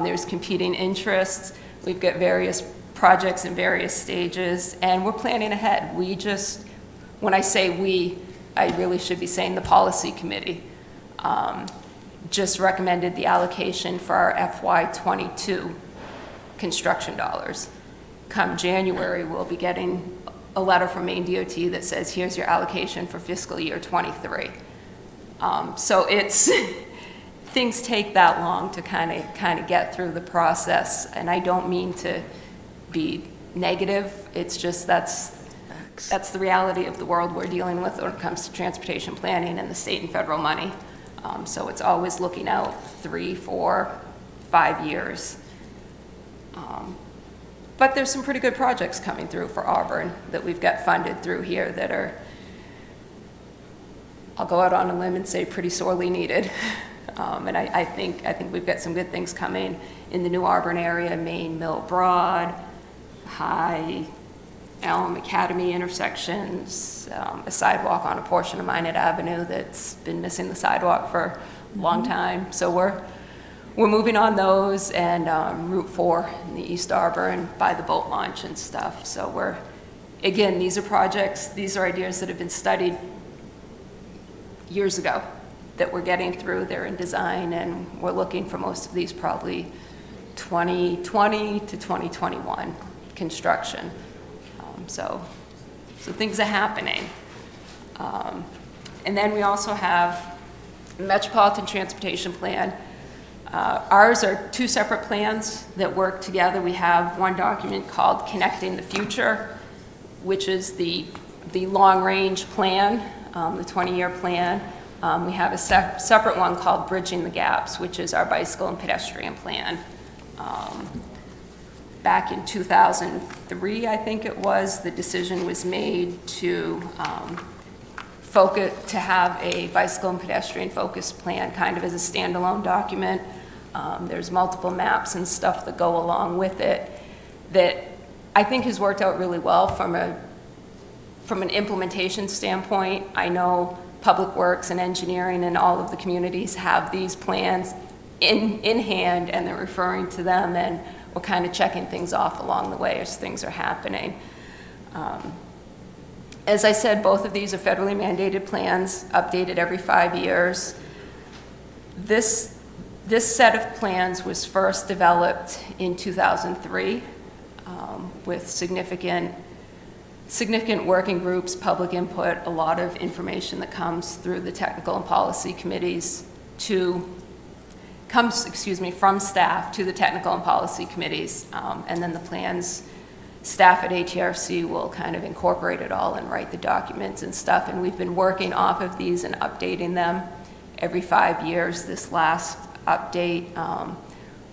There's competing interests. We've got various projects in various stages, and we're planning ahead. When I say we, I really should be saying the policy committee, just recommended the allocation for our FY22 construction dollars. Come January, we'll be getting a letter from Maine DOT that says, here's your allocation for fiscal year 23. So things take that long to kind of get through the process, and I don't mean to be negative. It's just that's the reality of the world we're dealing with when it comes to transportation planning and the state and federal money. So it's always looking out 3, 4, 5 years. But there's some pretty good projects coming through for Auburn that we've got funded through here that are, I'll go out on a limb and say, pretty sorely needed. And I think we've got some good things coming in the New Auburn area, Maine, Mill Broad, High, Elm Academy intersections, a sidewalk on a portion of Minot Avenue that's been missing the sidewalk for a long time. So we're moving on those, and Route 4 in the East Auburn by the boat launch and stuff. So again, these are projects, these are ideas that have been studied years ago that we're getting through. They're in design, and we're looking for most of these probably 2020 to 2021 construction. So things are happening. And then we also have Metropolitan Transportation Plan. Ours are two separate plans that work together. We have one document called Connecting the Future, which is the long-range plan, the 20-year plan. We have a separate one called Bridging the Gaps, which is our bicycle and pedestrian plan. Back in 2003, I think it was, the decision was made to have a bicycle and pedestrian focused plan kind of as a standalone document. There's multiple maps and stuff that go along with it that I think has worked out really well from an implementation standpoint. I know Public Works and Engineering and all of the communities have these plans in hand, and they're referring to them, and we're kind of checking things off along the way as things are happening. As I said, both of these are federally mandated plans, updated every 5 years. This set of plans was first developed in 2003 with significant working groups, public input, a lot of information that comes through the technical and policy committees from staff to the technical and policy committees, and then the plans, staff at ATRC will kind of incorporate it all and write the documents and stuff, and we've been working off of these and updating them every 5 years. This last update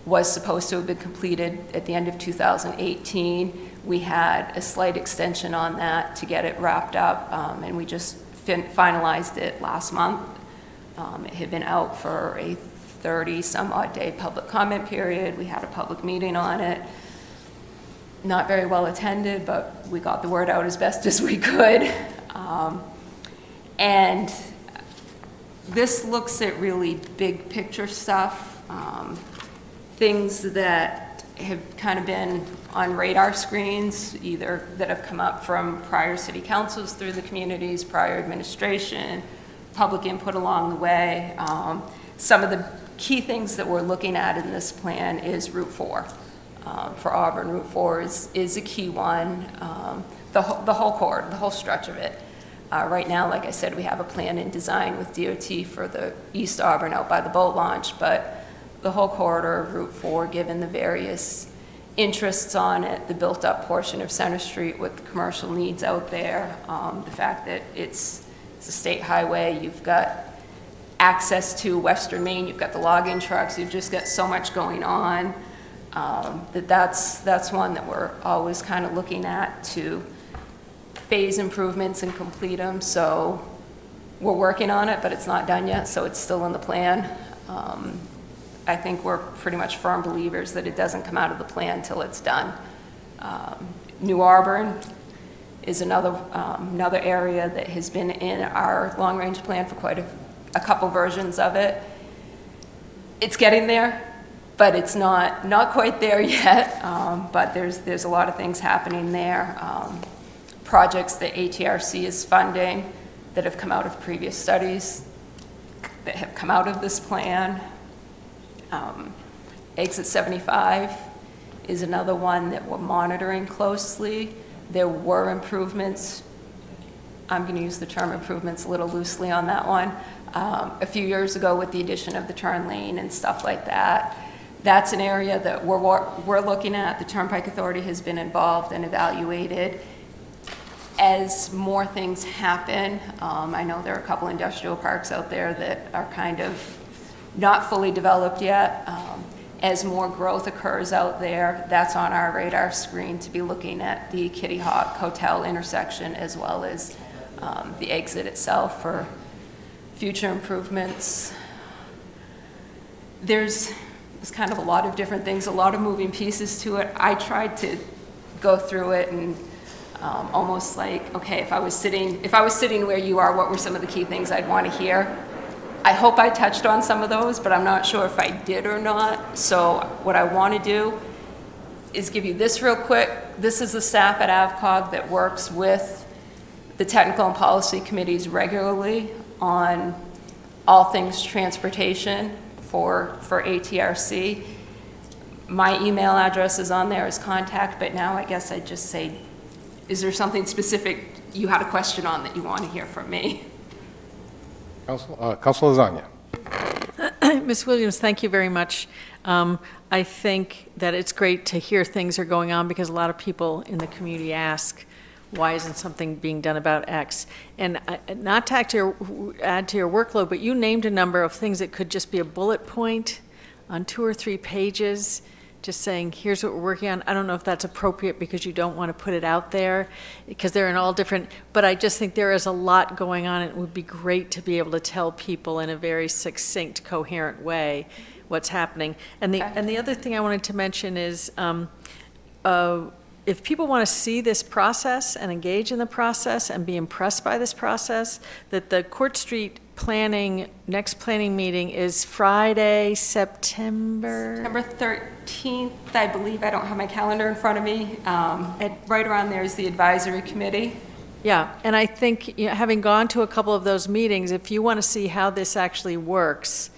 was supposed to have been completed at the end of 2018. We had a slight extension on that to get it wrapped up, and we just finalized it last month. It had been out for a 30-some-odd day public comment period. We had a public meeting on it. Not very well attended, but we got the word out as best as we could. And this looks at really big picture stuff, things that have kind of been on radar screens, either that have come up from prior city councils through the communities, prior administration, public input along the way. Some of the key things that we're looking at in this plan is Route 4. For Auburn, Route 4 is a key one. The whole corridor, the whole stretch of it. Right now, like I said, we have a plan in design with DOT for the East Auburn out by the boat launch, but the whole corridor of Route 4, given the various interests on it, the built-up portion of Center Street with the commercial needs out there, the fact that it's a state highway, you've got access to Western Maine, you've got the logging trucks, you've just got so much going on, that's one that we're always kind of looking at to phase improvements and complete them. So we're working on it, but it's not done yet, so it's still in the plan. I think we're pretty much firm believers that it doesn't come out of the plan till it's done. New Auburn is another area that has been in our long-range plan for quite a couple versions of it. It's getting there, but it's not quite there yet. But there's a lot of things happening there. Projects that ATRC is funding that have come out of previous studies that have come out of this plan. Exit 75 is another one that we're monitoring closely. There were improvements. I'm going to use the term improvements a little loosely on that one. A few years ago with the addition of the turn lane and stuff like that. That's an area that we're looking at. The Turnpike Authority has been involved and evaluated. As more things happen, I know there are a couple industrial parks out there that are kind of not fully developed yet. As more growth occurs out there, that's on our radar screen to be looking at the Kitty Hawk Hotel intersection as well as the exit itself for future improvements. there's kind of a lot of different things, a lot of moving pieces to it. I tried to go through it and almost like, okay, if I was sitting where you are, what were some of the key things I'd want to hear? I hope I touched on some of those, but I'm not sure if I did or not. So what I want to do is give you this real quick. This is the staff at AvCog that works with the technical and policy committees regularly on all things transportation for ATRC. My email address is on there as contact, but now I guess I'd just say, is there something specific you had a question on that you want to hear from me? Councilor Lasagna. Ms. Williams, thank you very much. I think that it's great to hear things are going on because a lot of people in the community ask, why isn't something being done about X? And not to add to your workload, but you named a number of things that could just be a bullet point on 2 or 3 pages, just saying, here's what we're working on. I don't know if that's appropriate because you don't want to put it out there because they're in all different, but I just think there is a lot going on. It would be great to be able to tell people in a very succinct, coherent way what's happening. And the other thing I wanted to mention is if people want to see this process and engage in the process and be impressed by this process, that the Court Street next planning meeting is Friday, September 13th, I believe. I don't have my calendar in front of me. Right around there is the advisory committee. Yeah, and I think, having gone to a couple of those meetings, if you want to see how this actually works,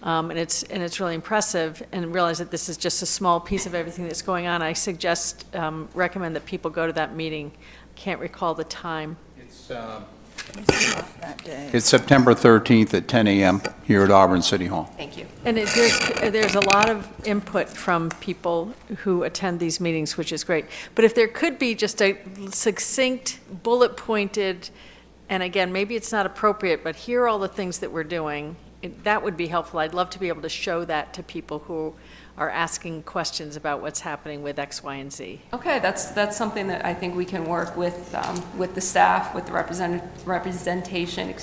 and it's really impressive, and realize that this is just a small piece of everything that's going on, I suggest, recommend that people go to that meeting. Can't recall the time. It's September 13th at 10 a.m. here at Auburn City Hall. Thank you. And there's a lot of input from people who attend these meetings, which is great. But if there could be just a succinct, bullet-pointed, and again, maybe it's not appropriate, but here are all the things that we're doing, that would be helpful. I'd love to be able to show that to people who are asking questions about what's happening with X, Y, and Z. Okay, that's something that I think we can work with the staff, with the representation,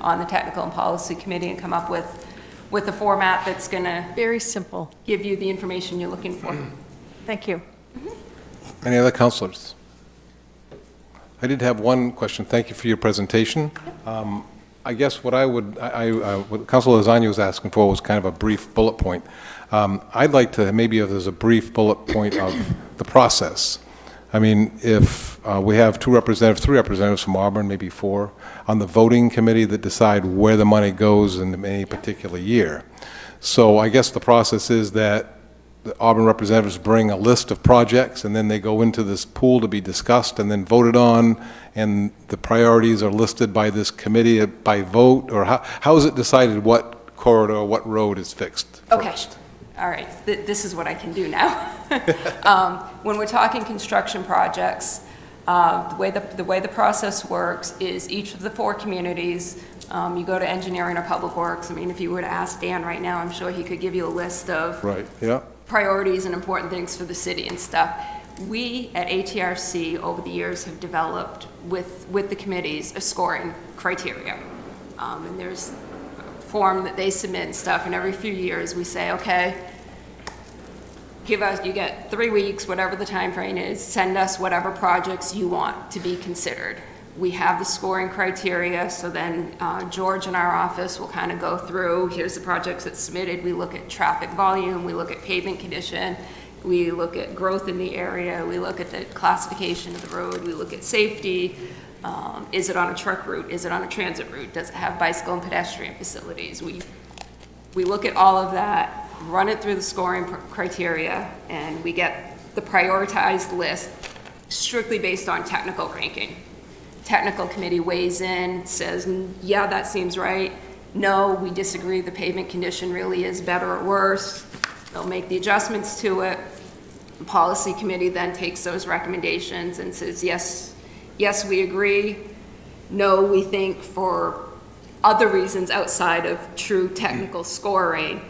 on the technical and policy committee, and come up with a format that's going to very simple, give you the information you're looking for. Thank you. Any other councilors? I did have one question. Thank you for your presentation. I guess what what Councilor Lasagna was asking for was kind of a brief bullet point. I'd like to, maybe if there's a brief bullet point of the process. I mean, if we have 3 representatives from Auburn, maybe 4, on the voting committee that decide where the money goes in any particular year. So I guess the process is that the Auburn representatives bring a list of projects, and then they go into this pool to be discussed and then voted on, and the priorities are listed by this committee by vote, or how is it decided what corridor, what road is fixed first? Okay. All right, this is what I can do now. When we're talking construction projects, the way the process works is each of the 4 communities, you go to engineering or public works. I mean, if you were to ask Dan right now, I'm sure he could give you a list of priorities and important things for the city and stuff. We at ATRC over the years have developed with the committees a scoring criteria, and there's form that they submit and stuff, and every few years we say, okay, you get 3 weeks, whatever the time frame is, send us whatever projects you want to be considered. We have the scoring criteria, so then George in our office will kind of go through, here's the projects that's submitted, we look at traffic volume, we look at pavement condition, we look at growth in the area, we look at the classification of the road, we look at safety. Is it on a truck route? Is it on a transit route? Does it have bicycle and pedestrian facilities? We look at all of that, run it through the scoring criteria, and we get the prioritized list strictly based on technical ranking. Technical committee weighs in, says, yeah, that seems right. No, we disagree, the pavement condition really is better or worse. They'll make the adjustments to it. The policy committee then takes those recommendations and says, yes, we agree. No, we think for other reasons outside of true technical scoring,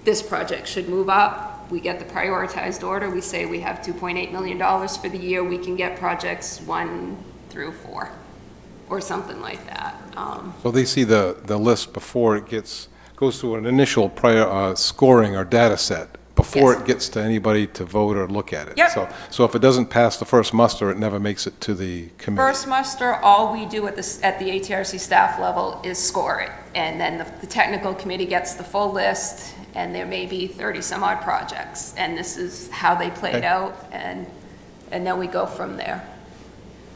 this project should move up. We get the prioritized order. We say we have $2.8 million for the year. We can get projects 1 through 4 or something like that. So they see the list before it gets goes through an initial prior scoring or data set before Yes. it gets to anybody to vote or look at it. Yep. So if it doesn't pass the first muster, it never makes it to the committee. First muster, all we do at the ATRC staff level is score it. And then the technical committee gets the full list, and there may be 30 some odd projects. And this is how they played Okay. out, and then we go from there.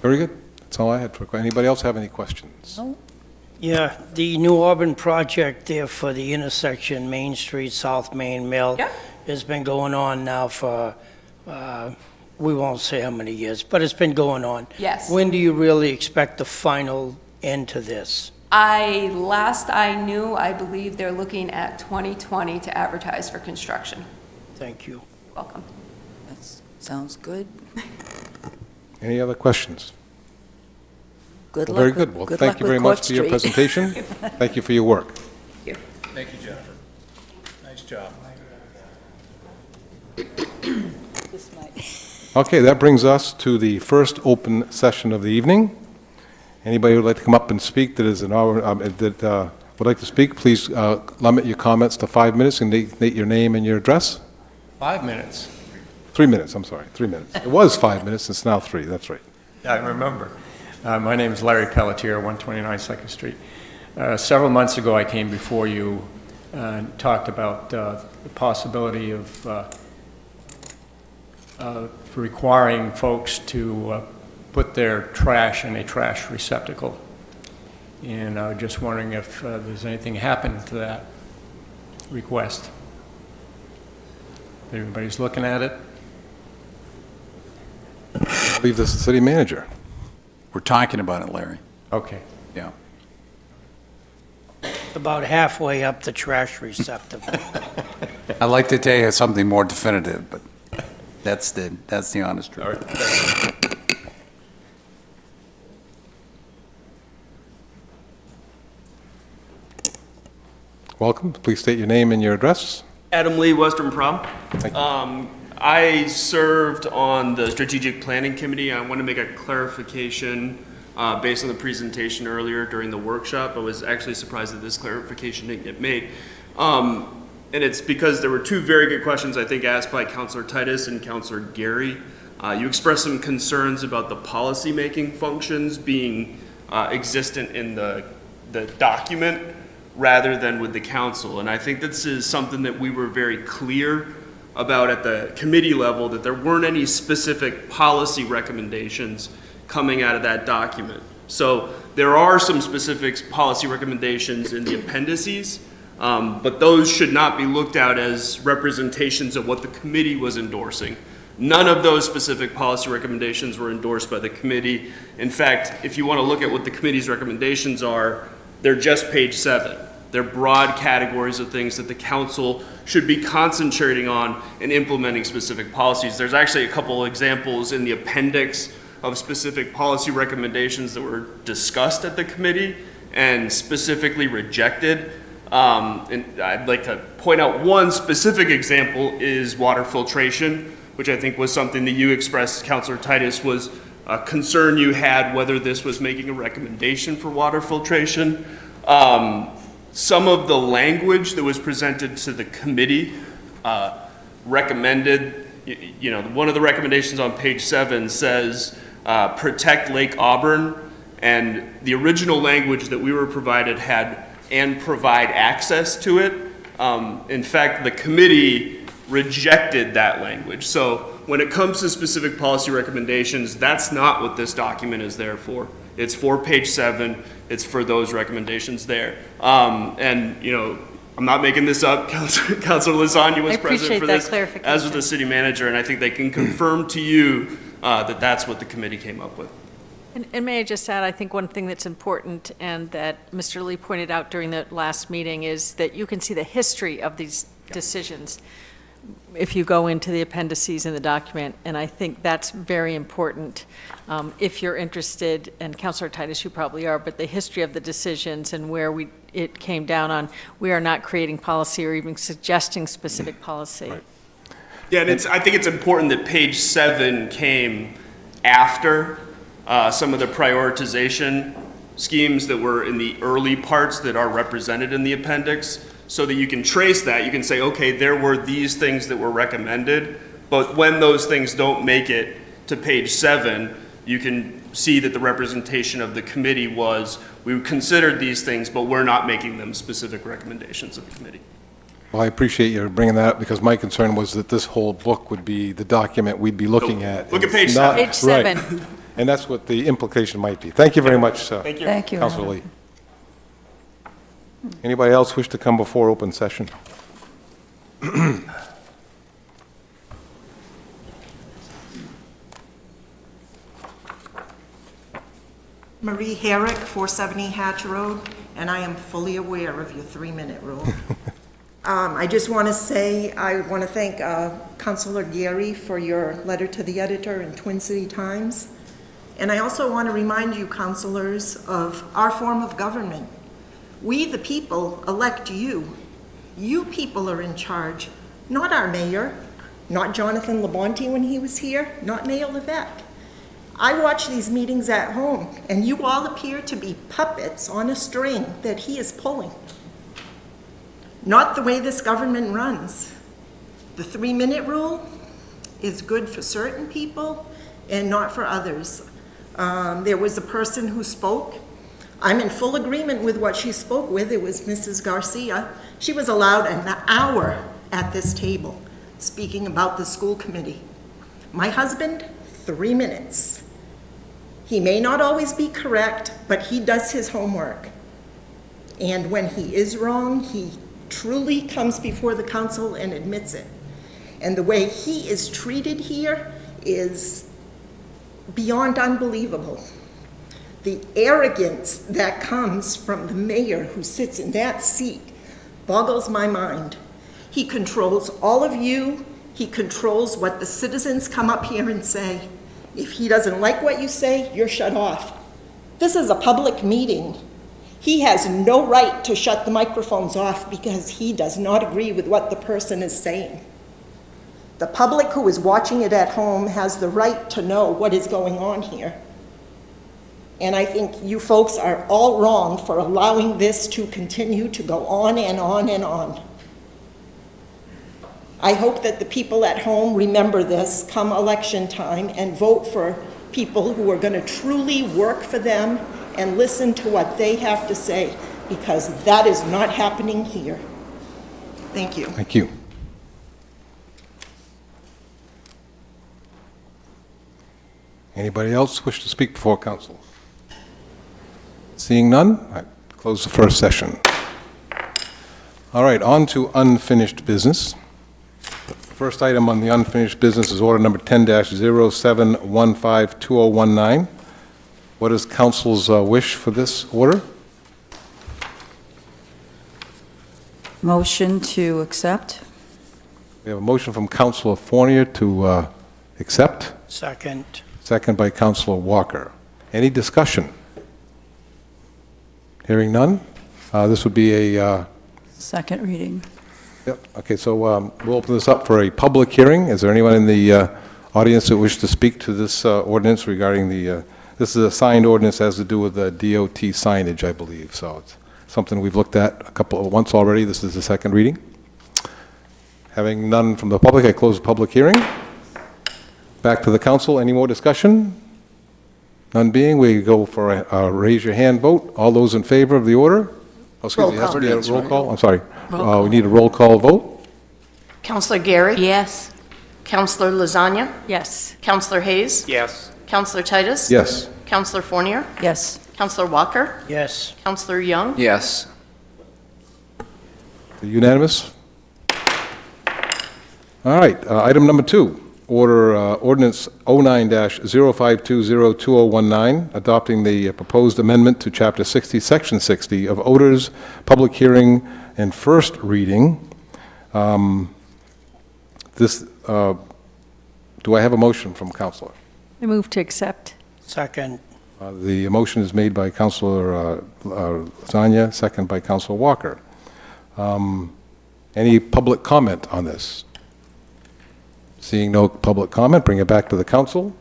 Very good. That's all I had for, anybody else have any questions? Yeah, the New Auburn project there for the intersection, Main Street, South Main Mill, Yeah. has been going on now for, we won't say how many years, but it's been going on. Yes. When do you really expect the final end to this? Last I knew, I believe they're looking at 2020 to advertise for construction. Thank you. Welcome. That sounds good. Any other questions? Good Well, luck. very with- good. Well, good thank luck you with very Court much for your Street. presentation. Thank you for your work. Thank you, Jennifer. Nice job. This might- Okay, that brings us to the first open session of the evening. Anybody who'd like to come up and speak that is an hour, that would like to speak, please limit your comments to 5 minutes and state your name and your address. 5 minutes. 3 minutes, I'm sorry, 3 minutes. It was 5 minutes, it's now 3, that's right. I remember. My name is Larry Pelletier, 129 Second Street. Several months ago, I came before you and talked about the possibility of requiring folks to put their trash in a trash receptacle. And I was just wondering if there's anything happened to that request. Everybody's looking at it. I believe this is the city manager. We're talking about it, Larry. Okay. Yeah. About halfway up the trash receptacle. I'd like to tell you something more definitive, but that's the honest truth. Welcome, please state your name and your address. Adam Lee, Western Prom. Thank you. I served on the Strategic Planning Committee. I want to make a clarification based on the presentation earlier during the workshop. I was actually surprised that this clarification didn't get made. And it's because there were two very good questions, I think, asked by Councilor Titus and Councilor Gary. You expressed some concerns about the policymaking functions being existent in the document rather than with the council. And I think this is something that we were very clear about at the committee level, that there weren't any specific policy recommendations coming out of that document. So there are some specific policy recommendations in the appendices, but those should not be looked at as representations of what the committee was endorsing. None of those specific policy recommendations were endorsed by the committee. In fact, if you want to look at what the committee's recommendations are, they're just page 7. They're broad categories of things that the council should be concentrating on and implementing specific policies. There's actually a couple examples in the appendix of specific policy recommendations that were discussed at the committee and specifically rejected. And I'd like to point out one specific example is water filtration, which I think was something that you expressed, Councilor Titus, was a concern you had whether this was making a recommendation for water filtration. Some of the language that was presented to the committee recommended, one of the recommendations on page 7 says protect Lake Auburn, and the original language that we were provided had and provide access to it. In fact, the committee rejected that language. So when it comes to specific policy recommendations, that's not what this document is there for. It's for page 7. It's for those recommendations there. And, I'm not making this up. Councilor Lasagna was present for this, as was the city manager, and I think they can confirm to you that that's what the committee came up with. And may I just add, I think one thing that's important and that Mr. Lee pointed out during the last meeting is that you can see the history of these decisions if you go into the appendices in the document, and I think that's very important if you're interested, and Councilor Titus, you probably are, but the history of the decisions and where it came down on, we are not creating policy or even suggesting specific policy. Right. Yeah, and I think it's important that page 7 came after some of the prioritization schemes that were in the early parts that are represented in the appendix. so that you can trace that. You can say, okay, there were these things that were recommended, but when those things don't make it to page 7, you can see that the representation of the committee was, we considered these things, but we're not making them specific recommendations of the committee. Well, I appreciate you bringing that up, because my concern was that this whole book would be the document we'd be looking at. Look at page It's not- 7. Page 7. Right. And that's what the implication might be. Thank you very much, Thank you. Thank you. Councilor Lee. Anybody else wish to come before open session? Marie Herrick, 470 Hatch Road, and I am fully aware of your 3-minute rule. I just want to say, I want to thank Councilor Gary for your letter to the editor in Twin City Times. And I also want to remind you, councilors, of our form of government. We, the people, elect you. You people are in charge, not our mayor, not Jonathan Labonte when he was here, not Mayor Levesque. I watch these meetings at home, and you all appear to be puppets on a string that he is pulling. Not the way this government runs. The 3-minute rule is good for certain people and not for others. There was a person who spoke. I'm in full agreement with what she spoke with. It was Mrs. Garcia. She was allowed an hour at this table speaking about the school committee. My husband, 3 minutes. He may not always be correct, but he does his homework. And when he is wrong, he truly comes before the council and admits it. And the way he is treated here is beyond unbelievable. The arrogance that comes from the mayor who sits in that seat boggles my mind. He controls all of you. He controls what the citizens come up here and say. If he doesn't like what you say, you're shut off. This is a public meeting. He has no right to shut the microphones off because he does not agree with what the person is saying. The public who is watching it at home has the right to know what is going on here. And I think you folks are all wrong for allowing this to continue to go on and on and on. I hope that the people at home remember this come election time and vote for people who are going to truly work for them and listen to what they have to say, because that is not happening here. Thank you. Thank you. Anybody else wish to speak before council? Seeing none, I close the first session. All right, on to unfinished business. First item on the unfinished business is order number 10-07152019. What is council's wish for this order? Motion to accept? We have a motion from Councilor Fournier to accept. Second. Second by Councilor Walker. Any discussion? Hearing none. This would be a... Second reading. Yep. Okay, so we'll open this up for a public hearing. Is there anyone in the audience that wishes to speak to this ordinance regarding the... this is a signed ordinance that has to do with the DOT signage, I believe. So it's something we've looked at once already. This is the second reading. Having none from the public, I close the public hearing. Back to the council. Any more discussion? None being, we go for a raise your hand vote. All those in favor of the order? Oh, excuse me, it has to be a roll call? I'm sorry. We need a roll call vote. Counselor Gary? Yes. Counselor Lasagna? Yes. Counselor Hayes? Yes. Counselor Titus? Yes. Counselor Fournier? Yes. Counselor Walker? Yes. Counselor Young? Yes. Unanimous? All right, item number 2. Ordinance 09-05202019, adopting the proposed amendment to Chapter 60, Section 60 of odors, public hearing, and first reading. Do I have a motion from Councilor? I move to accept. Second. The motion is made by Councilor Lasagna, second by Councilor Walker. Any public comment on this? Seeing no public comment, bring it back to the council.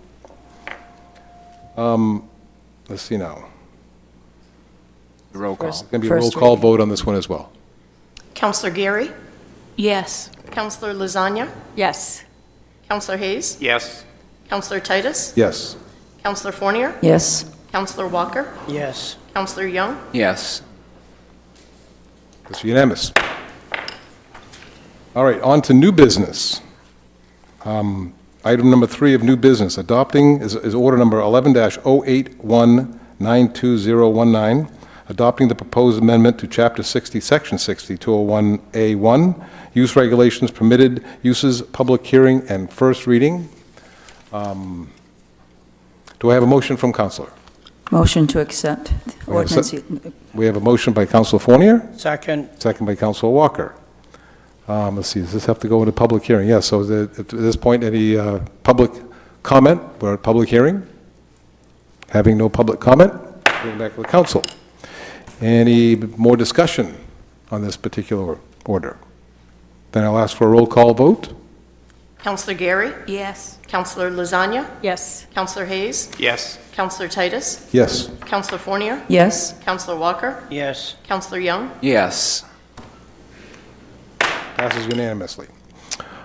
Let's see now. Roll call. It's going to be a roll call vote on this one as well. Counselor Gary, Yes. Counselor Lasagna, Yes. Counselor Hayes, Yes. Counselor Titus, Yes. Counselor Fournier, Yes. Counselor Walker, Yes. Counselor Young, Yes. It's unanimous. All right, on to new business. Item number 3 of new business, adopting, is order number 11-081-92019, adopting the proposed amendment to Chapter 60, Section 60, 201A1, use regulations, permitted uses, public hearing, and first reading. Do I have a motion from Counselor? Motion to accept We have a ordinance. We have a motion by Counselor Fournier, Second. second by Counselor Walker. Let's see, does this have to go into public hearing? Yes, so at this point, any public comment? We're at public hearing. Having no public comment, bring it back to the council. Any more discussion on this particular order? Then I'll ask for a roll call vote. Counselor Gary, Yes. Counselor Lasagna, Yes. Counselor Hayes, Yes. Counselor Titus, Yes. Counselor Fournier, Yes. Counselor Walker, Yes. Counselor Young, Yes. Passes unanimously.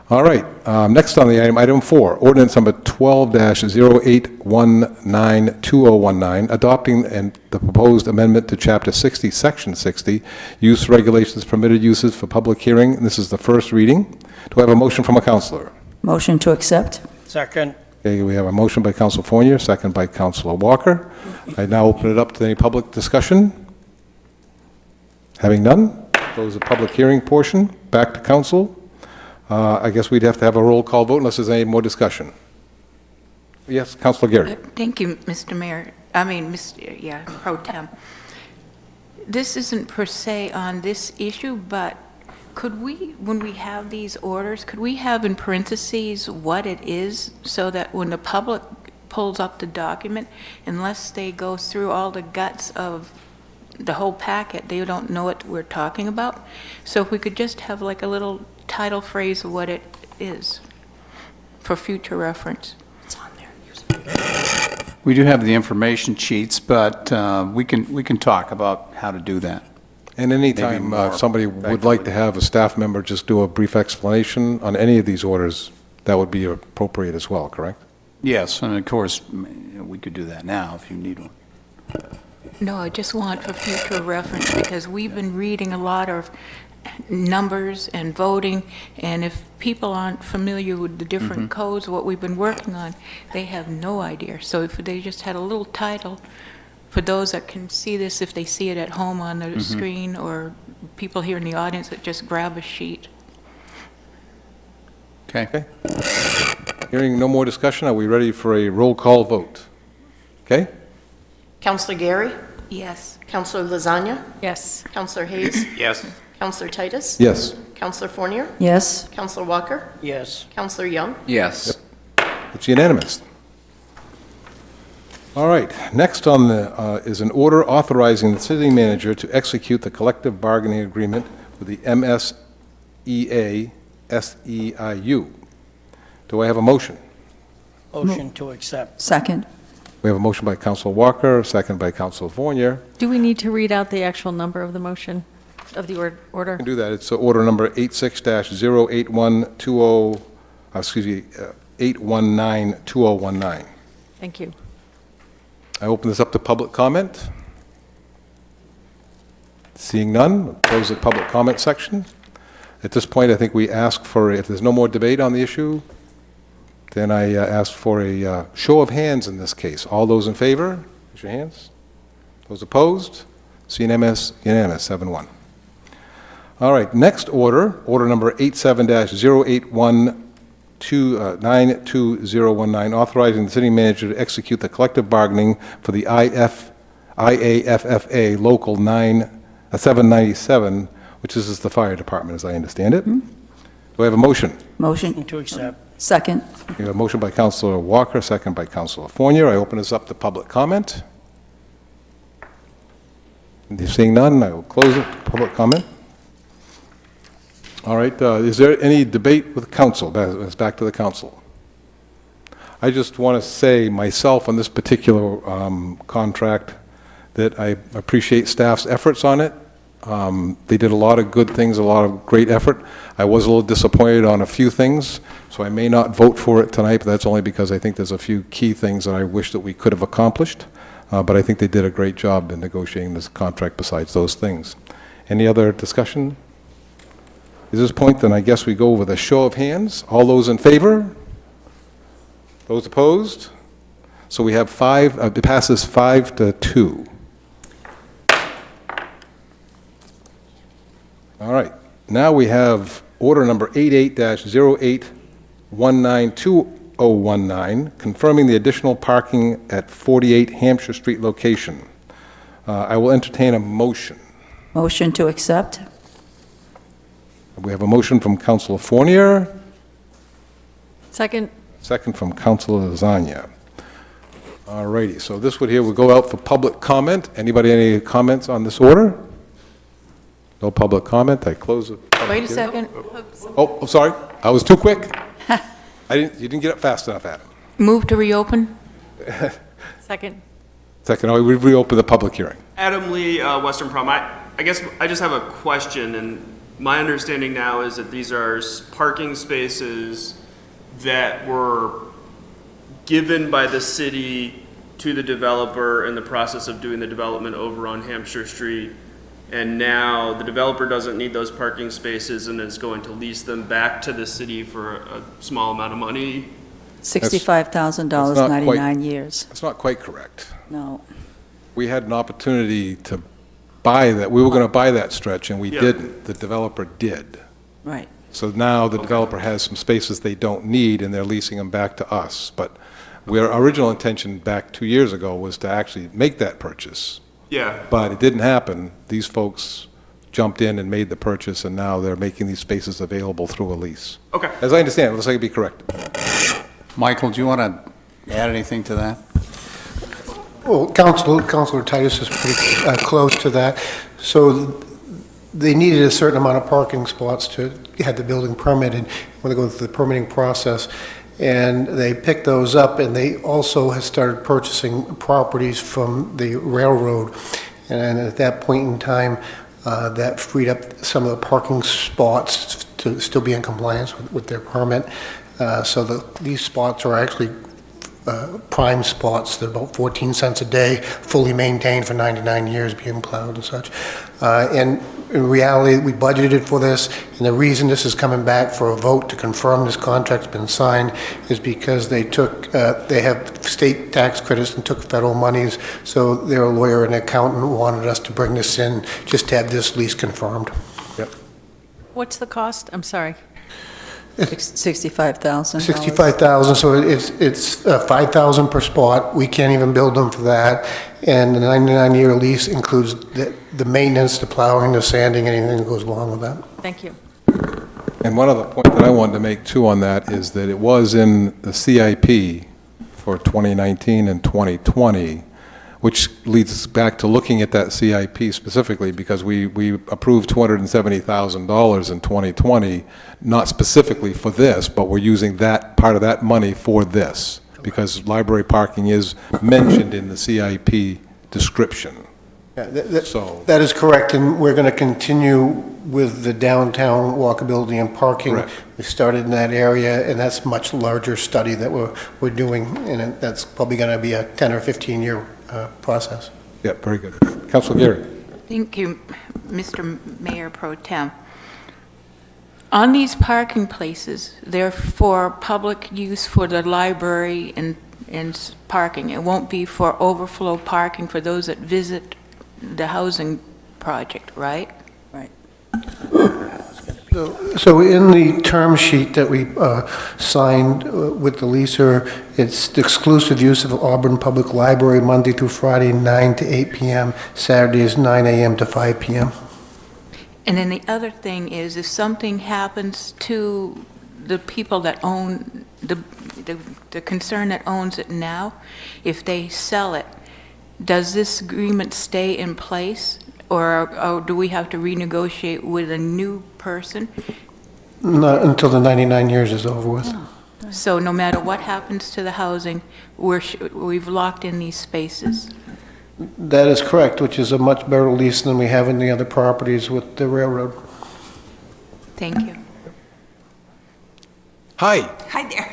All right, next on the item 4, ordinance number 12-0819-2019, adopting the proposed amendment to Chapter 60, Section 60, use regulations, permitted uses for public hearing. And this is the first reading. Do I have a motion from a counselor? Motion to accept. Second. Okay, we have a motion by Counselor Fournier, second by Counselor Walker. I now open it up to any public discussion. Having none, close the public hearing portion. Back to council. I guess we'd have to have a roll call vote unless there's any more discussion. Yes, Counselor Gary. Thank you, Mr. Mayor. Mr. Pro Tem. This isn't per se on this issue, but could we, when we have these orders, could we have in parentheses what it is so that when the public pulls up the document, unless they go through all the guts of the whole packet, they don't know what we're talking about? So if we could just have like a little title phrase of what it is for future reference. We do have the information sheets, but we can talk about how to do that. And anytime more somebody would like to have a staff member just do a brief explanation on any of these orders, that would be appropriate as well, correct? Yes, and of course, we could do that now if you need one. No, I just want for future reference, because we've been reading a lot of numbers and voting, and if people aren't familiar with the different codes, what we've been working on, they have no idea. So if they just had a little title for those that can see this, if they see it at home on the screen, or people here in the audience that just grab a sheet. Okay. Hearing no more discussion, are we ready for a roll call vote? Okay? Counselor Gary, Yes. Counselor Lasagna, Yes. Counselor Hayes, Yes. Counselor Titus, Yes. Counselor Fournier, Yes. Counselor Walker, Yes. Counselor Young, Yes. It's unanimous. All right, next on the, is an order authorizing the city manager to execute the collective bargaining agreement with the MSEA SEIU. Do I have a motion? Motion to accept. Second. We have a motion by Councilor Walker, second by Councilor Fournier. Do we need to read out the actual number of the motion, of the order? We can do that. It's order number 86-08120, 819-2019. Thank you. I open this up to public comment. Seeing none, we'll close the public comment section. At this point, I think we ask for, if there's no more debate on the issue, then I ask for a show of hands in this case. All those in favor, raise your hands. Those opposed? It's unanimous, 7-1. All right, next order number 87-081-92019, authorizing the city manager to execute the collective bargaining for the IAFFA Local 797, which is the fire department, as I understand it. Do I have a motion? Motion. To accept. Second. We have a motion by Councilor Walker, second by Councilor Fournier. I open this up to public comment. Seeing none, I will close it to public comment. All right, is there any debate with council? That's back to the council. I just want to say myself on this particular contract that I appreciate staff's efforts on it. They did a lot of good things, a lot of great effort. I was a little disappointed on a few things, so I may not vote for it tonight, but that's only because I think there's a few key things that I wish that we could have accomplished. But I think they did a great job in negotiating this contract besides those things. Any other discussion? At this point, then I guess we go with a show of hands. All those in favor? Those opposed? So we have five, it passes 5-2. All right, now we have order number 88-08-192019, confirming the additional parking at 48 Hampshire Street location. I will entertain a motion. Motion to accept? We have a motion from Councilor Fournier, Second. second from Councilor Lasagna. All righty, so this one here will go out for public comment. Anybody, any comments on this order? No public comment, I close it. Wait a second. Oh, I'm sorry, I was too quick. You didn't get up fast enough, Adam. Move to reopen? Second. Second, we reopen the public hearing. Adam Lee, Western Prom. I guess I just have a question, and my understanding now is that these are parking spaces that were given by the city to the developer in the process of doing the development over on Hampshire Street, and now the developer doesn't need those parking spaces and is going to lease them back to the city for a small amount of money. $65,000, That's not 99 years. That's not quite correct. No. We had an opportunity to buy that, we were going to buy that stretch, and we Yeah. didn't. The developer did. Right. So now the developer has some spaces they don't need, and they're leasing them back to us. But our original intention back 2 years ago was to actually make that purchase. Yeah. But it didn't happen. These folks jumped in and made the purchase, and now they're making these spaces available through a lease. Okay. As I understand it, looks like it'd be correct. Michael, do you want to add anything to that? Well, Councilor Titus is pretty close to that. So they needed a certain amount of parking spots to have the building permitted when they go through the permitting process. And they picked those up, and they also had started purchasing properties from the railroad. And at that point in time, that freed up some of the parking spots to still be in compliance with their permit. So these spots are actually prime spots. They're about 14 cents a day, fully maintained for 99 years, being plowed and such. And in reality, we budgeted for this, and the reason this is coming back for a vote to confirm this contract's been signed is because they have state tax credits and took federal monies, so their lawyer and accountant wanted us to bring this in just to have this lease confirmed. Yep. What's the cost? I'm sorry. $65,000. $65,000, so it's $5,000 per spot. We can't even build them for that. And the 99-year lease includes the maintenance, the plowing, the sanding, anything that goes along with that. Thank you. And one other point that I wanted to make too on that is that it was in the CIP for 2019 and 2020, which leads us back to looking at that CIP specifically, because we approved $270,000 in 2020, not specifically for this, but we're using that part of that money for this, because library parking is mentioned in the CIP description. Yeah, that is correct, and we're going to continue with the downtown walkability and parking. Correct. We started in that area, and that's a much larger study that we're doing, and that's probably going to be a 10 or 15-year process. Yeah, very good. Councilor Gary. Thank you, Mr. Mayor Pro Tem. On these parking places, they're for public use for the library and parking. It won't be for overflow parking for those that visit the housing project, right? Right. So in the term sheet that we signed with the leaser, it's the exclusive use of Auburn Public Library Monday through Friday, 9 to 8 p.m., Saturdays, 9 a.m. to 5 p.m. And then the other thing is, if something happens to the people that own, the concern that owns it now, if they sell it, does this agreement stay in place? Or do we have to renegotiate with a new person? Not until the 99 years is over with. So no matter what happens to the housing, we've locked in these spaces. That is correct, which is a much better lease than we have in the other properties with the railroad. Thank you. Hi. Hi there.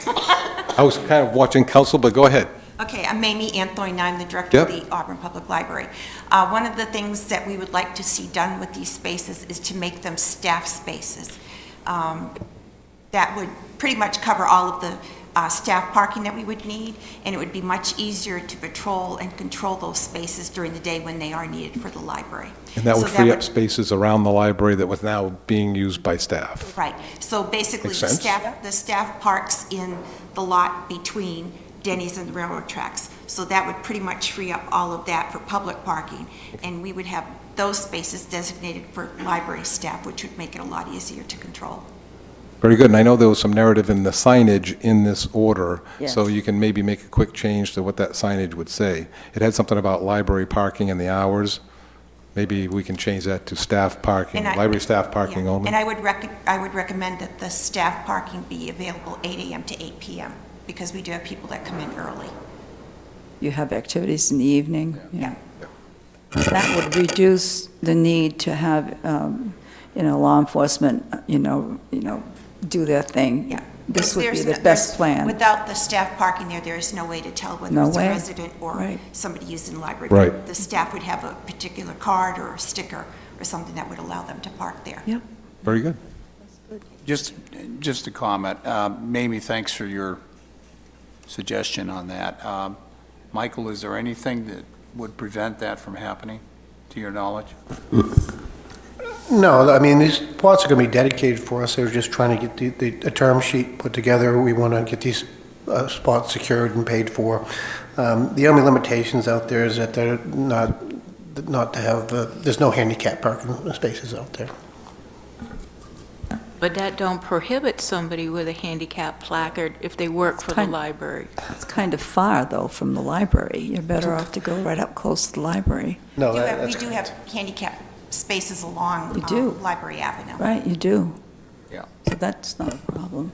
I was kind of watching council, but go ahead. Okay, I'm Mamie Anthony, I'm the director of Yep. the Auburn Public Library. One of the things that we would like to see done with these spaces is to make them staff spaces. That would pretty much cover all of the staff parking that we would need, and it would be much easier to patrol and control those spaces during the day when they are needed for the library. And that So would free up spaces around the library that was now being used by staff. Right, so basically, Makes the sense. staff parks in the lot between Denny's and the railroad tracks. So that would pretty much free up all of that for public parking, and we would have those spaces designated for library staff, which would make it a lot easier to control. Very good, and I know there was some narrative in the signage in this order, Yes. so you can maybe make a quick change to what that signage would say. It had something about library parking and the hours. Maybe we can change that to staff parking, And I- library staff parking Yeah, only. And I would recommend that the staff parking be available 8 AM to 8 PM, because we do have people that come in early. You have activities in the evening, yeah. That would reduce the need to have, law enforcement, do their thing. Yeah. This would be There's the no- best plan. Without the staff parking there is no way to tell whether No it's way. a resident or Right. somebody using the library. Right. The staff would have a particular card or a sticker or something that would allow them to park there. Yep. Very good. Just a comment. Mamie, thanks for your suggestion on that. Michael, is there anything that would prevent that from happening, to your knowledge? No, I mean, these plots are going to be dedicated for us. They're just trying to get the term sheet put together. We want to get these spots secured and paid for. The only limitations out there is that they're not to have, there's no handicap parking spaces out there. But that don't prohibit somebody with a handicap placard if they work for the library. It's kind of far, though, from the library. You're better off to go right up close to the library. No, We do have handicap spaces along You do. Library Avenue. Right, you do. Yeah. So that's not a problem.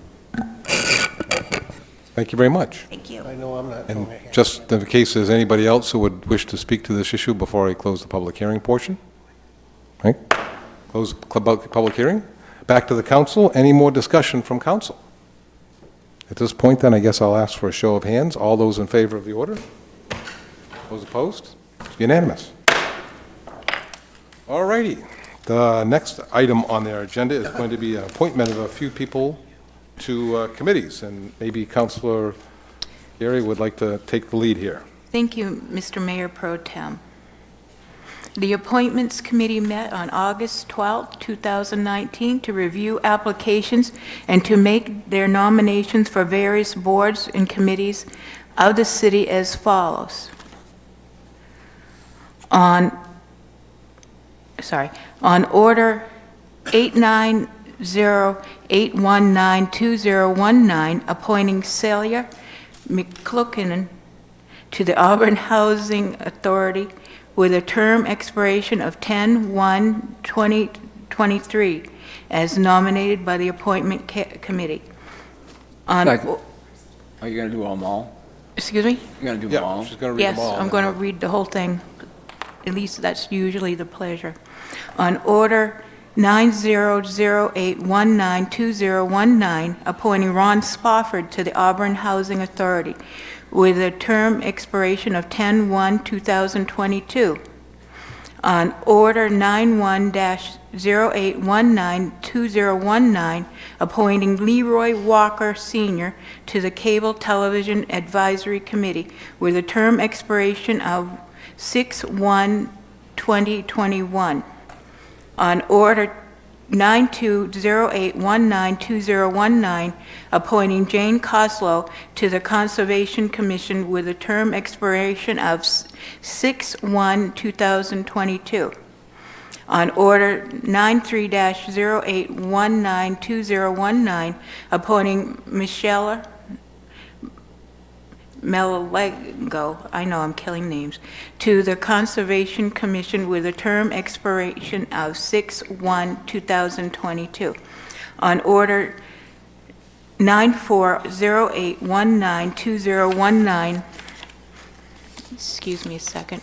Thank you very much. Thank you. I know I'm not. And just in case there's anybody else who would wish to speak to this issue before I close the public hearing portion? Right? Close the public hearing. Back to the council. Any more discussion from council? At this point, then, I guess I'll ask for a show of hands. All those in favor of the order? Those opposed? Unanimous. All righty. The next item on their agenda is going to be an appointment of a few people to committees, and maybe Councilor Gary would like to take the lead here. Thank you, Mr. Mayor Pro Tem. The Appointments Committee met on August 12, 2019, to review applications and to make their nominations for various boards and committees of the city as follows. On Order 890-819-2019, appointing Celia McClucken to the Auburn Housing Authority with a term expiration of 10/1/2023, as nominated by the Appointment Committee. Are you going to do them all? Excuse me? You're going to do them all? She's going to read them all. Yes, I'm going to read the whole thing. At least that's usually the pleasure. On Order 9008192019, appointing Ron Spofford to the Auburn Housing Authority with a term expiration of 10/1/2022. On Order 91-08192019, appointing Leroy Walker Sr. to the Cable Television Advisory Committee with a term expiration of 6/1/2021. On Order 9208192019, appointing Jane Coslow to the Conservation Commission with a term expiration of 6/1/2022. On Order 93-08192019, appointing Michelle Melego, I know I'm killing names, to the Conservation Commission with a term expiration of 6/1/2022. On Order 9408192019, excuse me a second.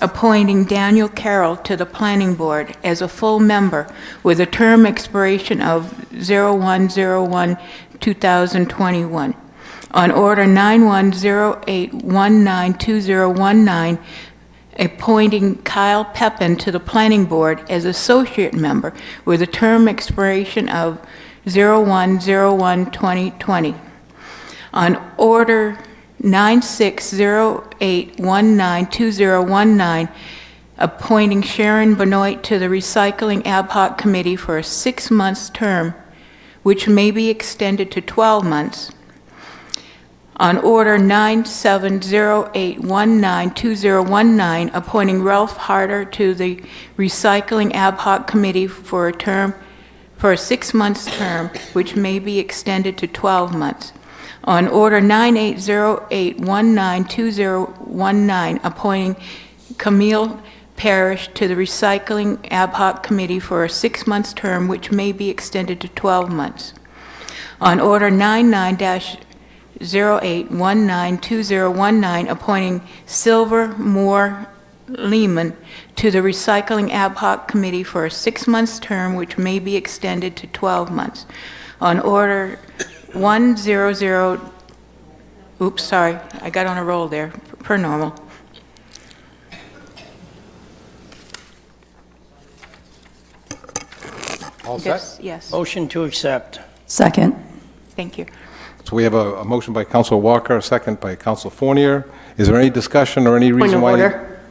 appointing Daniel Carroll to the Planning Board as a full member with a term expiration of 01/01/2021. On Order 9108192019, appointing Kyle Pepin to the Planning Board as associate member with a term expiration of 01/01/2020. On Order 9608192019, appointing Sharon Benoit to the Recycling Ad Hoc Committee for a 6-month term, which may be extended to 12 months. On Order 9708192019, appointing Ralph Harder to the Recycling Ad Hoc Committee for a 6-month term, which may be extended to 12 months. On Order 9808192019, appointing Camille Parrish to the Recycling Ad Hoc Committee for a 6-month term, which may be extended to 12 months. On Order 99-08192019, appointing Silver Moore Lehman to the Recycling Ad Hoc Committee for a 6-month term, which may be extended to 12 months. On Order 100, oops, sorry, I got on a roll there, per normal. All set? Yes. Motion to accept. Second. Thank you. So we have a motion by Councilor Walker, a second by Councilor Fournier. Is there any discussion or any reason why?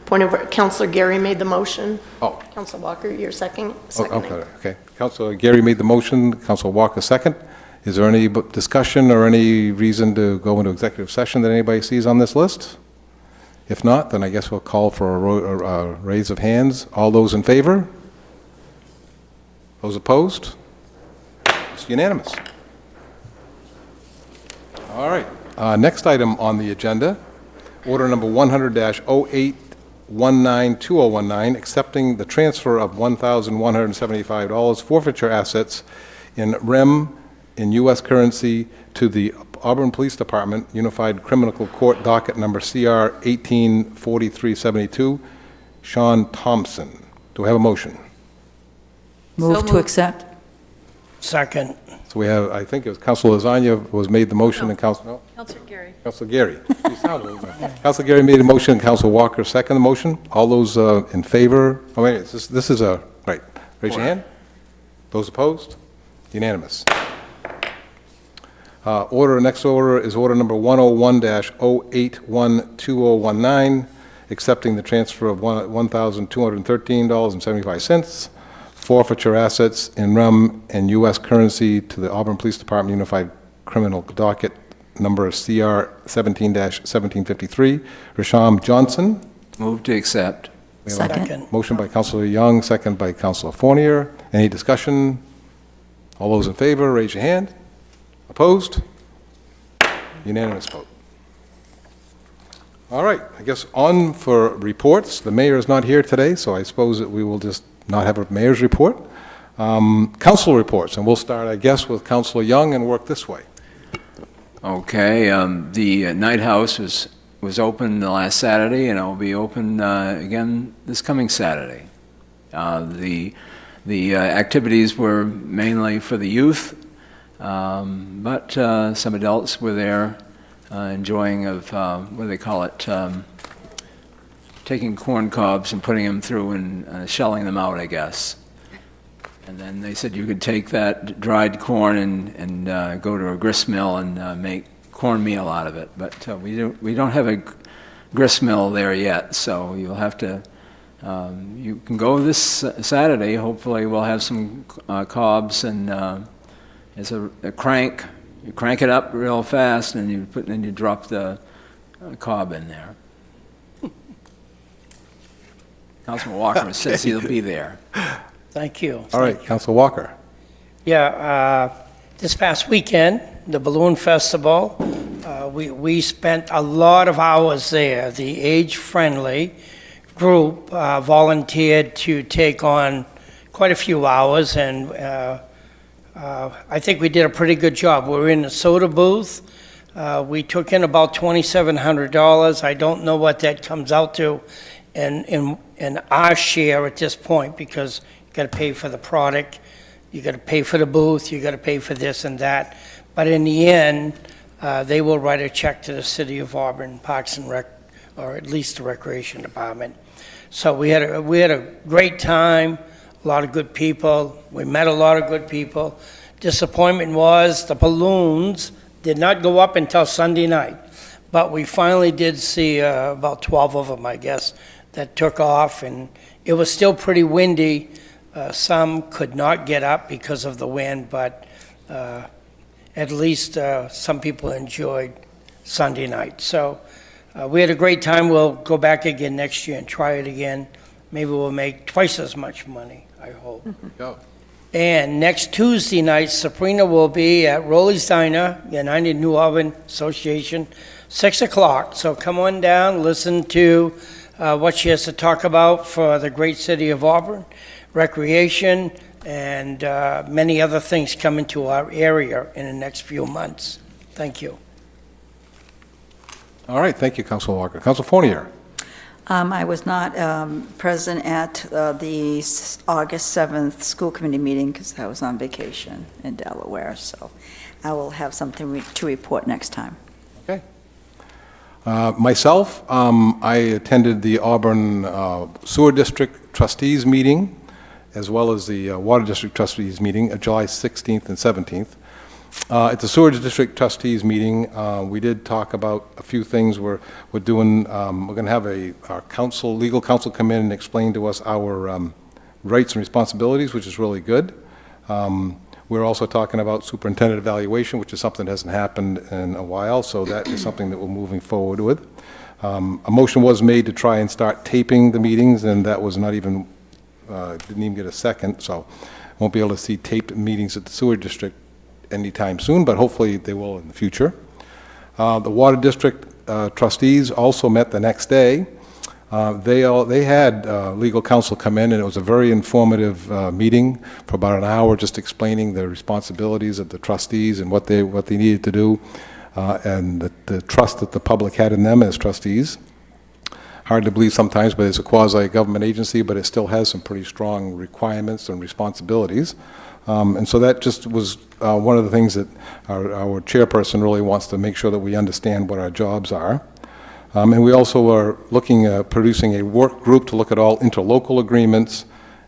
Point of order. Councilor Gary made the motion. Oh. Councilor Walker, you're seconding. Okay. Councilor Gary made the motion, Councilor Walker second. Is there any discussion or any reason to go into executive session that anybody sees on this list? If not, then I guess we'll call for a raise of hands. All those in favor? Those opposed? It's unanimous. All right. Next item on the agenda, order number 100-08192019, accepting the transfer of $1,175 forfeiture assets in REM in U.S. currency to the Auburn Police Department Unified Criminal Court docket number CR 184372, Sean Thompson. Do we have a motion? Move to accept. Second. So we have, I think it was Councilor Lasagna was made the motion and Councilor Gary. Gary. You sound a little bit. Councilor Gary made a motion, Councilor Walker second the motion. All those in favor? Oh, wait, this is a, right. Raise your hand. Those opposed? Unanimous. Next order is order number 101-081219, accepting the transfer of $1,213.75 forfeiture assets in REM and U.S. currency to the Auburn Police Department Unified Criminal Docket number CR 17-1753. Rasham Johnson. Move to accept. Second. Motion by Councilor Young, second by Councilor Fournier. Any discussion? All those in favor, raise your hand. Opposed? Unanimous vote. All right, I guess on for reports. The mayor is not here today, so I suppose that we will just not have a mayor's report. Council reports, and we'll start, I guess, with Councilor Young and work this way. Okay, the Night House was open the last Saturday, and it will be open again this coming Saturday. The activities were mainly for the youth, but some adults were there enjoying of, what do they call it, taking corn cobs and putting them through and shelling them out, I guess. And then they said you could take that dried corn and go to a grist mill and make cornmeal out of it. But we don't have a grist mill there yet, so you'll have to, you can go this Saturday. Hopefully we'll have some cobs, and it's a crank. You crank it up real fast, and you drop the cob in there. Councilman Walker says he'll be there. Thank you. All right, Councilor Walker. Yeah, this past weekend, the Balloon Festival, we spent a lot of hours there. The age-friendly group volunteered to take on quite a few hours, and I think we did a pretty good job. We were in the soda booth. We took in about $2,700. I don't know what that comes out to and our share at this point, because you got to pay for the product, you got to pay for the booth, you got to pay for this and that. But in the end, they will write a check to the City of Auburn Parks and Rec, or at least the Recreation Department. So we had a great time, a lot of good people. We met a lot of good people. Disappointment was the balloons did not go up until Sunday night, but we finally did see about 12 of them, I guess, that took off, and it was still pretty windy. Some could not get up because of the wind, but at least some people enjoyed Sunday night. So we had a great time. We'll go back again next year and try it again. Maybe we'll make twice as much money, I hope. Go. And next Tuesday night, Sabrina will be at Rolly's Diner, United New Auburn Association, 6 o'clock. So come on down, listen to what she has to talk about for the great city of Auburn, recreation, and many other things coming to our area in the next few months. Thank you. All right, thank you, Councilor Walker. Councilor Fournier. I was not present at the August 7th school committee meeting because I was on vacation in Delaware, so I will have something to report next time. Okay. Myself, I attended the Auburn Sewer District Trustees meeting, as well as the Water District Trustees meeting, July 16th and 17th. At the Sewer District Trustees meeting, we did talk about a few things. We're doing. We're going to have our legal counsel come in and explain to us our rights and responsibilities, which is really good. We're also talking about superintendent evaluation, which is something that hasn't happened in a while, so that is something that we're moving forward with. A motion was made to try and start taping the meetings, and that was not even didn't even get a second, so won't be able to see taped meetings at the Sewer District anytime soon, but hopefully they will in the future. The Water District trustees also met the next day. They had legal counsel come in, and it was a very informative meeting for about an hour, just explaining the responsibilities of the trustees and what they needed to do, and the trust that the public had in them as trustees. Hard to believe sometimes, but it's a quasi-government agency, but it still has some pretty strong requirements and responsibilities. And so that just was one of the things that our chairperson really wants to make sure that we understand what our jobs are. And we also are looking at producing a work group to look at all interlocal agreements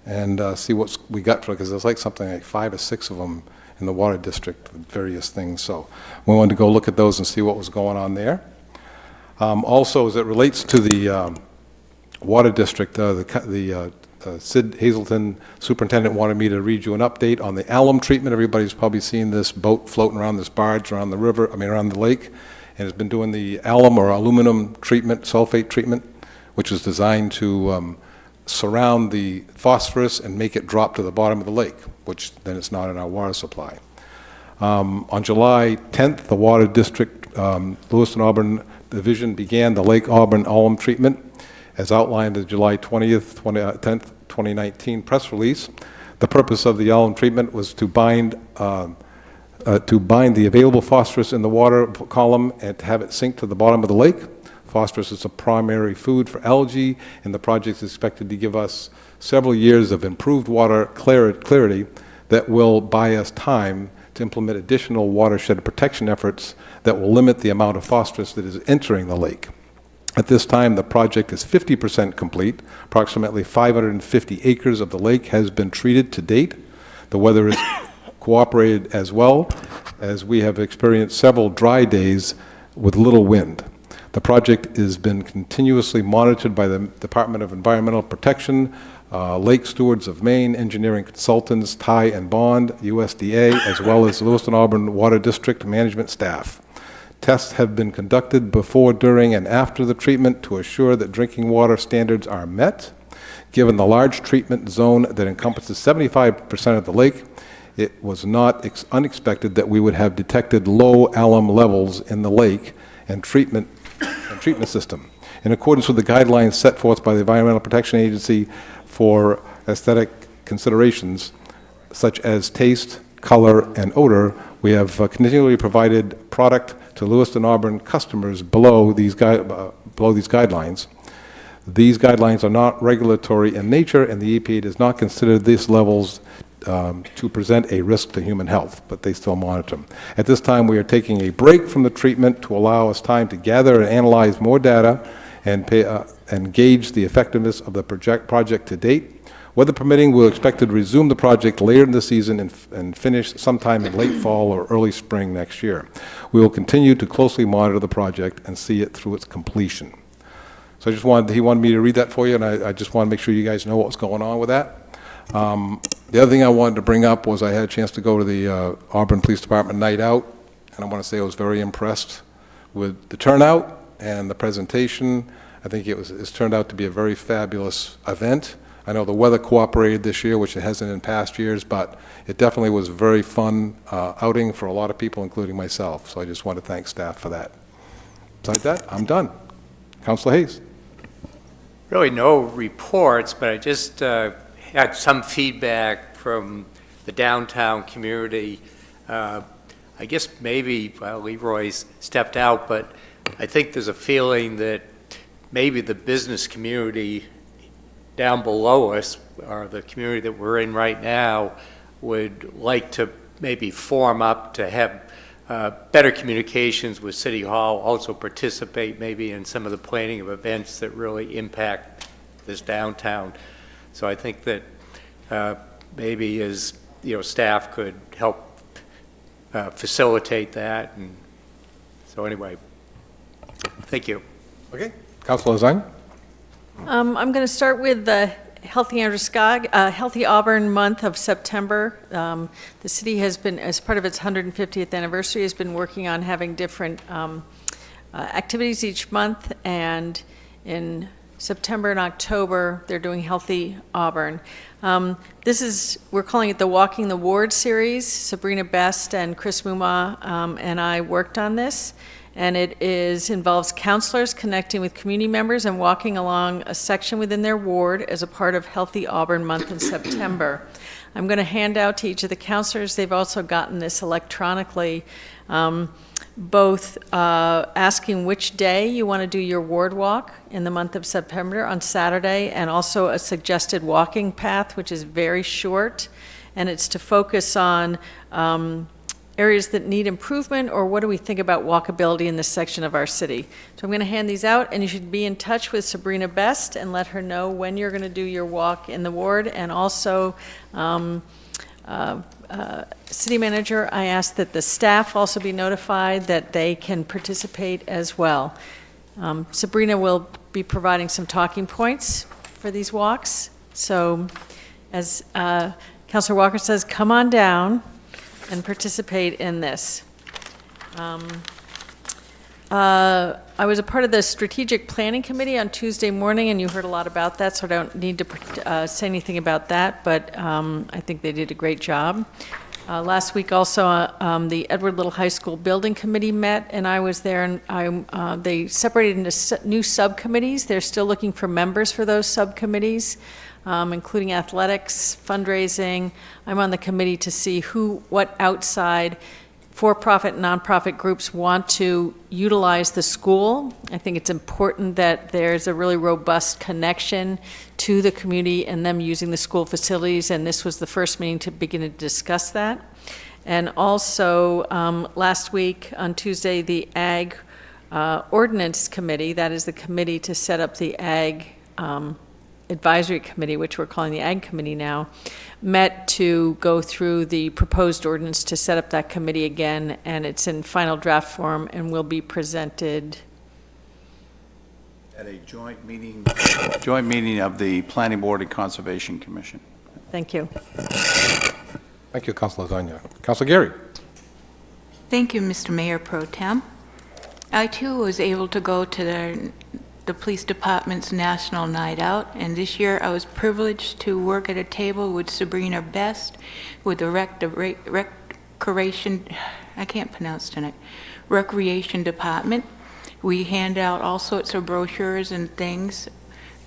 and see what we got for it, because there's like something like 5 or 6 of them in the Water District with various things. So we wanted to go look at those and see what was going on there. Also, as it relates to the Water District, Sid Hazelton, superintendent, wanted me to read you an update on the alum treatment. Everybody's probably seen this boat floating around, this barge around the river, around the lake, and has been doing the alum or aluminum treatment, sulfate treatment, which is designed to surround the phosphorus and make it drop to the bottom of the lake, which then it's not in our water supply. On July 10th, the Water District, Lewiston Auburn Division began the Lake Auburn alum treatment, as outlined in the July 10th, 2019 press release. The purpose of the alum treatment was to bind the available phosphorus in the water column and to have it sink to the bottom of the lake. Phosphorus is a primary food for algae, and the project is expected to give us several years of improved water clarity that will buy us time to implement additional watershed protection efforts that will limit the amount of phosphorus that is entering the lake. At this time, the project is 50% complete. Approximately 550 acres of the lake has been treated to date. The weather has cooperated as well, as we have experienced several dry days with little wind. The project has been continuously monitored by the Department of Environmental Protection, Lake Stewards of Maine, engineering consultants, Ty and Bond, USDA, as well as Lewiston Auburn Water District management staff. Tests have been conducted before, during, and after the treatment to assure that drinking water standards are met. Given the large treatment zone that encompasses 75% of the lake, it was not unexpected that we would have detected low alum levels in the lake and treatment system. In accordance with the guidelines set forth by the Environmental Protection Agency for aesthetic considerations, such as taste, color, and odor, we have continually provided product to Lewiston Auburn customers below these guidelines. These guidelines are not regulatory in nature, and the EPA does not consider these levels to present a risk to human health, but they still monitor them. At this time, we are taking a break from the treatment to allow us time to gather and analyze more data and gauge the effectiveness of the project to date. Weather permitting, we'll expect to resume the project later in the season and finish sometime in late fall or early spring next year. We will continue to closely monitor the project and see it through its completion. So he wanted me to read that for you, and I just want to make sure you guys know what's going on with that. The other thing I wanted to bring up was I had a chance to go to the Auburn Police Department Night Out, and I want to say I was very impressed with the turnout and the presentation. I think it's turned out to be a very fabulous event. I know the weather cooperated this year, which it hasn't in past years, but it definitely was a very fun outing for a lot of people, including myself. So I just want to thank staff for that. Besides that, I'm done. Councilor Hayes. Really no reports, but I just had some feedback from the downtown community. I guess maybe, well, Leroy's stepped out, but I think there's a feeling that maybe the business community down below us, or the community that we're in right now, would like to maybe form up to have better communications with City Hall, also participate maybe in some of the planning of events that really impact this downtown. So I think that maybe as staff could help facilitate that. And so anyway, thank you. Okay. Councilor Zang. I'm going to start with the Healthy Auburn month of September. The city has been, as part of its 150th anniversary, has been working on having different activities each month, and in September and October, they're doing Healthy Auburn. We're calling it the Walking the Ward series. Sabrina Best and Chris Muma and I worked on this. And it involves counselors connecting with community members and walking along a section within their ward as a part of Healthy Auburn Month in September. I'm going to hand out to each of the counselors. They've also gotten this electronically, both asking which day you want to do your ward walk in the month of September on Saturday, and also a suggested walking path, which is very short, and it's to focus on areas that need improvement, or what do we think about walkability in this section of our city. So I'm going to hand these out, and you should be in touch with Sabrina Best and let her know when you're going to do your walk in the ward. And also, City Manager, I asked that the staff also be notified that they can participate as well. Sabrina will be providing some talking points for these walks. So as Councilor Walker says, come on down and participate in this. I was a part of the Strategic Planning Committee on Tuesday morning, and you heard a lot about that, so I don't need to say anything about that, but I think they did a great job. Last week also, the Edward Little High School Building Committee met, and I was there, and they separated into new subcommittees. They're still looking for members for those subcommittees, including athletics, fundraising. I'm on the committee to see what outside for-profit and nonprofit groups want to utilize the school. I think it's important that there's a really robust connection to the community and them using the school facilities, and this was the first meeting to begin to discuss that. And also, last week on Tuesday, the Ag Ordinance Committee, that is the committee to set up the Ag Advisory Committee, which we're calling the Ag Committee now, met to go through the proposed ordinance to set up that committee again, and it's in final draft form and will be presented at a joint meeting of the Planning Board and Conservation Commission. Thank you. Thank you, Councilor Zanya. Councilor Gary. Thank you, Mr. Mayor Pro Tem. I too was able to go to the police department's National Night Out, and this year I was privileged to work at a table with Sabrina Best with the Recreation Department. We hand out all sorts of brochures and things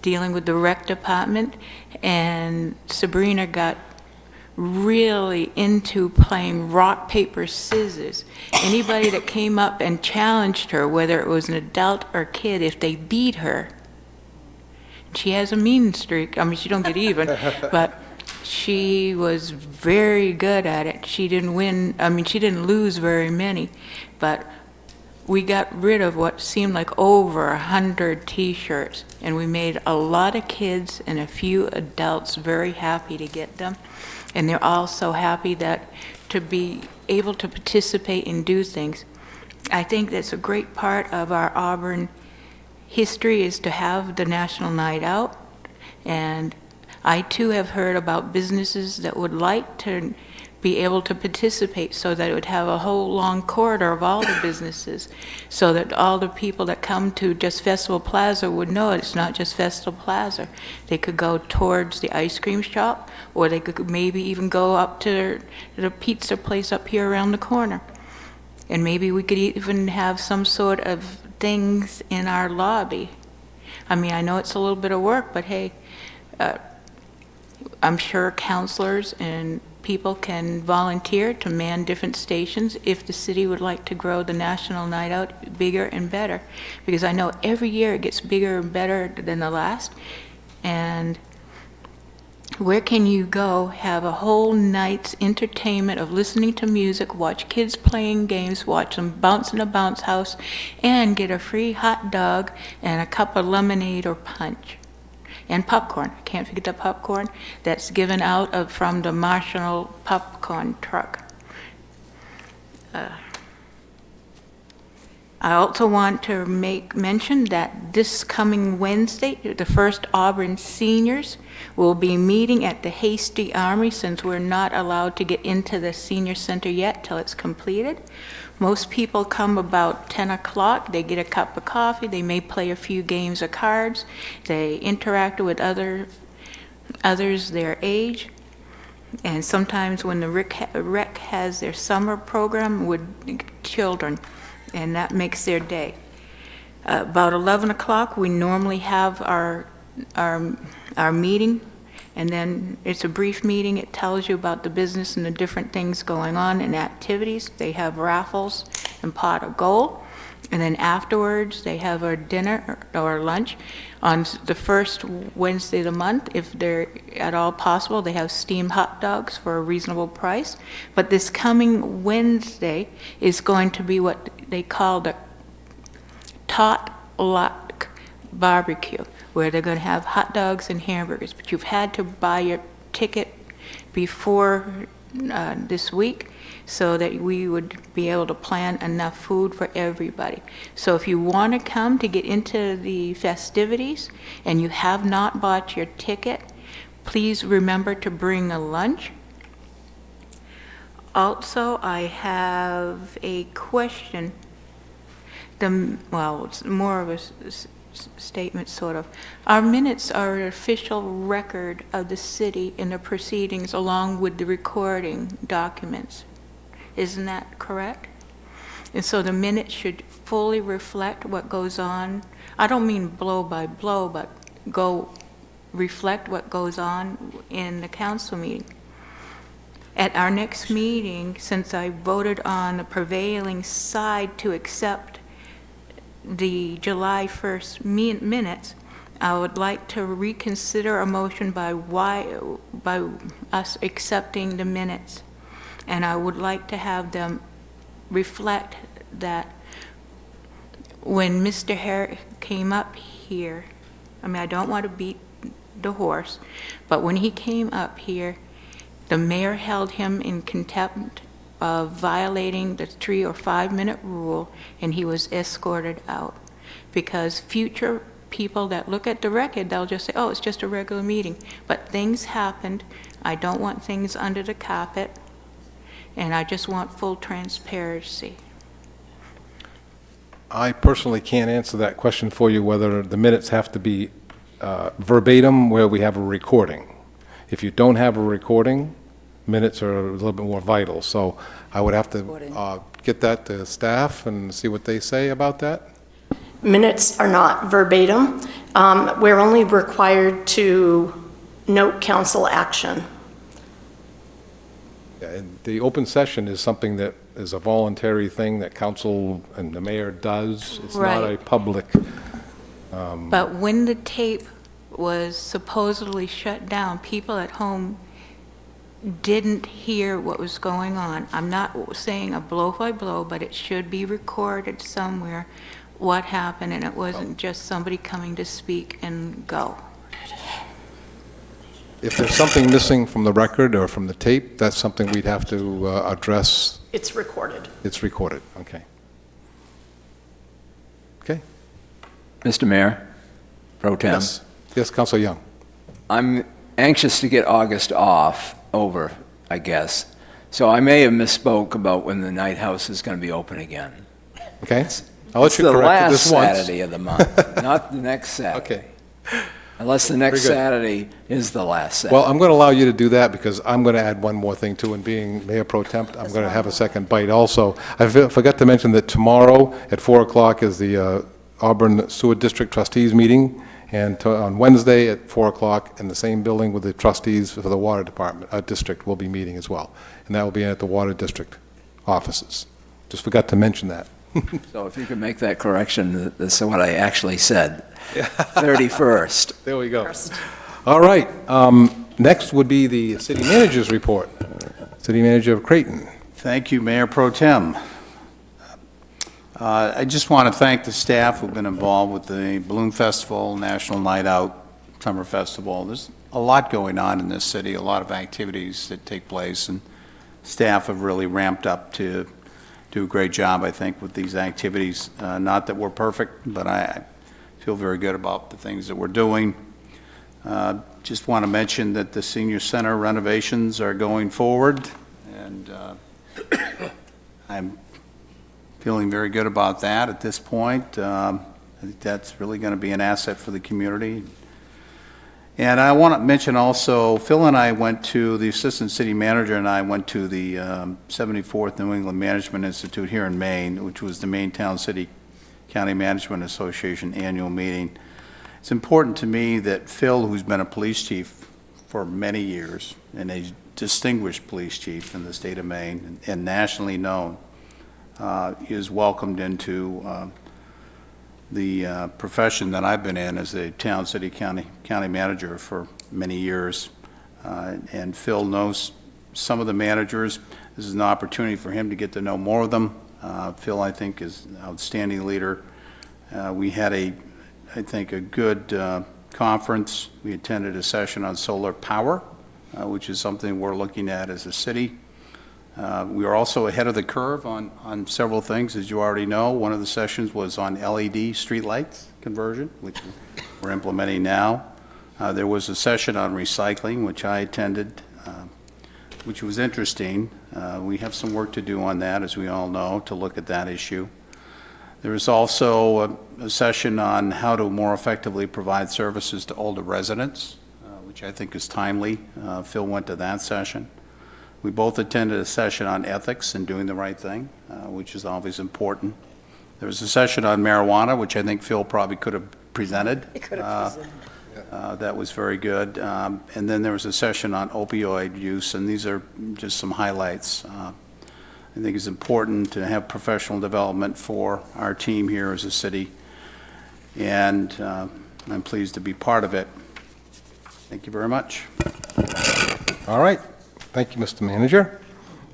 dealing with the rec department, and Sabrina got really into playing rock, paper, scissors. Anybody that came up and challenged her, whether it was an adult or kid, if they beat her, she has a mean streak. I mean, she don't get even, but she was very good at it. She didn't win, I mean, she didn't lose very many, but we got rid of what seemed like over 100 T-shirts, and we made a lot of kids and a few adults very happy to get them. And they're all so happy that to be able to participate and do things. I think that's a great part of our Auburn history, is to have the National Night Out. And I too have heard about businesses that would like to be able to participate, so that it would have a whole long corridor of all the businesses, so that all the people that come to just Festival Plaza would know it's not just Festival Plaza. They could go towards the ice cream shop, or they could maybe even go up to the pizza place up here around the corner. And maybe we could even have some sort of things in our lobby. I mean, I know it's a little bit of work, but hey, I'm sure counselors and people can volunteer to man different stations if the city would like to grow the National Night Out bigger and better. Because I know every year it gets bigger and better than the last. And where can you go have a whole night's entertainment of listening to music, watch kids playing games, watch them bounce in a bounce house, and get a free hot dog and a cup of lemonade or punch? And popcorn. I can't forget the popcorn that's given out from the Marshall popcorn truck. I also want to make mention that this coming Wednesday, the first Auburn seniors will be meeting at the Hasty Armory, since we're not allowed to get into the senior center yet till it's completed. Most people come about 10 o'clock. They get a cup of coffee. They may play a few games of cards. They interact with others their age. And sometimes when the rec has their summer program with children, and that makes their day. About 11 o'clock, we normally have our meeting, and then it's a brief meeting. It tells you about the business and the different things going on and activities. They have raffles and pot of gold. And then afterwards, they have a dinner or lunch. On the first Wednesday of the month, if they're at all possible, they have steamed hot dogs for a reasonable price. But this coming Wednesday is going to be what they call the Tot-Luck barbecue, where they're going to have hot dogs and hamburgers. But you've had to buy your ticket before this week, so that we would be able to plan enough food for everybody. So if you want to come to get into the festivities and you have not bought your ticket, please remember to bring a lunch. Also, I have a question. Well, it's more of a statement, sort of. Our minutes are an official record of the city in the proceedings, along with the recording documents. Isn't that correct? And so the minutes should fully reflect what goes on. I don't mean blow by blow, but reflect what goes on in the council meeting. At our next meeting, since I voted on the prevailing side to accept the July 1st minutes, I would like to reconsider a motion by us accepting the minutes. And I would like to have them reflect that when Mr. Herrick came up here, I mean, I don't want to beat the horse, but when he came up here, the mayor held him in contempt of violating the 3 or 5 minute rule, and he was escorted out. Because future people that look at the record, they'll just say, oh, it's just a regular meeting. But things happened. I don't want things under the carpet. And I just want full transparency. I personally can't answer that question for you, whether the minutes have to be verbatim where we have a recording. If you don't have a recording, minutes are a little bit more vital. So I would have to get that to staff and see what they say about that. Minutes are not verbatim. We're only required to note council action. Yeah, and the open session is something that is a voluntary thing that council and the mayor does. It's not a Right. public. But when the tape was supposedly shut down. People at home didn't hear what was going on. I'm not saying a blow by blow, but it should be recorded somewhere what happened, and it wasn't just somebody coming to speak and go. If there's something missing from the record or from the tape, that's something we'd have to address. It's recorded. It's recorded, okay. Okay. Mr. Mayor, Pro Tem. Yes, yes, Councilor Young. I'm anxious to get August over, I guess. So I may have misspoke about when the Night House is going to be open again. Okay, I'll let It's you the correct it last this once. Saturday of the month, not the next Saturday. Okay. Unless the next Very good. Saturday is the last Saturday. Well, I'm going to allow you to do that because I'm going to add one more thing too, and being Mayor Pro Temp, I'm going to have a second bite also. I forgot to mention that tomorrow at 4 o'clock is the Auburn Sewer District Trustees meeting, and on Wednesday at 4 o'clock in the same building with the trustees for the Water Department, District will be meeting as well. And that will be at the Water District offices. Just forgot to mention that. So if you could make that correction, that's what I actually said. 31st. There we go. All right. Next would be the city manager's report. City Manager of Creighton. Thank you, Mayor Pro Tem. I just want to thank the staff who've been involved with the Balloon Festival, National Night Out, Summer Festival. There's a lot going on in this city, a lot of activities that take place, and staff have really ramped up to do a great job, I think, with these activities. Not that we're perfect, but I feel very good about the things that we're doing. Just want to mention that the senior center renovations are going forward, and I'm feeling very good about that at this point. I think that's really going to be an asset for the community. And I want to mention also, Phil and I went to, the Assistant City Manager and I went to the 74th New England Management Institute here in Maine, which was the Maine Town City County Management Association annual meeting. It's important to me that Phil, who's been a police chief for many years, and a distinguished police chief in the state of Maine and nationally known, is welcomed into the profession that I've been in as a town, city, county manager for many years. And Phil knows some of the managers. This is an opportunity for him to get to know more of them. Phil, I think, is an outstanding leader. We had I think, a good conference. We attended a session on solar power, which is something we're looking at as a city. We are also ahead of the curve on several things, as you already know. One of the sessions was on LED streetlights conversion, which we're implementing now. There was a session on recycling, which I attended, which was interesting. We have some work to do on that, as we all know, to look at that issue. There was also a session on how to more effectively provide services to older residents, which I think is timely. Phil went to that session. We both attended a session on ethics and doing the right thing, which is always important. There was a session on marijuana, which I think Phil probably could have presented. He could have presented. That was very good. And then there was a session on opioid use, and these are just some highlights. I think it's important to have professional development for our team here as a city, and I'm pleased to be part of it. Thank you very much. All right. Thank you, Mr. Manager.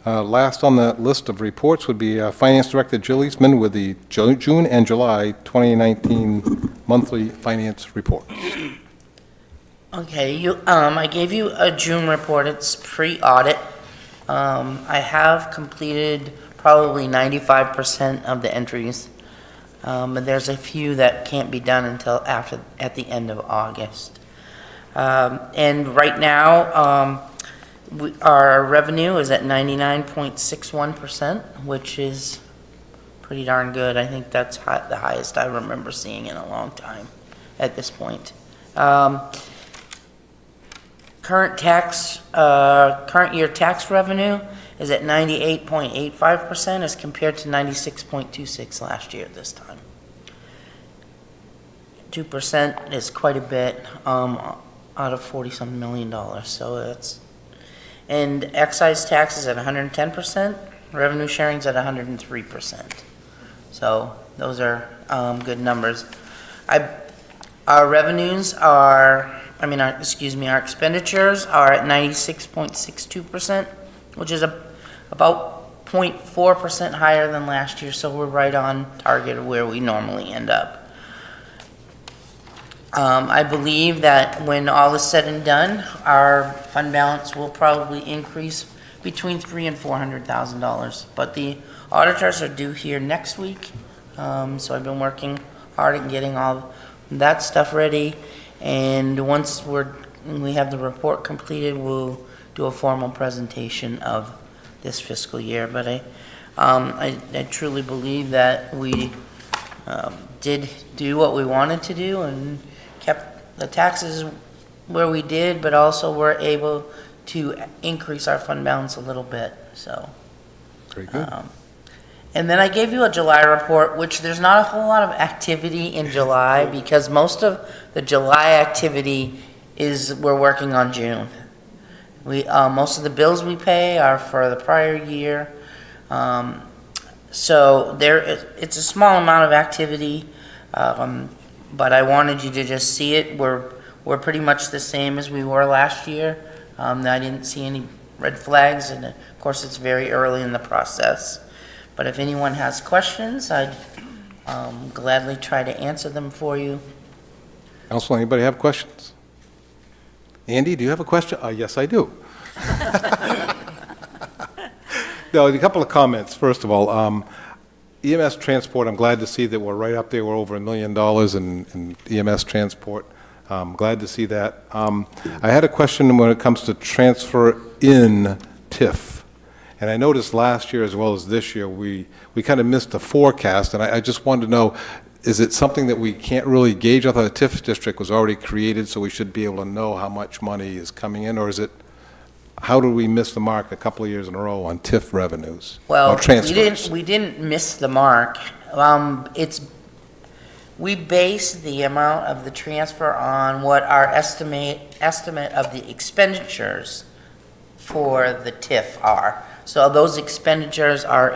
Last on the list of reports would be Finance Director Jill Eastman with the June and July 2019 monthly finance report. Okay, I gave you a June report. It's pre-audit. I have completed probably 95% of the entries, but there's a few that can't be done until at the end of August. And right now, our revenue is at 99.61%, which is pretty darn good. I think that's the highest I remember seeing in a long time at this point. Current year tax revenue is at 98.85% as compared to 96.26 last year at this time. 2% is quite a bit out of $40-some million, so that's. And excise tax is at 110%, revenue sharing is at 103%. So those are good numbers. Our revenues are, our expenditures are at 96.62%, which is about 0.4% higher than last year, so we're right on target of where we normally end up. I believe that when all is said and done, our fund balance will probably increase between $300,000 and $400,000. But the auditors are due here next week, so I've been working hard at getting all that stuff ready. And once we have the report completed, we'll do a formal presentation of this fiscal year. But I truly believe that we did do what we wanted to do and kept the taxes where we did, but also were able to increase our fund balance a little bit, so. Very good. And then I gave you a July report, which there's not a whole lot of activity in July because most of the July activity is we're working on June. Most of the bills we pay are for the prior year. So it's a small amount of activity, but I wanted you to just see it. We're pretty much the same as we were last year. I didn't see any red flags, and of course it's very early in the process. But if anyone has questions, I'd gladly try to answer them for you. Council, anybody have questions? Andy, do you have a question? Yes, I do. No, a couple of comments. First of all, EMS transport, I'm glad to see that we're right up there. We're over $1 million in EMS transport. Glad to see that. I had a question when it comes to transfer in TIF. And I noticed last year as well as this year, we kind of missed the forecast. And I just wanted to know, is it something that we can't really gauge? I thought the TIF district was already created, so we should be able to know how much money is coming in. Or is it, how did we miss the mark a couple of years in a row on TIF revenues? Well, transfers? we didn't miss the mark. We base the amount of the transfer on what our estimate of the expenditures for the TIF are. So those expenditures are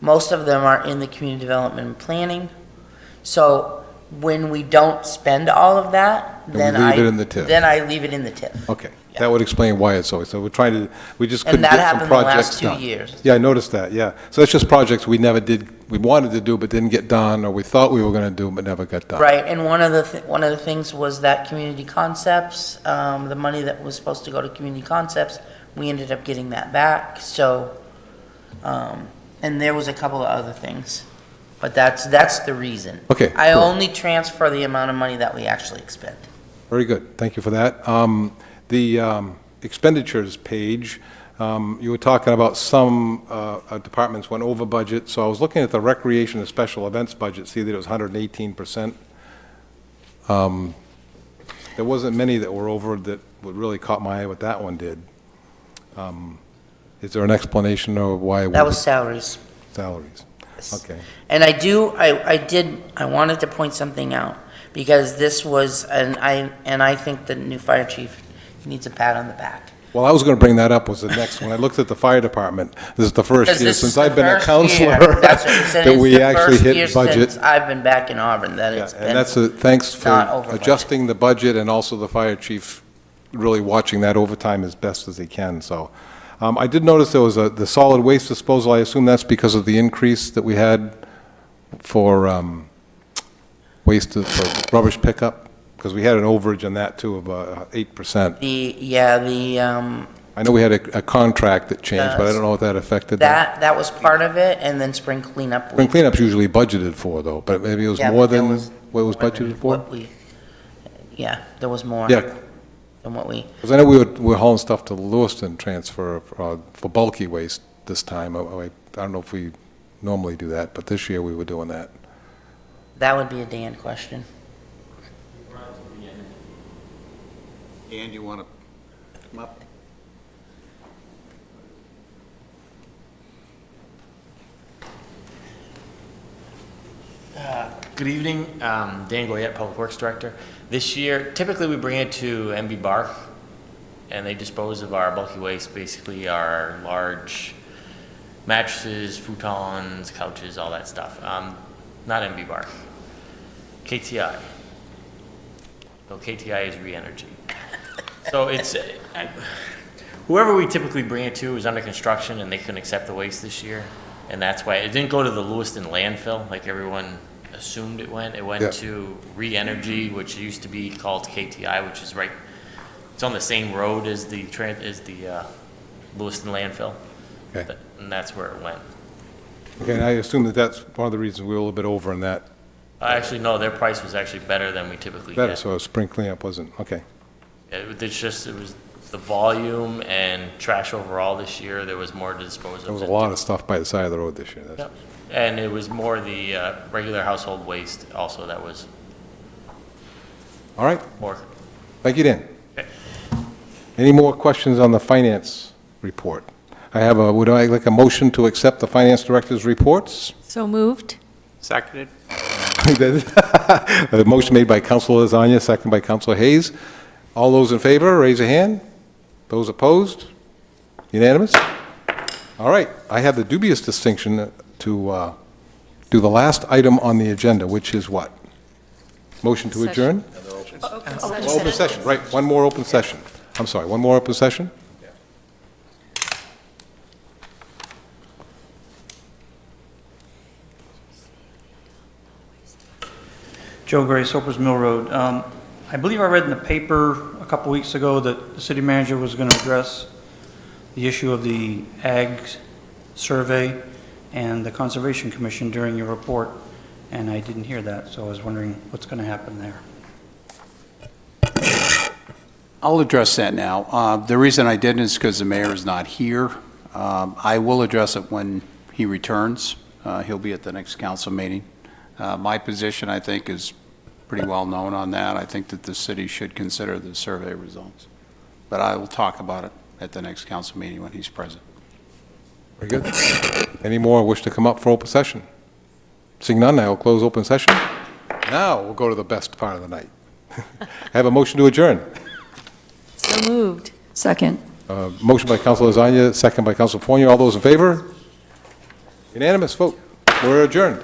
most of them are in the community development and planning. So when we don't spend all of that, then I leave it in the TIF. Okay. Yeah. That would explain why it's always, so we just couldn't and that get some happened projects the last done. 2 years. Yeah, I noticed that, yeah. So that's just projects we never did, we wanted to do but didn't get done, or we thought we were going to do but never got done. Right, and one of the things was that community concepts, the money that was supposed to go to community concepts, we ended up getting that back. So, and there was a couple of other things, but that's the reason. Okay. I cool. only transfer the amount of money that we actually expend. Very good. Thank you for that. The expenditures page, you were talking about some departments went over budget. So I was looking at the recreation and special events budget, see that it was 118%. There wasn't many that were over that would really caught my eye what that one did. Is there an explanation of why? That was salaries. Salaries. Okay. And I wanted to point something out because this was, and I think the new fire chief needs a pat on the back. Well, I was going to bring that up was the next one. I looked at the fire department. This is the first year since I've been a counselor that we actually hit budget. Since I've been back in Auburn that it's been. And that's thanks for adjusting the budget and also the fire chief really watching that overtime as best as he can. So I did notice there was the solid waste disposal. I assume that's because of the increase that we had for waste for rubbish pickup. Because we had an overage on that too of 8%. I know we had a contract that changed, but I don't know if that affected that. That was part of it, and then spring cleanup. Spring cleanup's usually budgeted for though, but maybe it was more than what it was budgeted for? Yeah, there was more. Yeah. Than what we. Because I know we were hauling stuff to Lewiston transfer for bulky waste this time. I don't know if we normally do that, but this year we were doing that. That would be a Dan question. Dan, you want to come up? Good evening, Dan Goyette, Public Works Director. This year, typically we bring it to MB Bark, and they dispose of our bulky waste, basically our large mattresses, futons, couches, all that stuff. Not MB Bark, KTI. So KTI is re-energy. So it's, whoever we typically bring it to is under construction and they couldn't accept the waste this year. And that's why it didn't go to the Lewiston landfill like everyone assumed it went. It went to re-energy, which used to be called KTI, which is right, it's on the same road as the Lewiston landfill. Okay. And that's where it went. Okay, and I assume that that's one of the reasons we were a little bit over in that. Actually, no, their price was actually better than we typically Better, get. so spring cleanup wasn't, okay. It was the volume and trash overall this year, there was more to dispose of. There was a lot of stuff by the side of the road this year. Yep. And it was more the regular household waste also that was All right, more. thank you, Dan. Okay. Any more questions on the finance report? Would I like a motion to accept the finance director's reports? So moved. Seconded. A motion made by Councilor Lasagna, second by Councilor Hayes. All those in favor, raise a hand. Those opposed? Unanimous? All right, I have the dubious distinction to do the last item on the agenda, which is what? Motion to adjourn? Open session, right, one more open session. I'm sorry, one more open session? Joe Gray, Soper's Mill Road. I believe I read in the paper a couple weeks ago that the city manager was going to address the issue of the ag survey and the Conservation Commission during your report, and I didn't hear that, so I was wondering what's going to happen there. I'll address that now. The reason I didn't is because the mayor is not here. I will address it when he returns. He'll be at the next council meeting. My position, I think, is pretty well known on that. I think that the city should consider the survey results. But I will talk about it at the next council meeting when he's present. Very good. Any more wish to come up for open session? Seeing none, I will close open session. Now we'll go to the best part of the night. I have a motion to adjourn. So moved. Second. Motion by Councilor Lasagna, second by Councilor Fournier. All those in favor? Unanimous vote. We're adjourned.